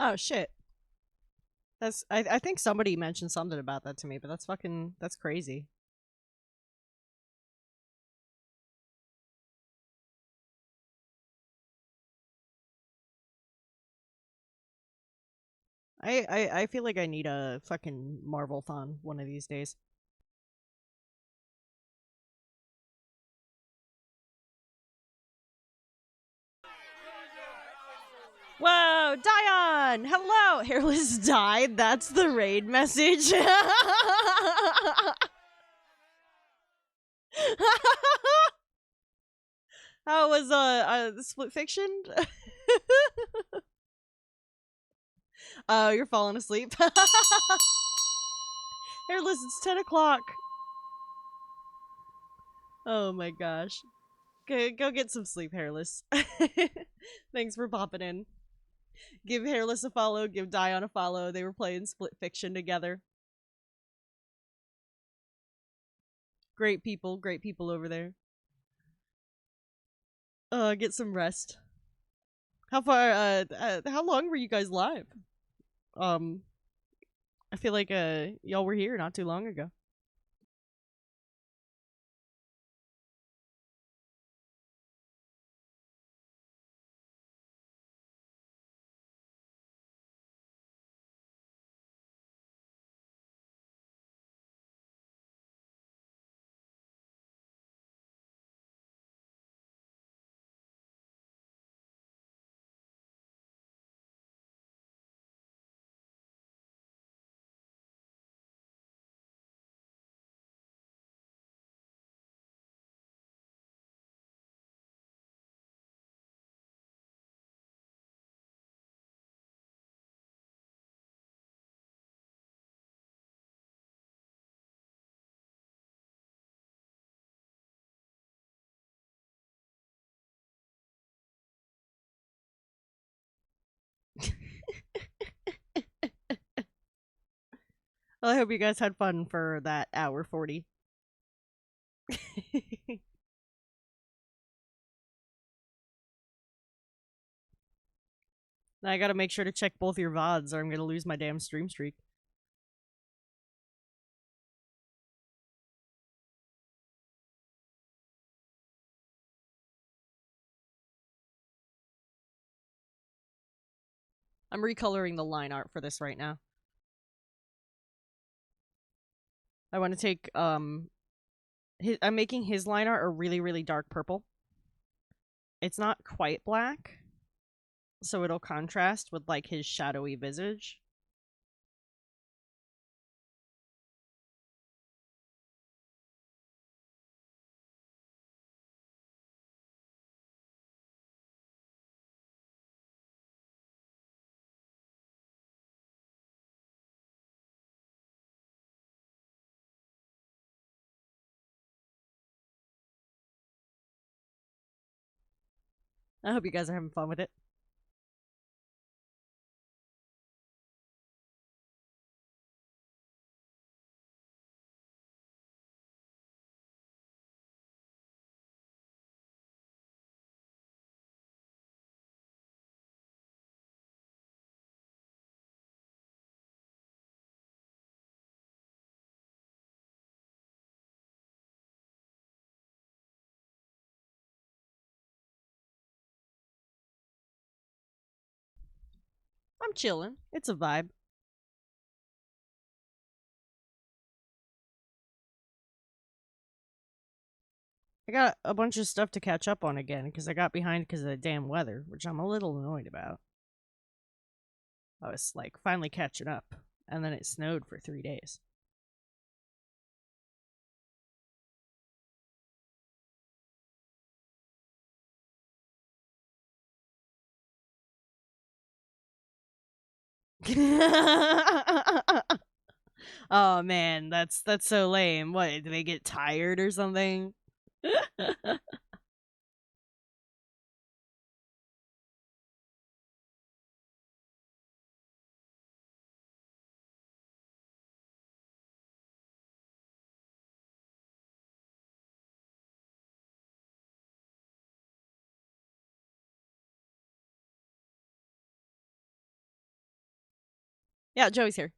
Oh shit. I think somebody mentioned something about that to me, but that's crazy. I feel like I need a fucking Marvel-thon one of these days. Whoa, Dion! Hello! Hairless died? That's the raid message. How was split fiction? Oh, you're falling asleep. Hairless, it's 10 o'clock. Oh my gosh. Go get some sleep, Hairless. Thanks for popping in. Give Hairless a follow, give Dion a follow. They were playing Split Fiction together. Great people over there. Get some rest. How far, how long were you guys live? I feel like, y'all were here not too long ago. Well, I hope you guys had fun for that hour 40. Now I gotta make sure to check both your VODs or I'm gonna lose my damn stream streak. I'm recoloring the line art for this right now. I want to take, I'm making his line art a really, really dark purple. It's not quite black, so it'll contrast with, like, his shadowy visage. I hope you guys are having fun with it. I'm chilling. It's a vibe. I got a bunch of stuff to catch up on again because I got behind because of the damn weather, which I'm a little annoyed about. I was like finally catching up, and then it snowed for 3 days. Oh man, that's so lame. What, did they get tired or something? Yeah, Joey's here.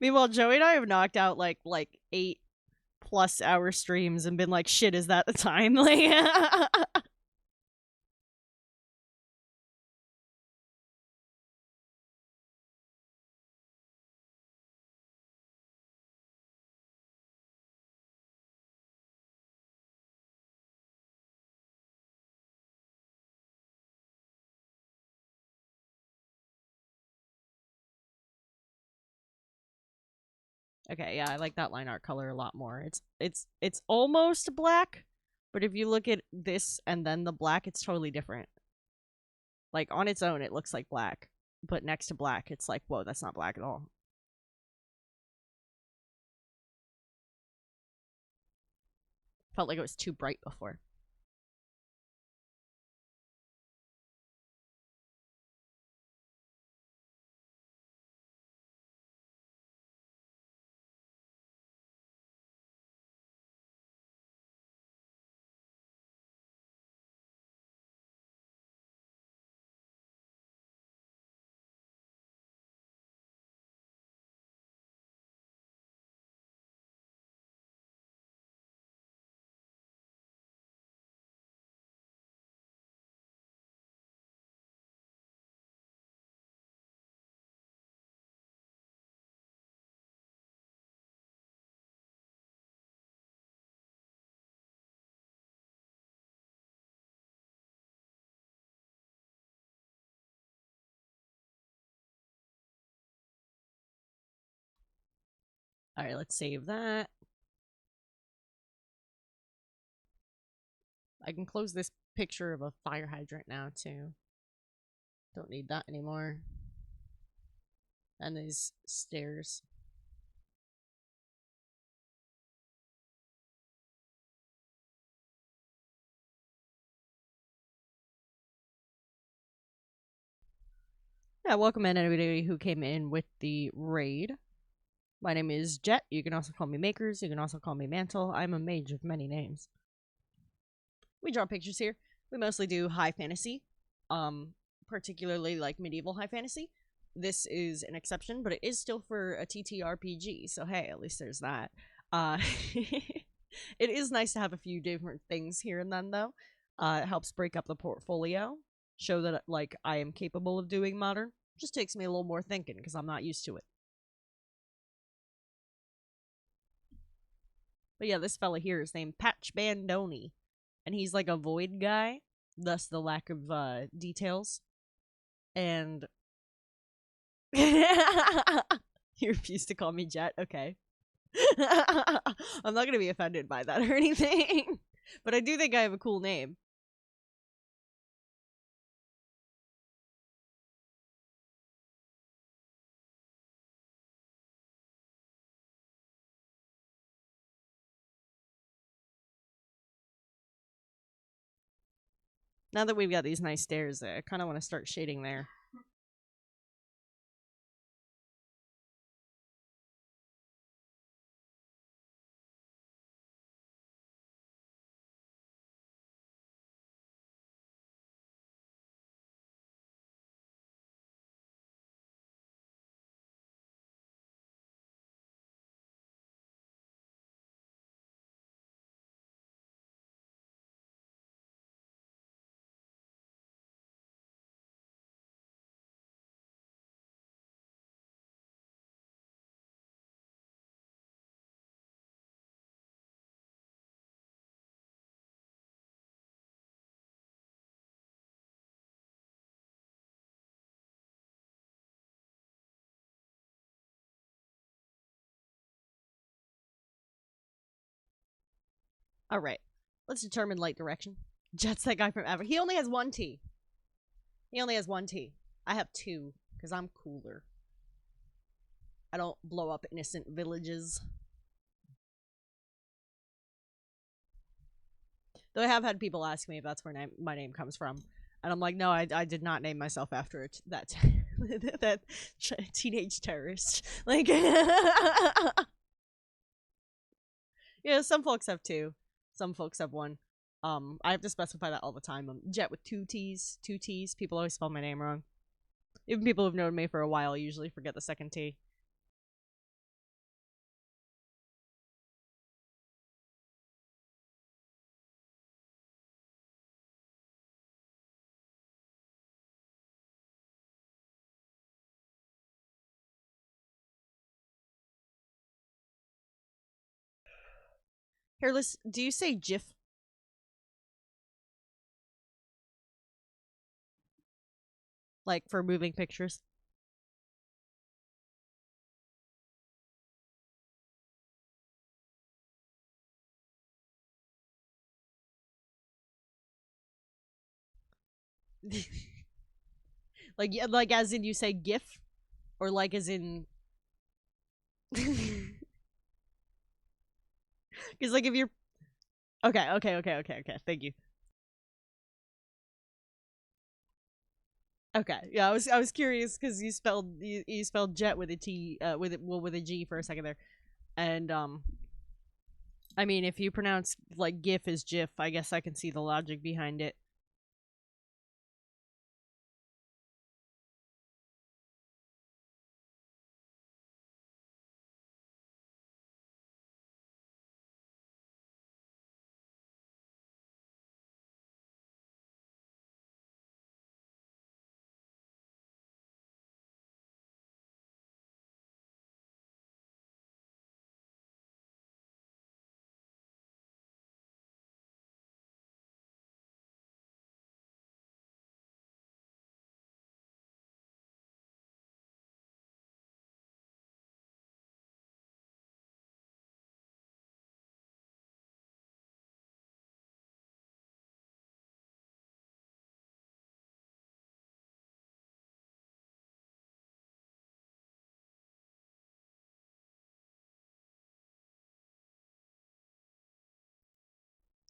Meanwhile, Joey and I have knocked out like 8+ hour streams and been like, shit, is that the time? Like Okay, yeah, I like that line art color a lot more. It's almost black, but if you look at this and then the black, it's totally different. Like on its own, it looks like black, but next to black, it's like, whoa, that's not black at all. Felt like it was too bright before. All right, let's save that. I can close this picture of a fire hydrant now, too. Don't need that anymore. And these stairs. Yeah, welcome in everybody who came in with the raid. My name is Jet. You can also call me Makers. You can also call me Mantle. I'm a mage of many names. We draw pictures here. We mostly do high fantasy, particularly like medieval high fantasy. This is an exception, but it is still for a TTRPG, so hey, at least there's that. It is nice to have a few different things here and then, though. It helps break up the portfolio, show that like I am capable of doing modern. Just takes me a little more thinking because I'm not used to it. But yeah, this fella here is named Patch Bandoni, and he's like a void guy, thus the lack of details. And you refuse to call me Jet, okay? I'm not gonna be offended by that or anything, but I do think I have a cool name. Now that we've got these nice stairs, I kind of want to start shading there. All right, let's determine light direction. Jet's that guy from ever. He only has one T. He only has one T. I have two because I'm cooler. I don't blow up innocent villages. Though I have had people ask me if that's where my name comes from. And I'm like, no, I did not name myself after that that teenage terrorist. Like, yeah, some folks have two. Some folks have one. I have to specify that all the time. Jet with two T's. People always spell my name wrong. Even people who've known me for a while usually forget the second T. Hairless, do you say GIF? Like for moving pictures? Like, yeah, like as in you say GIF? Or like as in. Because, like, if you're. Okay. Thank you. Okay, yeah, I was curious because you spelled jet with a T, with a G for a second there, and I mean, if you pronounce like GIF as GIF, I guess I can see the logic behind it.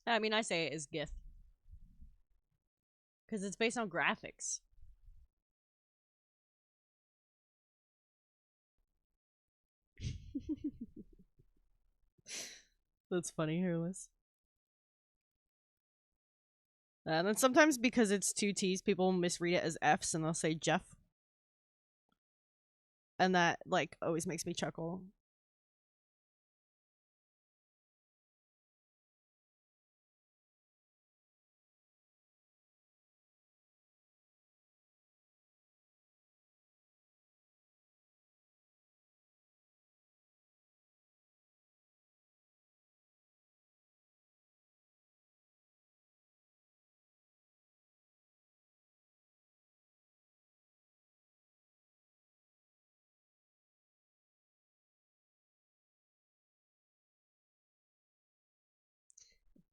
I mean, I say it as GIF because it's based on graphics. That's funny, Hairless. And then sometimes because it's two T's, people misread it as F's and they'll say Jeff. And that, like, always makes me chuckle.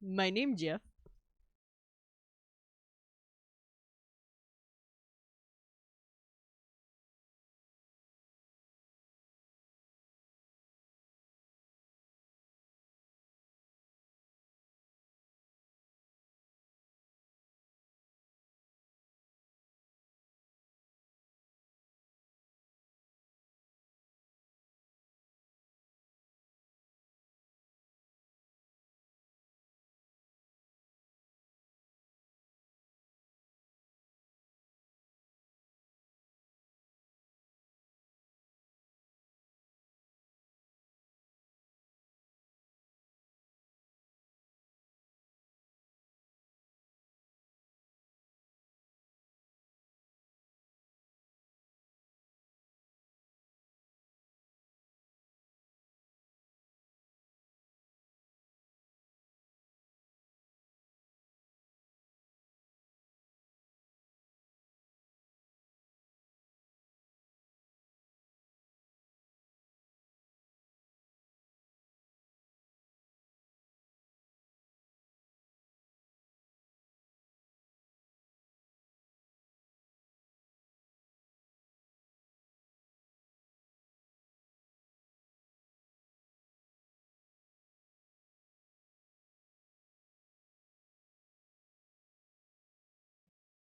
My name, Jeff.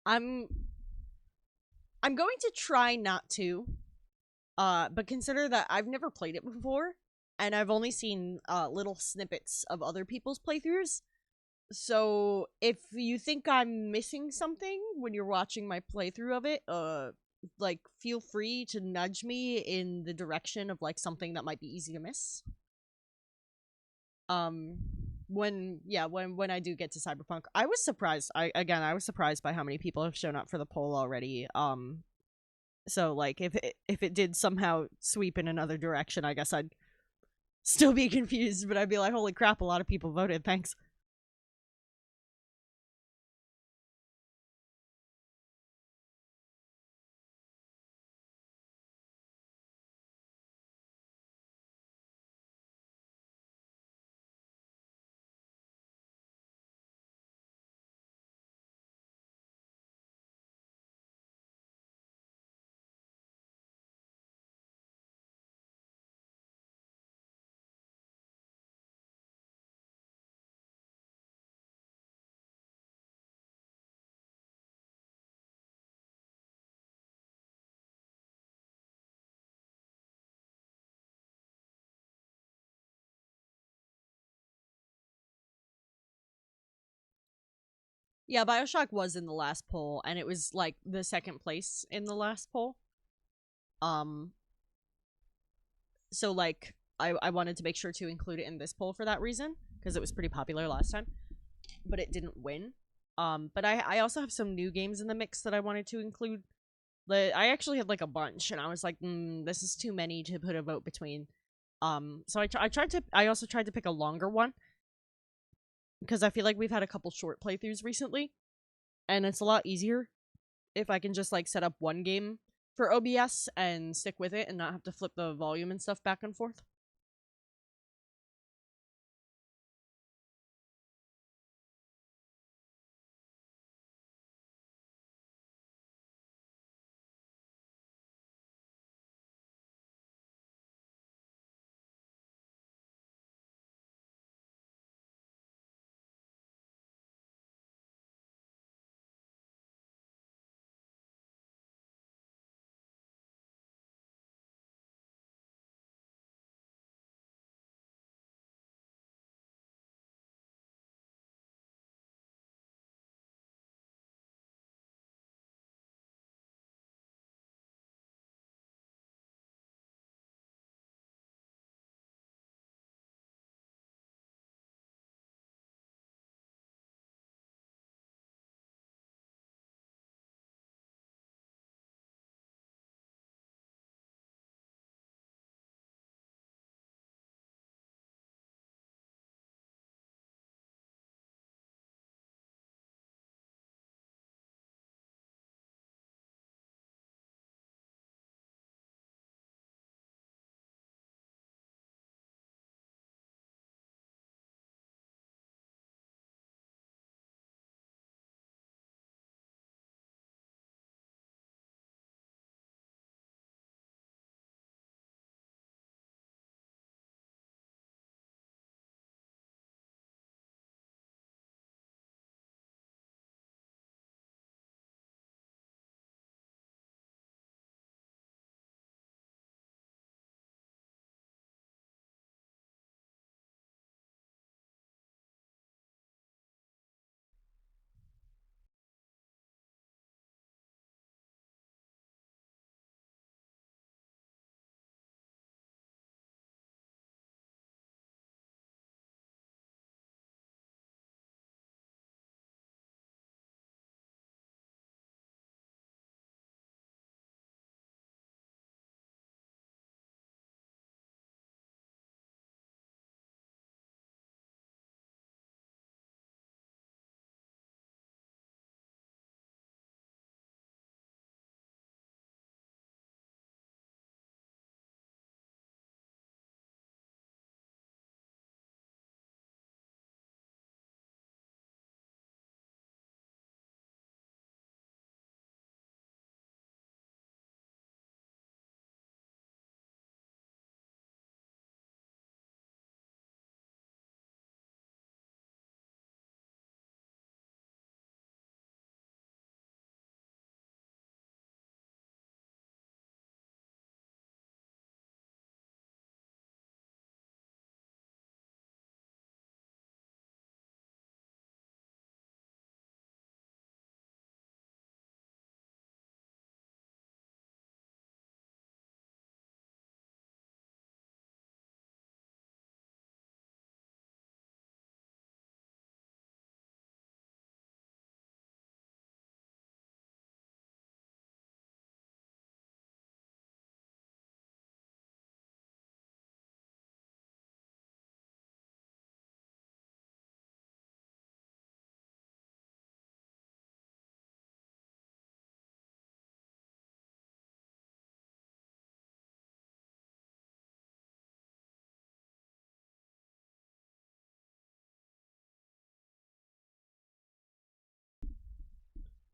I'm I'm going to try not to. But consider that I've never played it before, and I've only seen little snippets of other people's playthroughs. So if you think I'm missing something when you're watching my playthrough of it, like feel free to nudge me in the direction of like something that might be easy to miss. Um when I do get to Cyberpunk, I was surprised. I was surprised by how many people have shown up for the poll already. So like if it did somehow sweep in another direction, I guess I'd still be confused, but I'd be like, holy crap, a lot of people voted. Thanks. Yeah, Bioshock was in the last poll, and it was like the second place in the last poll. Um, so like I wanted to make sure to include it in this poll for that reason because it was pretty popular last time, but it didn't win. But I also have some new games in the mix that I wanted to include. I actually had like a bunch, and I was like, this is too many to put a vote between. So I tried to. I also tried to pick a longer one because I feel like we've had a couple short playthroughs recently, and it's a lot easier if I can just like set up one game for OBS and stick with it and not have to flip the volume and stuff back and forth.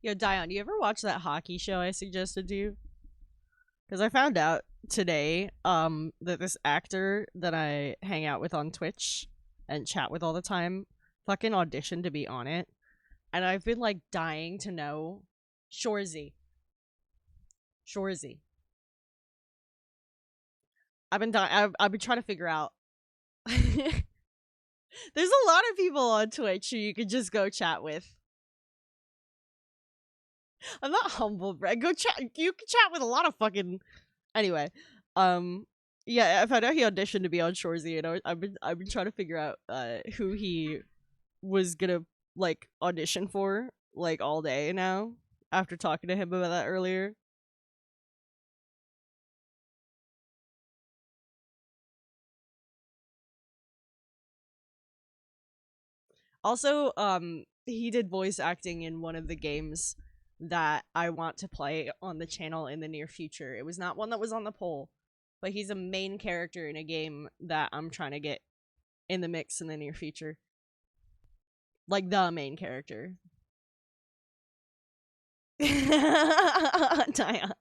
Yo, Dion, you ever watch that hockey show I suggested to you? Because I found out today that this actor that I hang out with on Twitch and chat with all the time fucking auditioned to be on it. And I've been like dying to know Shorzy. Shorzy. I've been trying to figure out. There's a lot of people on Twitch who you could just go chat with. I'm not humble, Brett. Go chat. You can chat with a lot of fucking. Anyway, um, yeah, I found out he auditioned to be on Shorzy, and I've been trying to figure out who he was gonna like audition for like all day now after talking to him about that earlier. Also, he did voice acting in one of the games that I want to play on the channel in the near future. It was not one that was on the poll, but he's a main character in a game that I'm trying to get in the mix in the near future. Like the main character. Dion.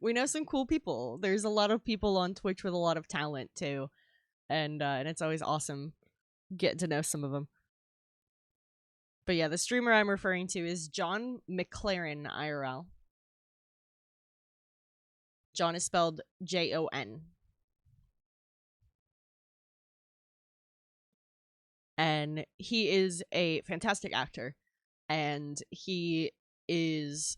We know some cool people. There's a lot of people on Twitch with a lot of talent too, and it's always awesome getting to know some of them. But yeah, the streamer I'm referring to is John McLaren IRL. John is spelled Jon. And he is a fantastic actor. And is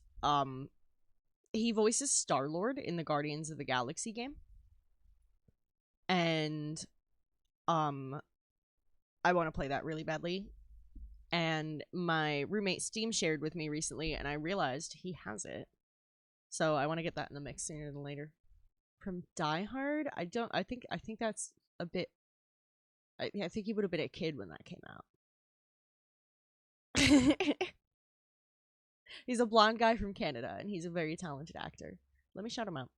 he voices Star-Lord in the Guardians of the Galaxy game. And I want to play that really badly. And my roommate Steam shared with me recently, and I realized he has it. So I want to get that in the mix sooner than later. From Die Hard, I think that's a bit. I think he would have been a kid when that came out. He's a blonde guy from Canada, and he's a very talented actor. Let me shout him out.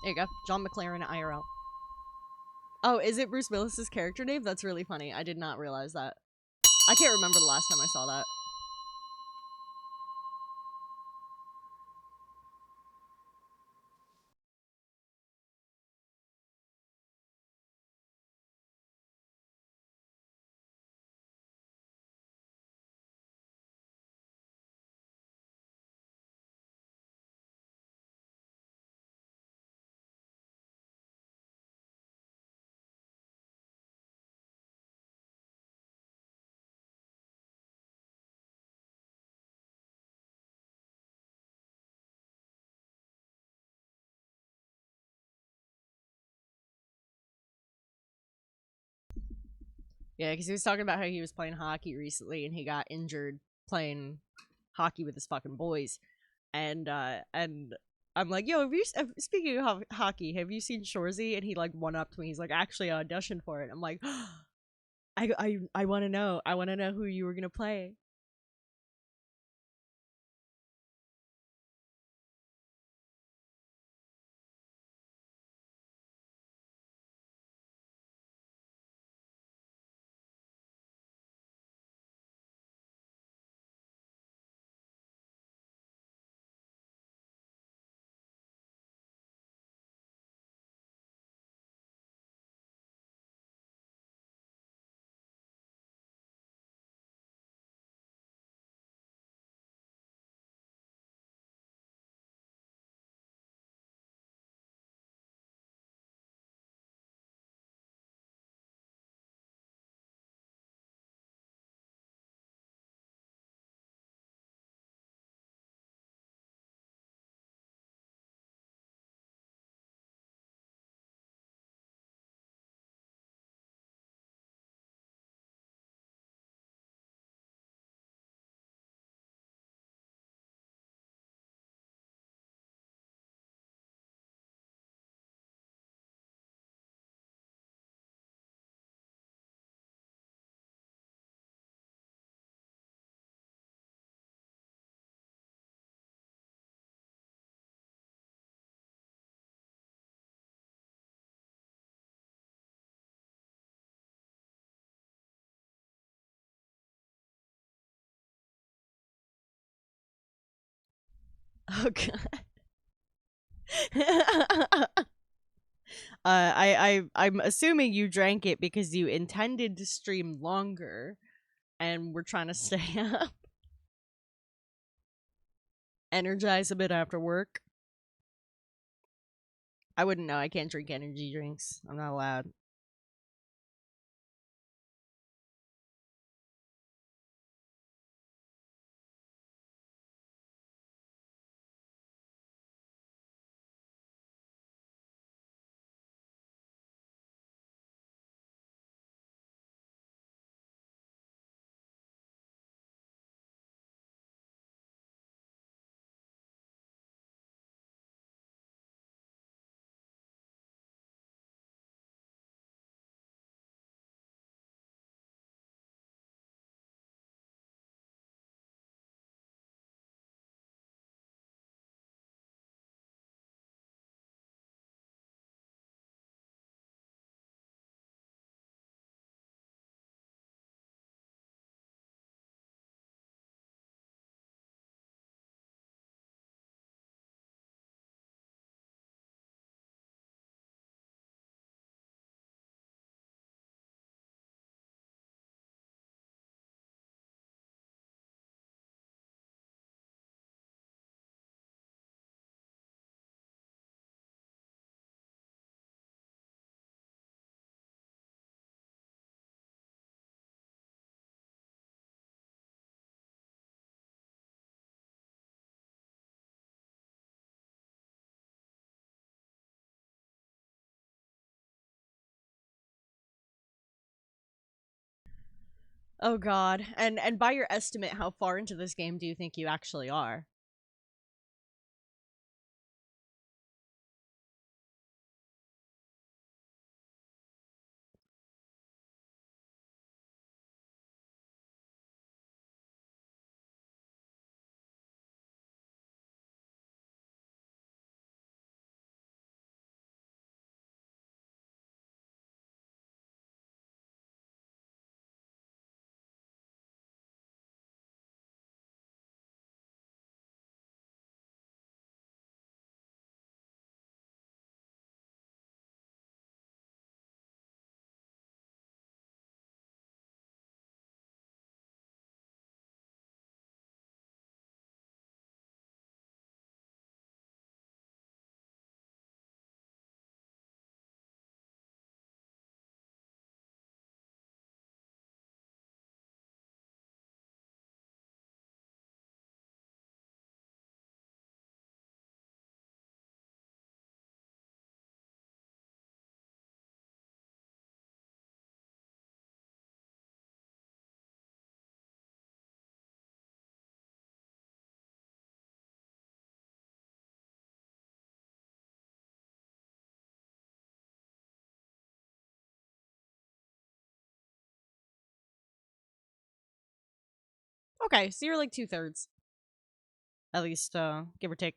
There you go. John McLaren IRL. Oh, is it Bruce Willis's character name? That's really funny. I did not realize that. I can't remember the last time I saw that. Yeah, because he was talking about how he was playing hockey recently and he got injured playing hockey with his fucking boys, and I'm like, yo, have you speaking of hockey, have you seen Shorzy? And he like one up to me. He's like, actually, I auditioned for it. I'm like, I want to know. I want to know who you were gonna play. Oh god. I'm assuming you drank it because you intended to stream longer and we're trying to stay up. Energize a bit after work. I wouldn't know. I can't drink energy drinks. I'm not allowed. Oh god. And by your estimate, how far into this game do you think you actually are? Okay, so you're like 2/3. At least, give or take.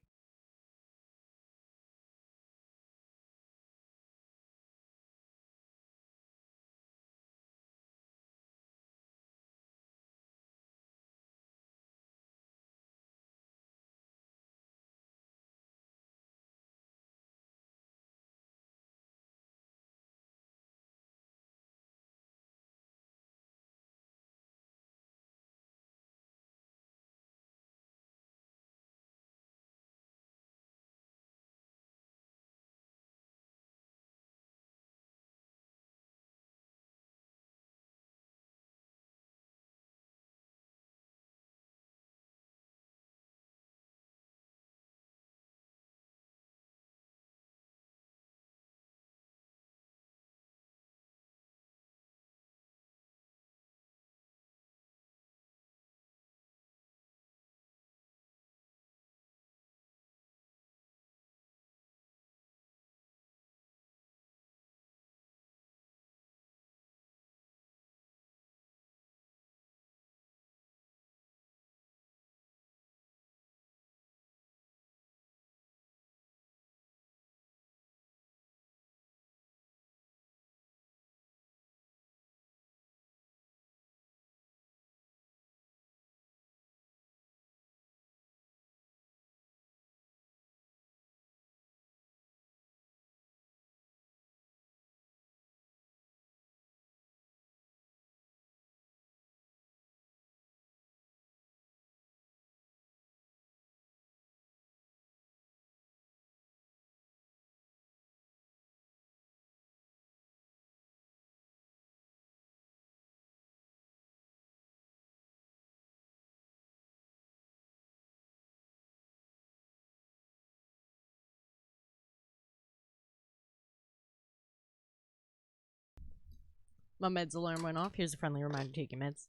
My meds alarm went off. Here's a friendly reminder to take your meds.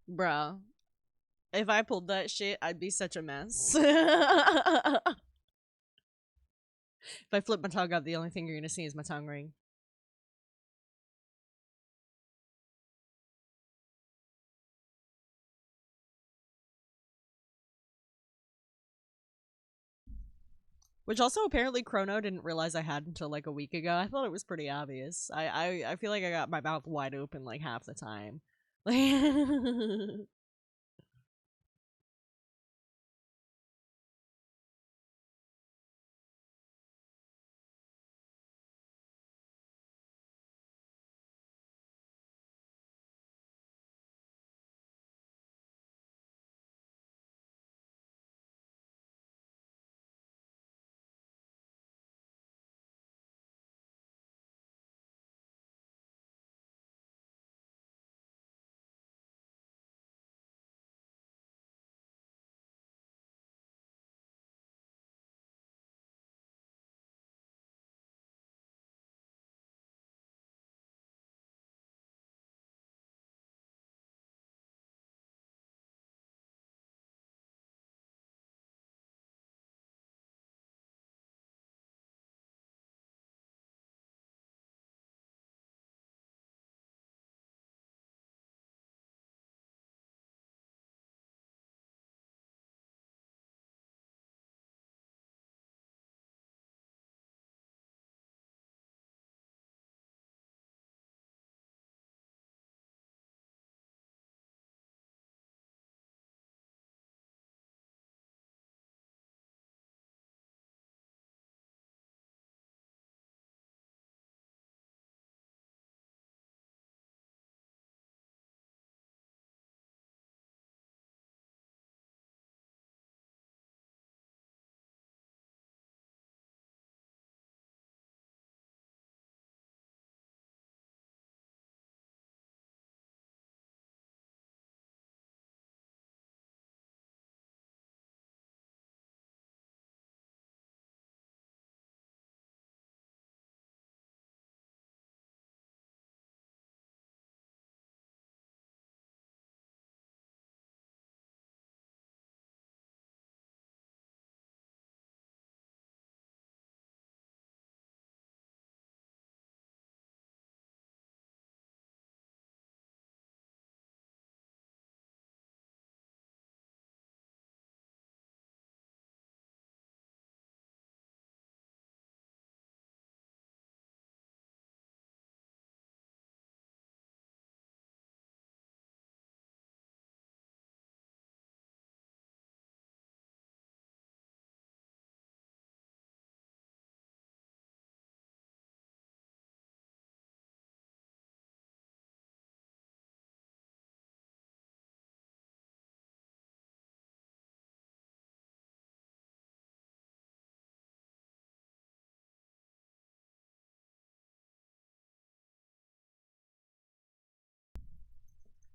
Bro, if I pulled that shit, I'd be such a mess. If I flip my tongue up, the only thing you're gonna see is my tongue ring. Which also apparently Chrono didn't realize I had until like a week ago. I thought it was pretty obvious. I feel like I got my mouth wide open like half the time. Like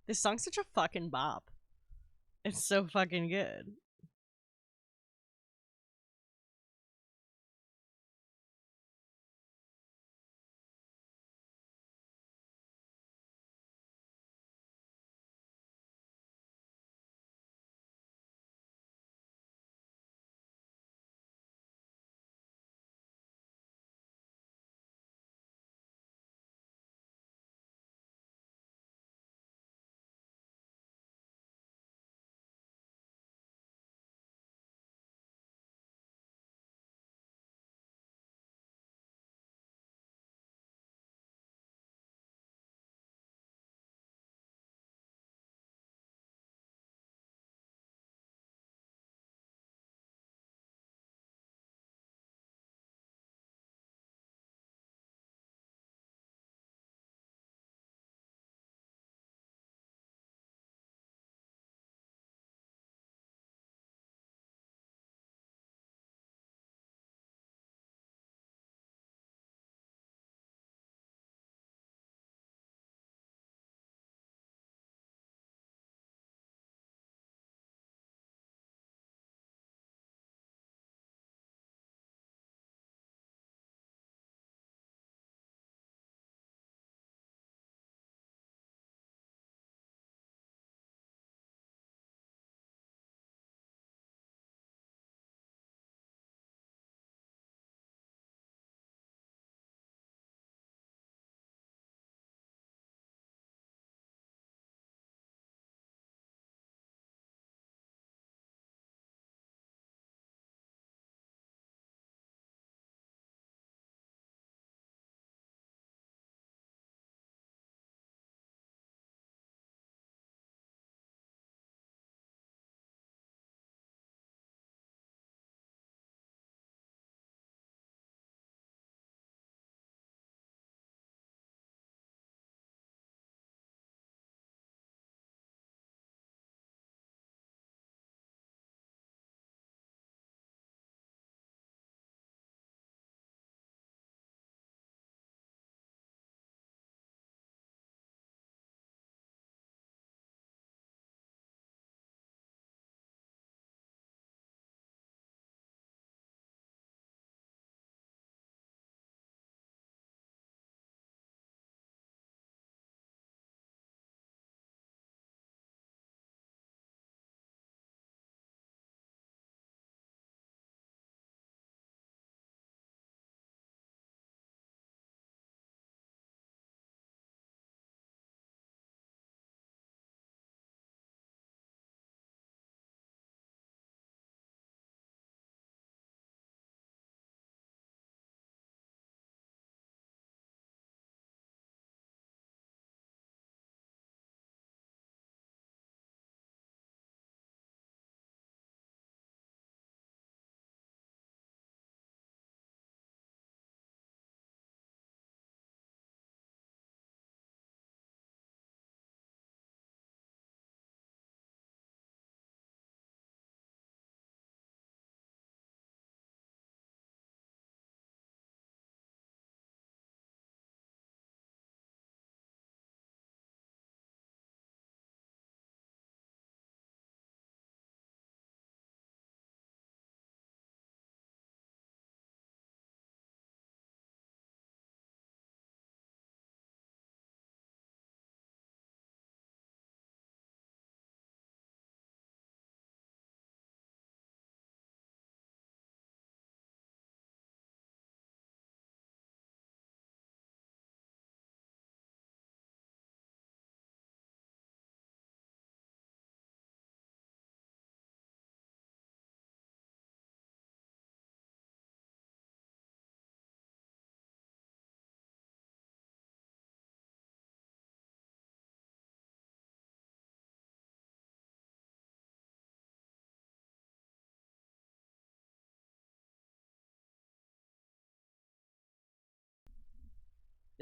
this song's such a fucking bop. It's so fucking good.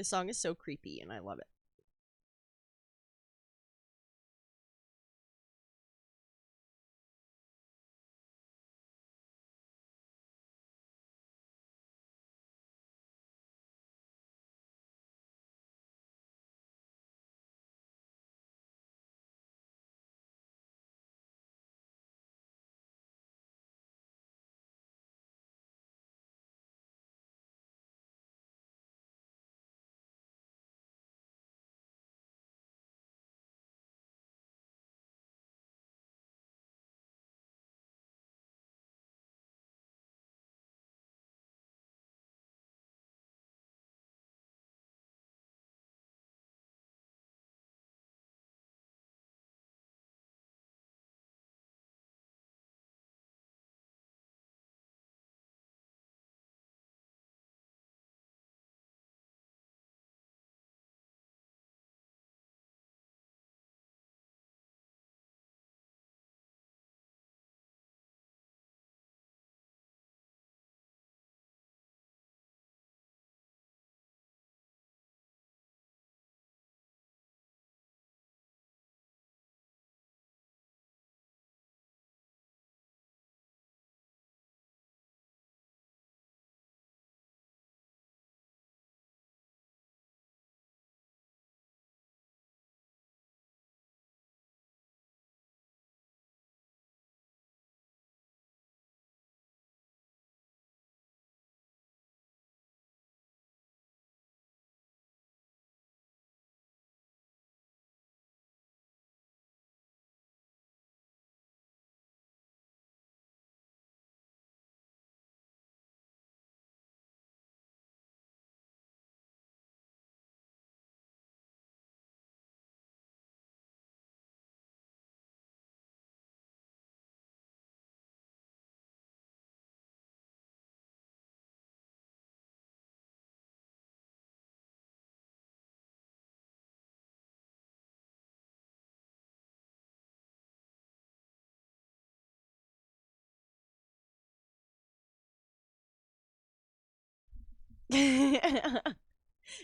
This song is so creepy and I love it.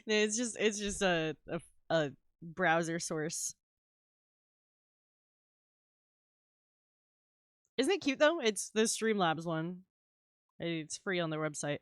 It's just a browser source. Isn't it cute though? It's the Streamlabs one. It's free on their website.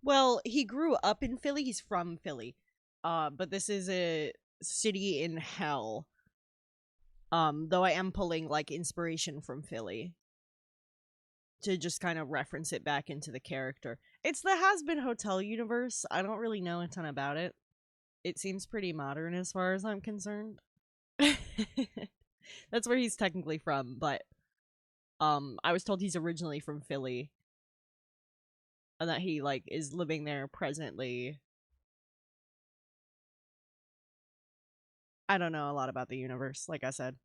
Well, he grew up in Philly. He's from Philly. But this is a city in hell. Though I am pulling like inspiration from Philly to just kind of reference it back into the character. It's the Has Been Hotel universe. I don't really know a ton about it. It seems pretty modern as far as I'm concerned. That's where he's technically from, but I was told he's originally from Philly and that he like is living there presently. I don't know a lot about the universe, like I said.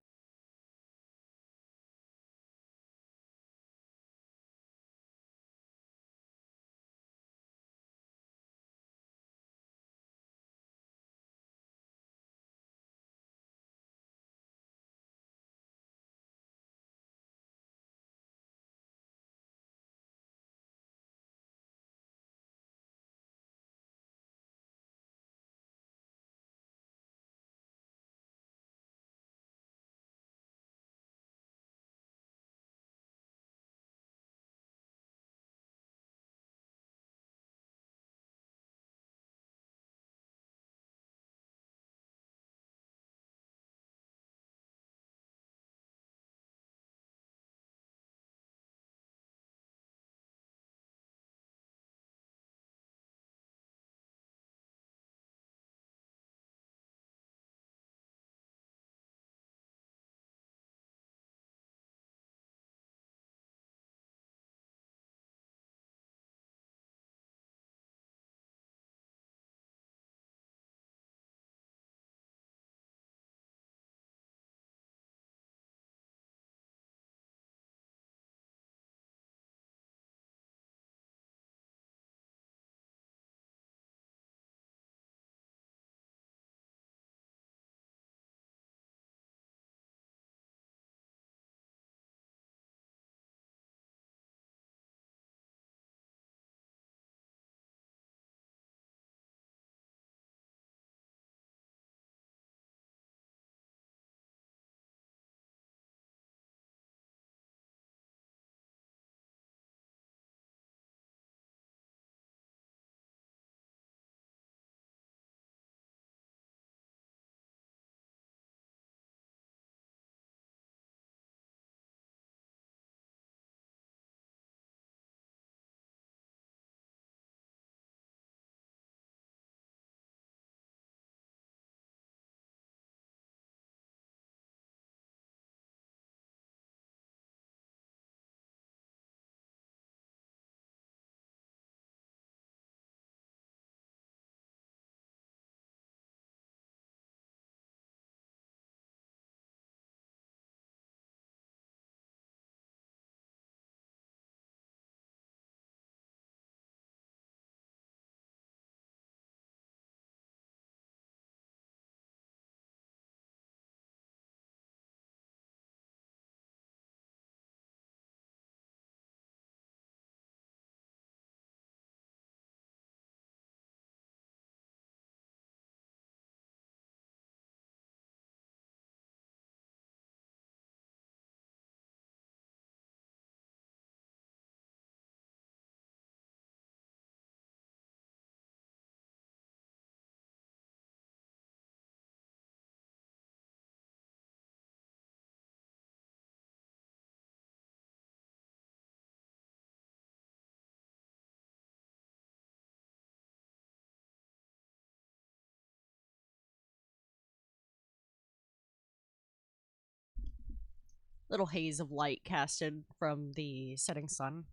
Little haze of light casted from the setting sun.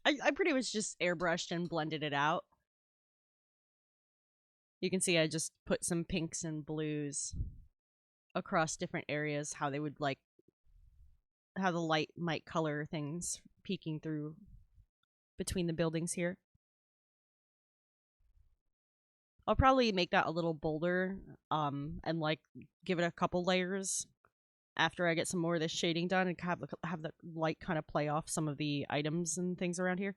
I pretty much just airbrushed and blended it out. You can see I just put some pinks and blues across different areas, how they would like, how the light might color things peeking through between the buildings here. I'll probably make that a little bolder, and like give it a couple layers after I get some more of this shading done and have the light kind of play off some of the items and things around here.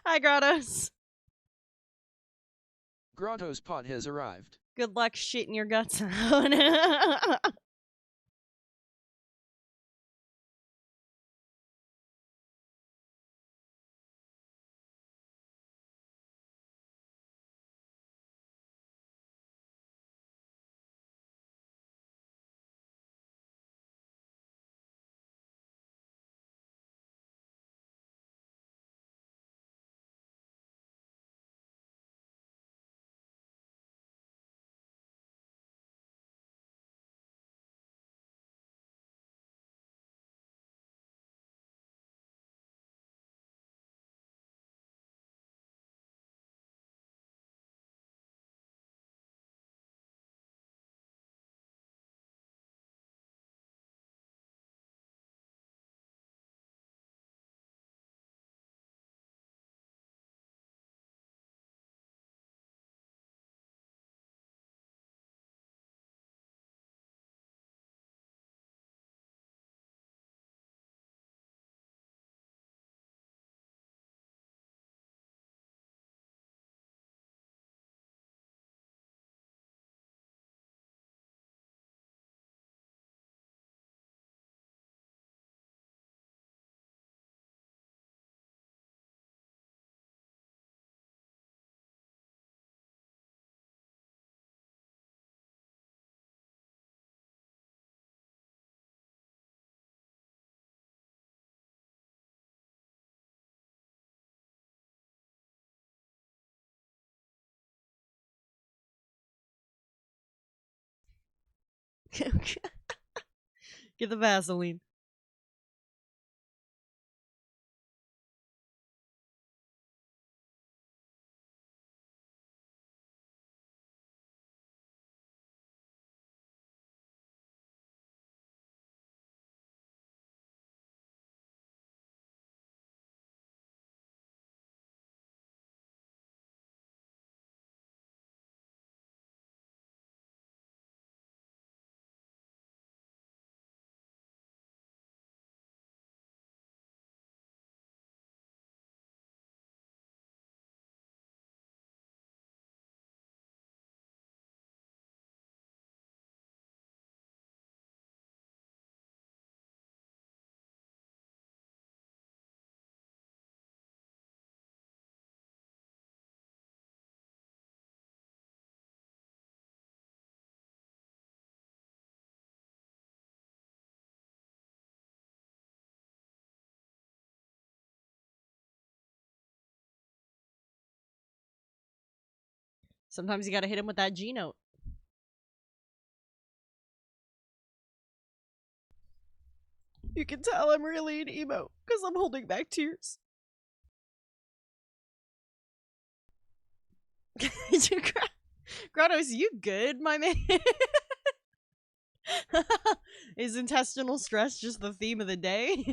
Hi, Grottos. Grotto's pot has arrived. Good luck shitting your guts out. Get the Vaseline. Sometimes you gotta hit him with that G note. You can tell I'm really an emo because I'm holding back tears. Grados, you good, my man? Is intestinal stress just the theme of the day?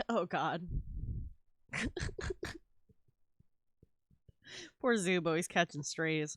Oh god. Poor Zubo, he's catching strays.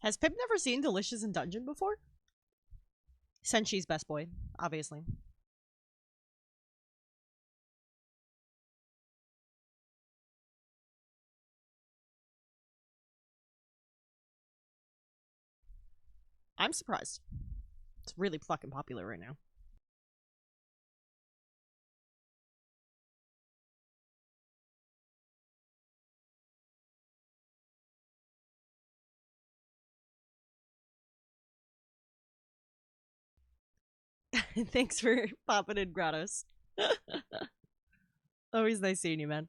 Has Pip never seen Delicious in Dungeon before? Senshi's best boy, obviously. I'm surprised. It's really fucking popular right now. Thanks for popping in, Gratos. Always nice seeing you, man.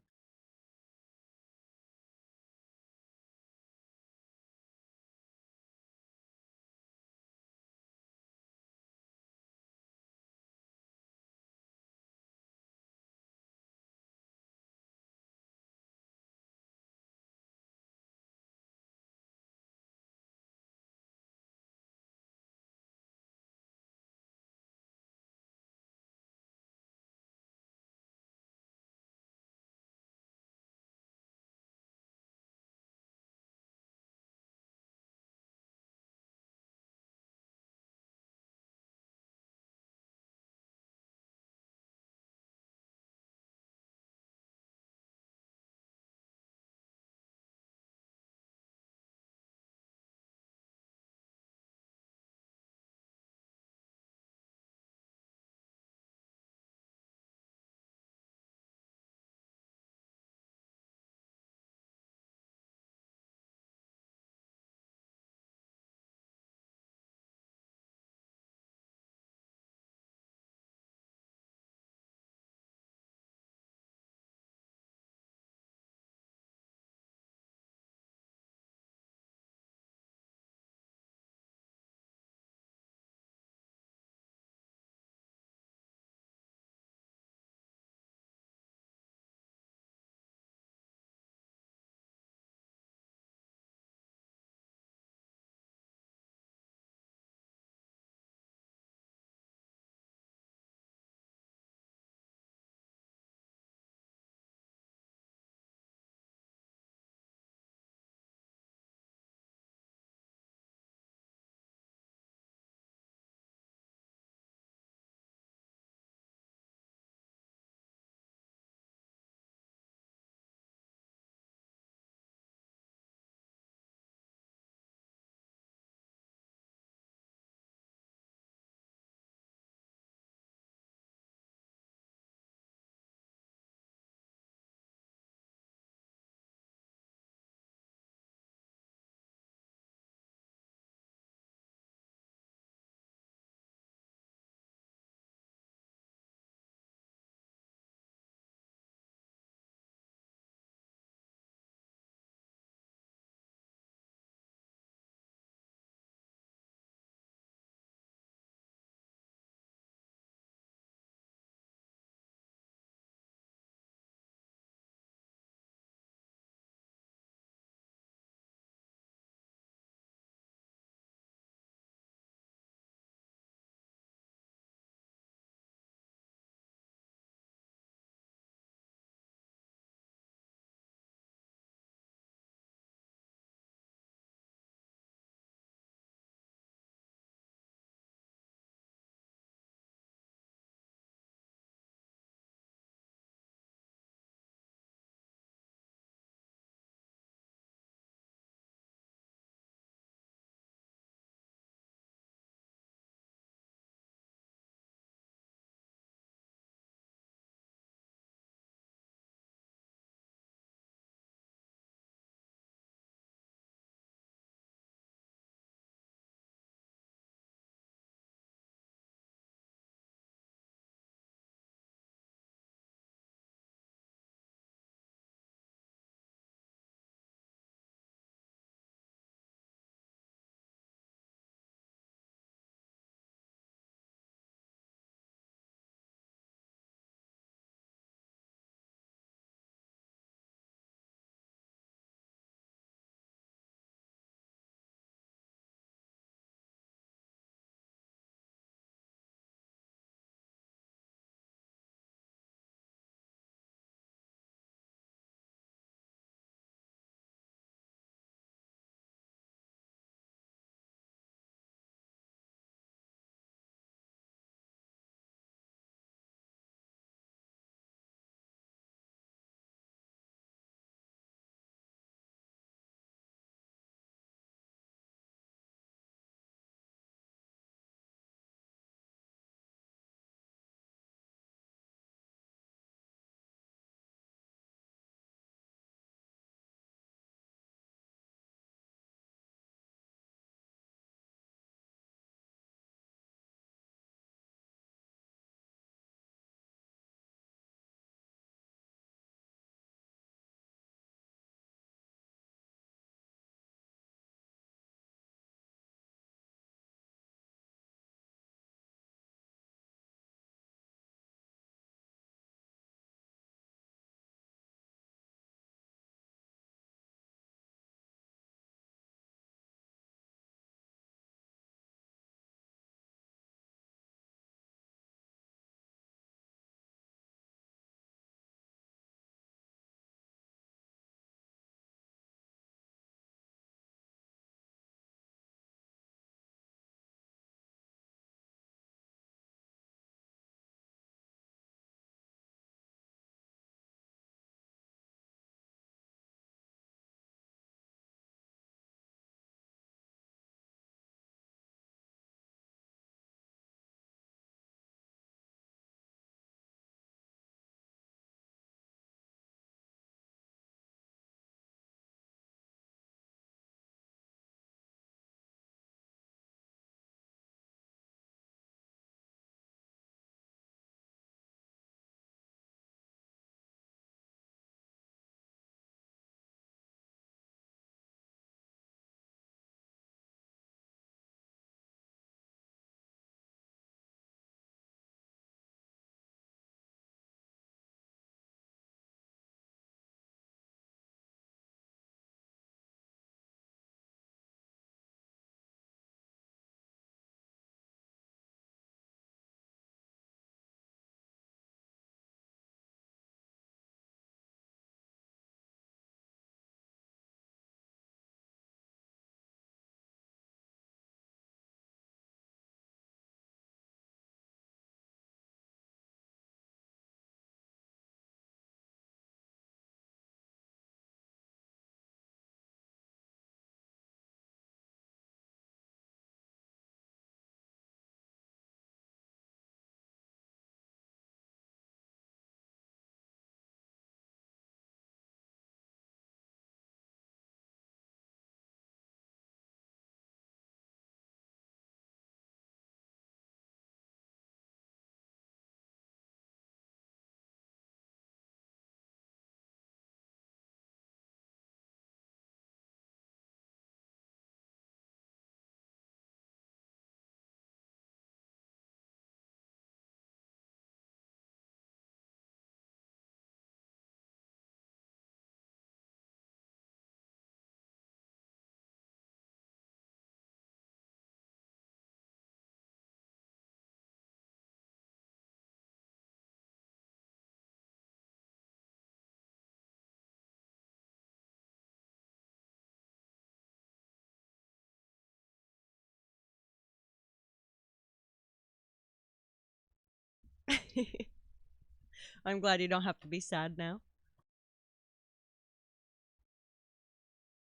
I'm glad you don't have to be sad now.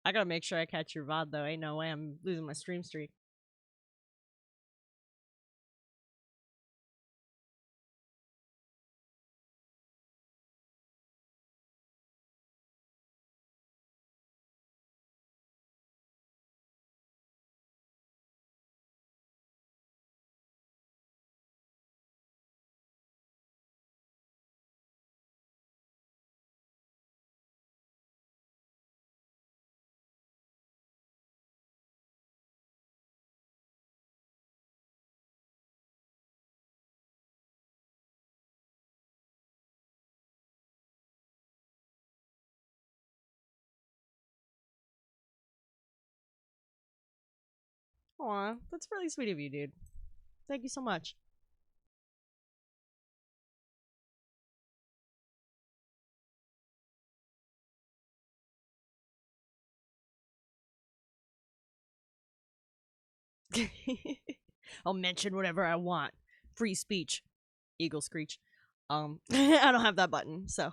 I gotta make sure I catch your VOD though. Ain't no way I'm losing my stream streak. Aw, that's really sweet of you, dude. Thank you so much. I'll mention whatever I want. Free speech. Eagle screech. I don't have that button, so.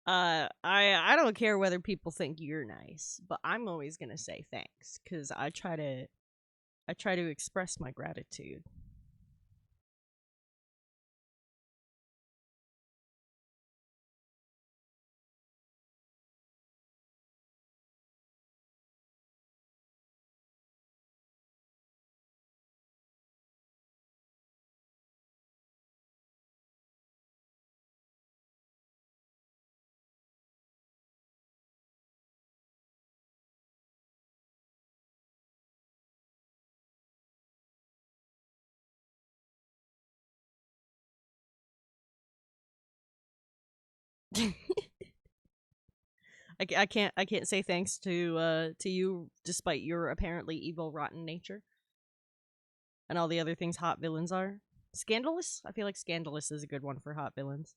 I don't care whether people think you're nice, but I'm always gonna say thanks because I try to express my gratitude. I can't say thanks to you despite your apparently evil rotten nature and all the other things hot villains are. Scandalous? I feel like Scandalous is a good one for hot villains.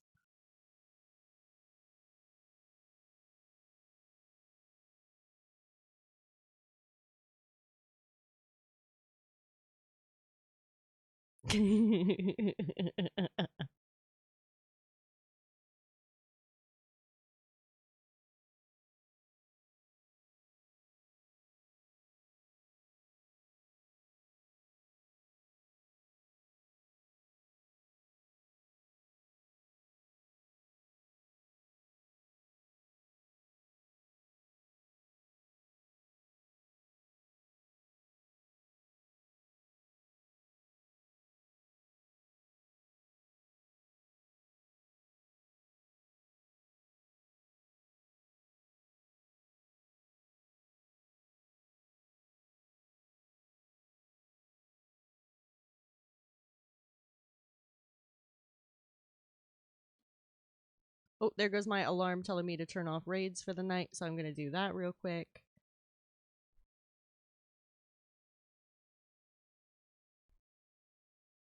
Oh, there goes my alarm telling me to turn off raids for the night, so I'm gonna do that real quick.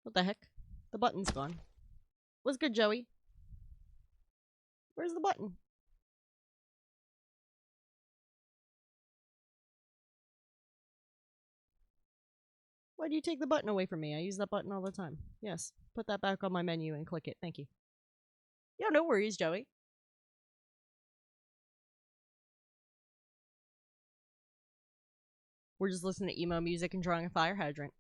What the heck? The button's gone. What's good, Joey? Where's the button? Why do you take the button away from me? I use that button all the time. Yes, put that back on my menu and click it. Thank you. Yo, no worries, Joey. We're just listening to emo music and drawing a fire hydrant.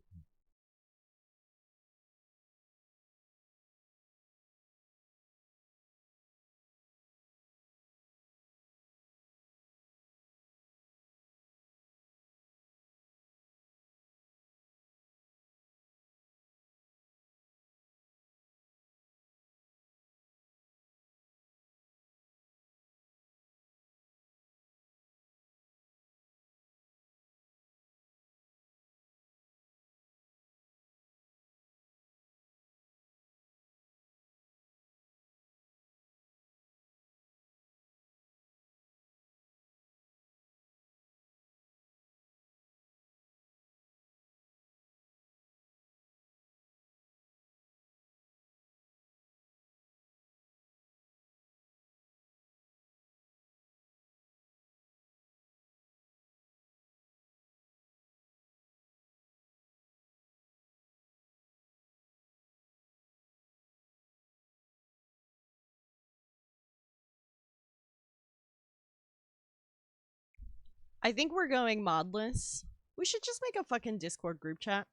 I think we're going modless. We should just make a fucking Discord group chat.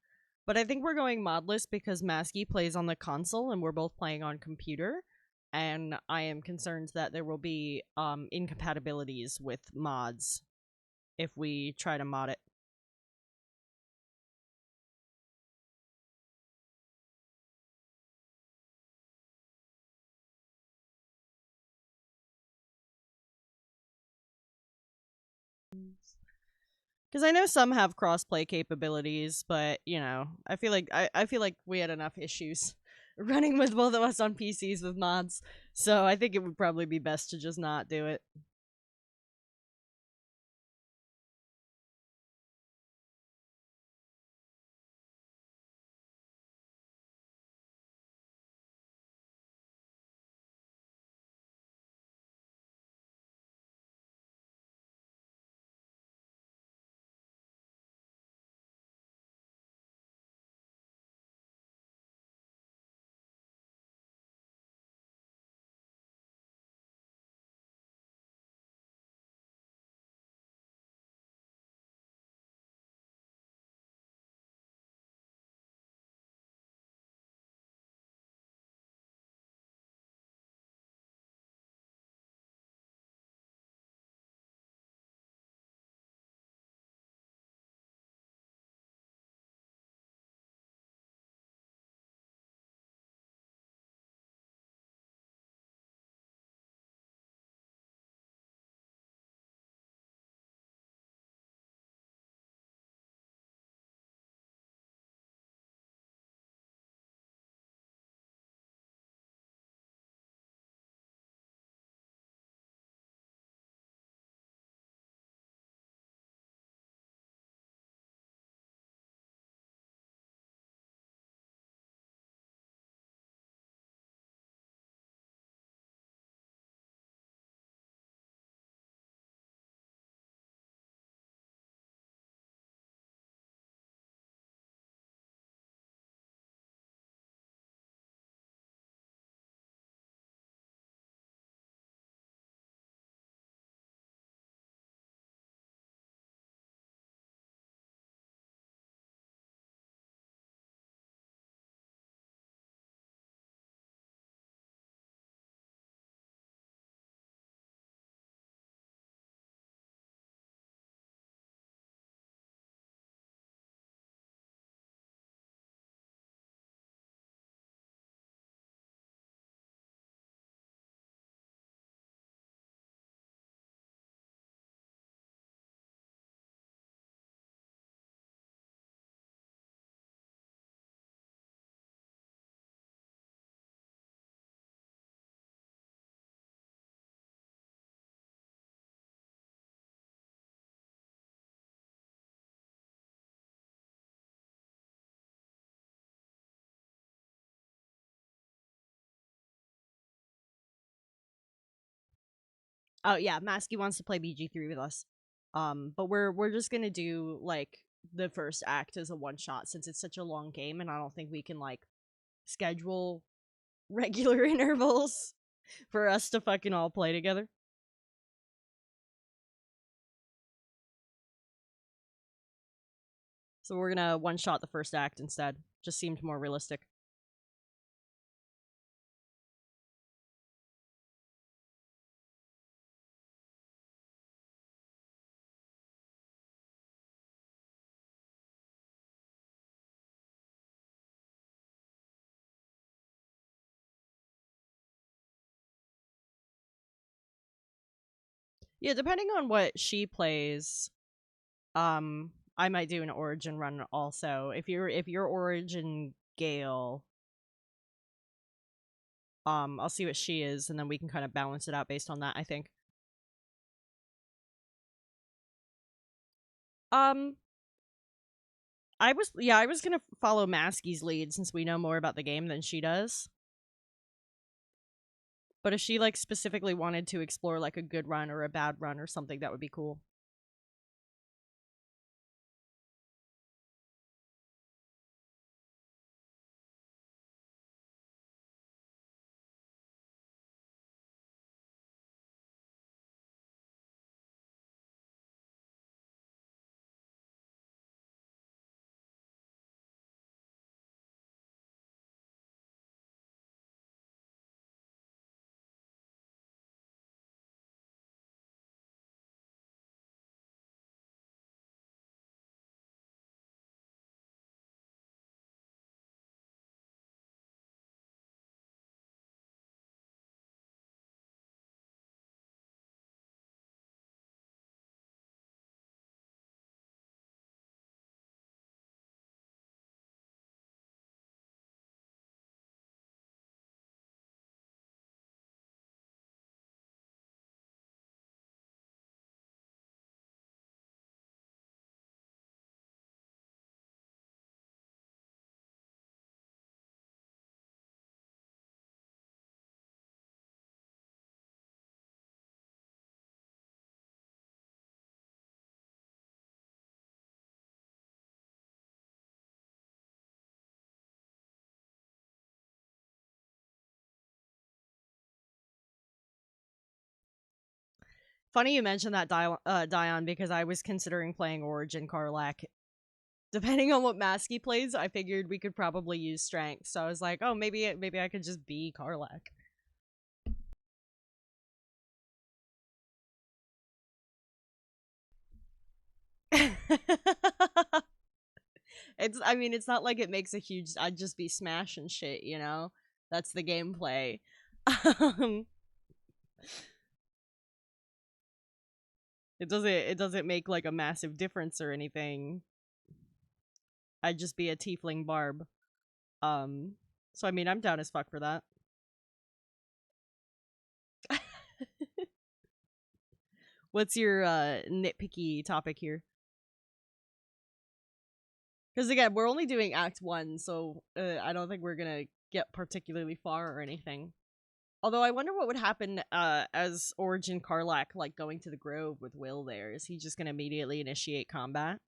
But I think we're going modless because Masky plays on the console and we're both playing on computer. And I am concerned that there will be incompatibilities with mods if we try to mod it. Because I know some have crossplay capabilities, but you know, I feel like we had enough issues running with both of us on PCs with mods, so I think it would probably be best to just not do it. Oh yeah, Masky wants to play BG3 with us. But we're just gonna do like the first act as a one shot since it's such a long game, and I don't think we can like schedule regular intervals for us to fucking all play together. So we're gonna one shot the first act instead. Just seemed more realistic. Yeah, depending on what she plays, I might do an origin run also. If you're origin Gale, I'll see what she is, and then we can kind of balance it out based on that, I think. Um, I was gonna follow Masky's lead since we know more about the game than she does. But if she like specifically wanted to explore like a good run or a bad run or something, that would be cool. Funny you mentioned that Dion because I was considering playing Origin Karlak. Depending on what Masky plays, I figured we could probably use strength. So I was like, oh, maybe I could just be Karlak. It's I mean, it's not like it makes a huge I'd just be smashing shit, you know? That's the gameplay. Um, it doesn't make like a massive difference or anything. I'd just be a tiefling barb. Um so I mean, I'm down as fuck for that. What's your nitpicky topic here? Because again, we're only doing Act 1, so I don't think we're gonna get particularly far or anything. Although I wonder what would happen as Origin Karlak, like going to the Grove with Will there. Is he just gonna immediately initiate combat?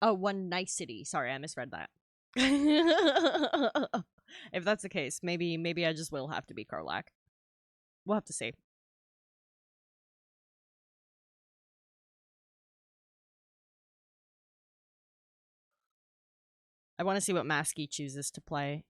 Oh, one nicety. Sorry, I misread that. If that's the case, maybe I just will have to be Karlak. We'll have to see. I want to see what Masky chooses to play.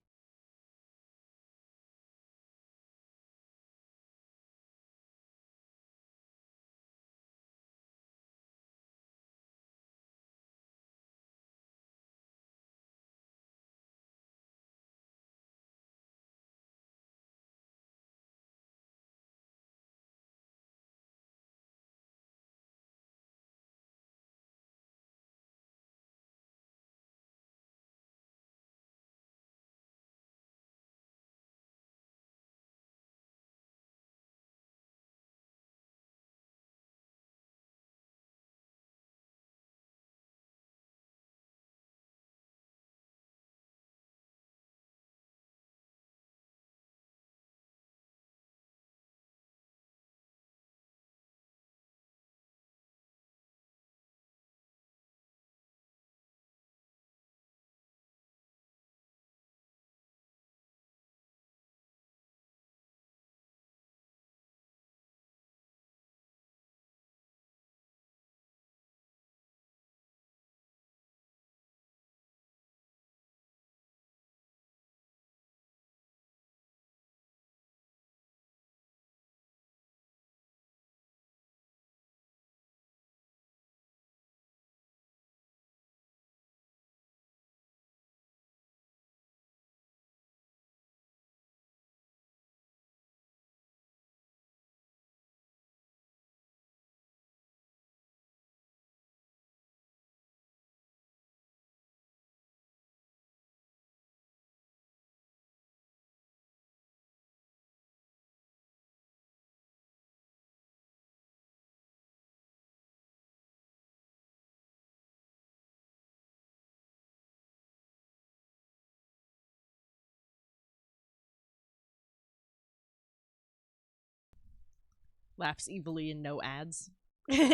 Laughs evilly and no ads. Yep,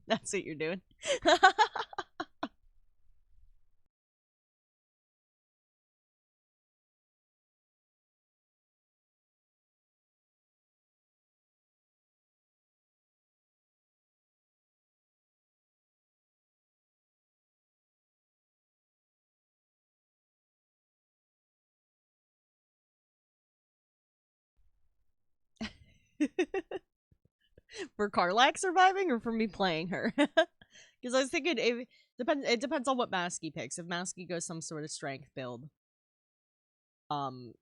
that's what you're doing. For Carlac surviving or for me playing her? Because I was thinking it depends on what Masky picks. If Masky goes some sort of strength build, um,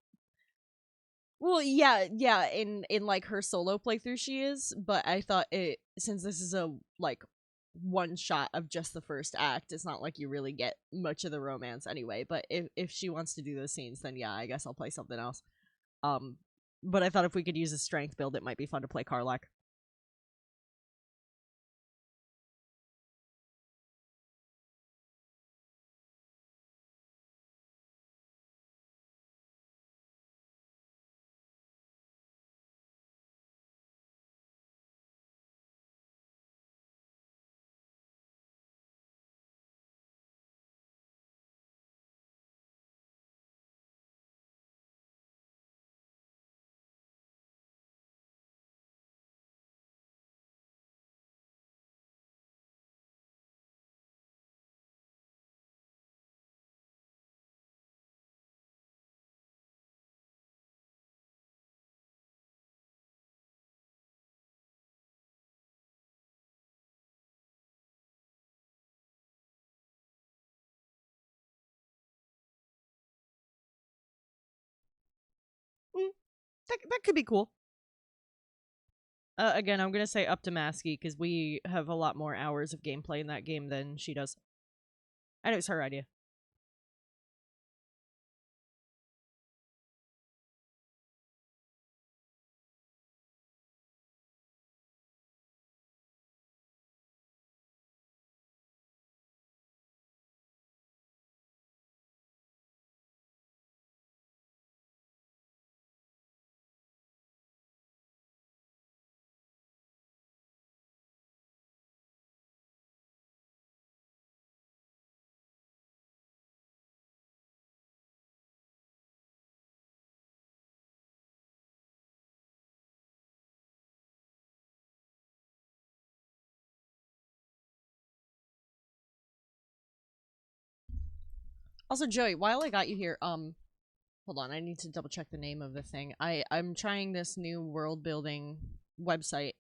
well, yeah, in like her solo playthrough she is, but I thought it since this is a like one shot of just the first act, it's not like you really get much of the romance anyway. But if she wants to do those scenes, then yeah, I guess I'll play something else. Um, but I thought if we could use a strength build, it might be fun to play Carlac. Mm, that could be cool. Again, I'm gonna say up to Masky because we have a lot more hours of gameplay in that game than she does. I know it's her idea. Also, Joey, while I got you here, hold on, I need to double check the name of the thing. I'm trying this new world building website.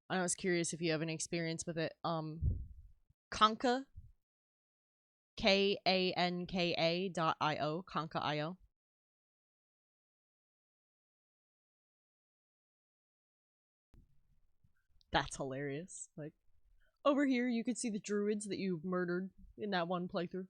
I was curious if you have any experience with it. Kanka, KANKA.io, Kanka.io. That's hilarious. Like over here, you can see the druids that you murdered in that one playthrough.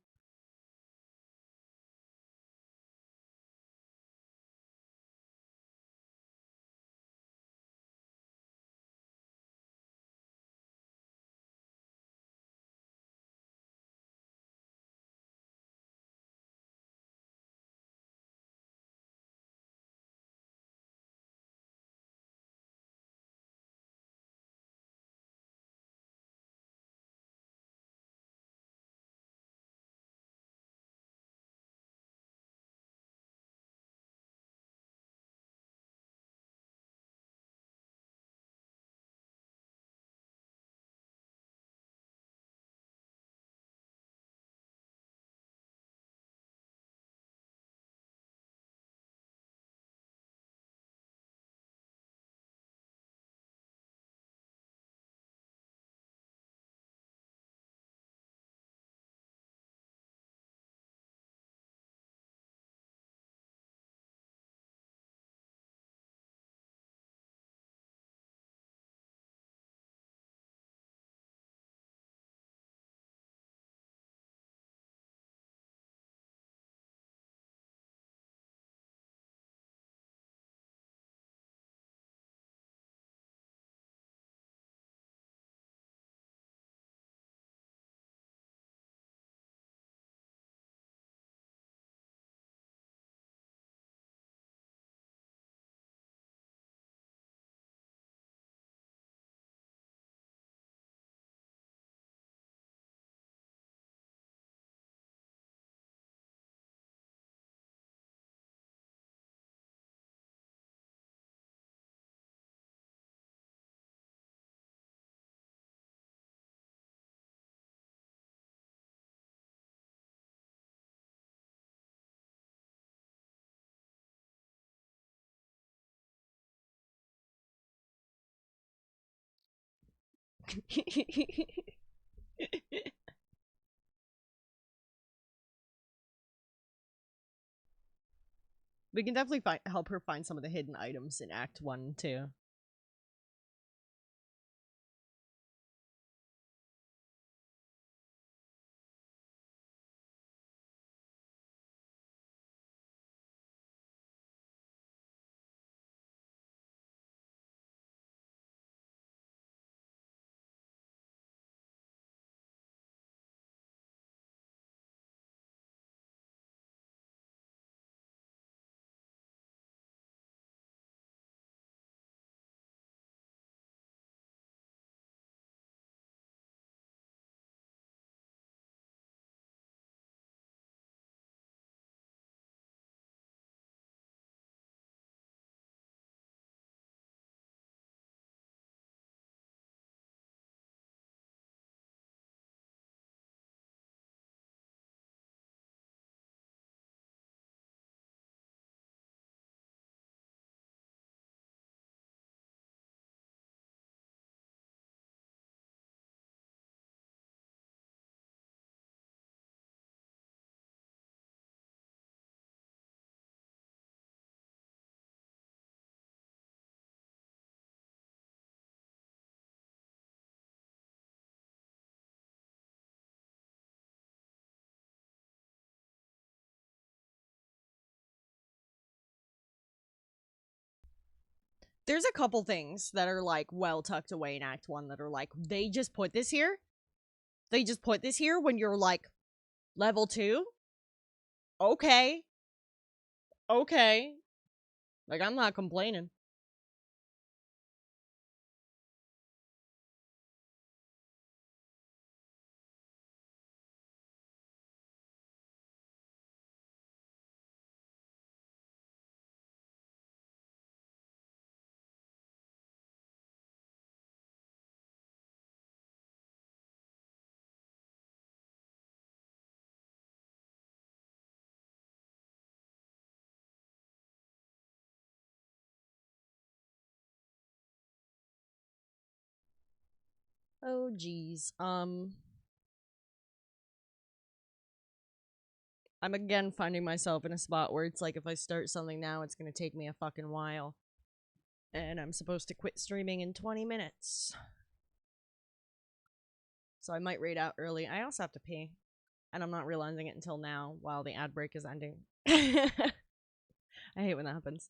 We can definitely help her find some of the hidden items in Act 1, too. There's a couple things that are like well tucked away in Act 1 that are like, they just put this here? They just put this here when you're like level 2? Okay. Okay. Like, I'm not complaining. Oh, geez. I'm again finding myself in a spot where it's like if I start something now, it's gonna take me a fucking while. And I'm supposed to quit streaming in 20 minutes. So I might raid out early. I also have to pee. And I'm not realizing it until now while the ad break is ending. I hate when that happens.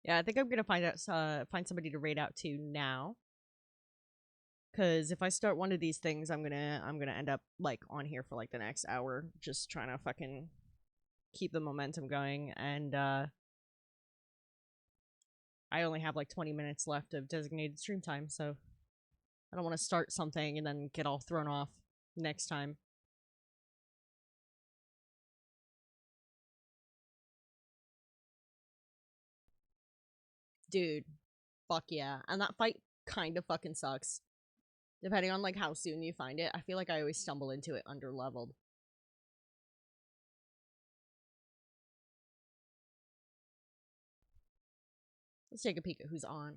Yeah, I think I'm gonna find somebody to raid out to now. Cause if I start one of these things, I'm gonna end up like on here for like the next hour, just trying to fucking keep the momentum going. And I only have like 20 minutes left of designated stream time, so I don't want to start something and then get all thrown off next time. Dude, fuck yeah. And that fight kind of fucking sucks. Depending on like how soon you find it, I feel like I always stumble into it under leveled. Let's take a peek at who's on.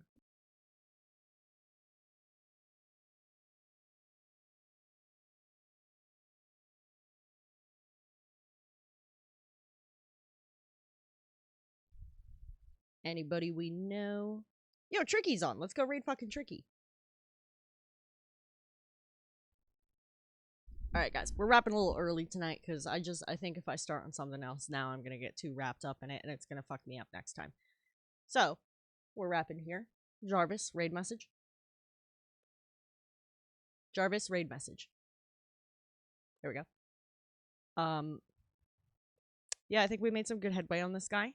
Anybody we know? Yo, Tricky's on. Let's go raid fucking Tricky. Alright, guys, we're wrapping a little early tonight because I think if I start on something else now, I'm gonna get too wrapped up in it and it's gonna fuck me up next time. So, we're wrapping here. Jarvis, raid message. Jarvis, raid message. There we go. Yeah, I think we made some good headway on this guy.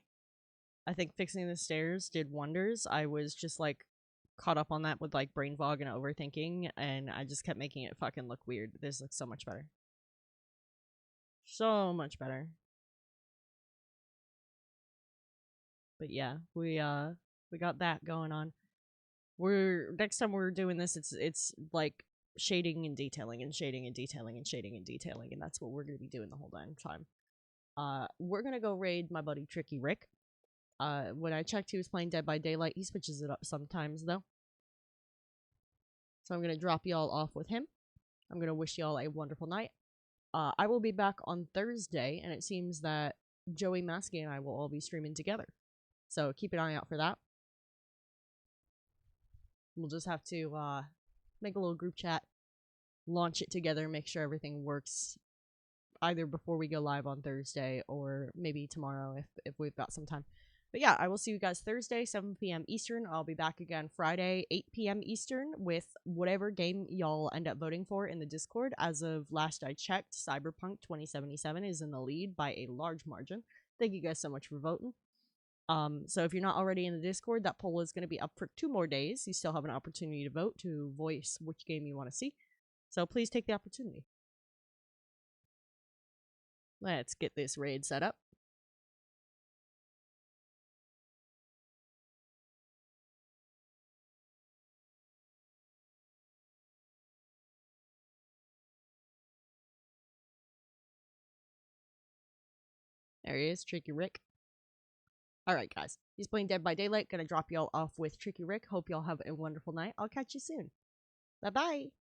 I think fixing the stairs did wonders. I was just like caught up on that with like brain fog and overthinking, and I just kept making it fucking look weird. This looks so much better. So much better. But yeah, we got that going on. We're next time we're doing this, it's like shading and detailing and shading and detailing and shading and detailing, and that's what we're gonna be doing the whole damn time. We're gonna go raid my buddy Tricky Rick. When I checked, he was playing Dead by Daylight. He switches it up sometimes though. So I'm gonna drop y'all off with him. I'm gonna wish y'all a wonderful night. I will be back on Thursday, and it seems that Joey Maskey and I will all be streaming together. So keep an eye out for that. We'll just have to make a little group chat, launch it together, make sure everything works either before we go live on Thursday or maybe tomorrow if we've got some time. But yeah, I will see you guys Thursday, 7 p.m. Eastern. I'll be back again Friday, 8 p.m. Eastern with whatever game y'all end up voting for in the Discord. As of last I checked, Cyberpunk 2077 is in the lead by a large margin. Thank you guys so much for voting. So if you're not already in the Discord, that poll is going to be up for 2 more days. You still have an opportunity to vote to voice which game you want to see. So please take the opportunity. Let's get this raid set up. There he is, Tricky Rick. Alright, guys. He's playing Dead by Daylight. Gonna drop y'all off with Tricky Rick. Hope y'all have a wonderful night. I'll catch you soon. Bye-bye.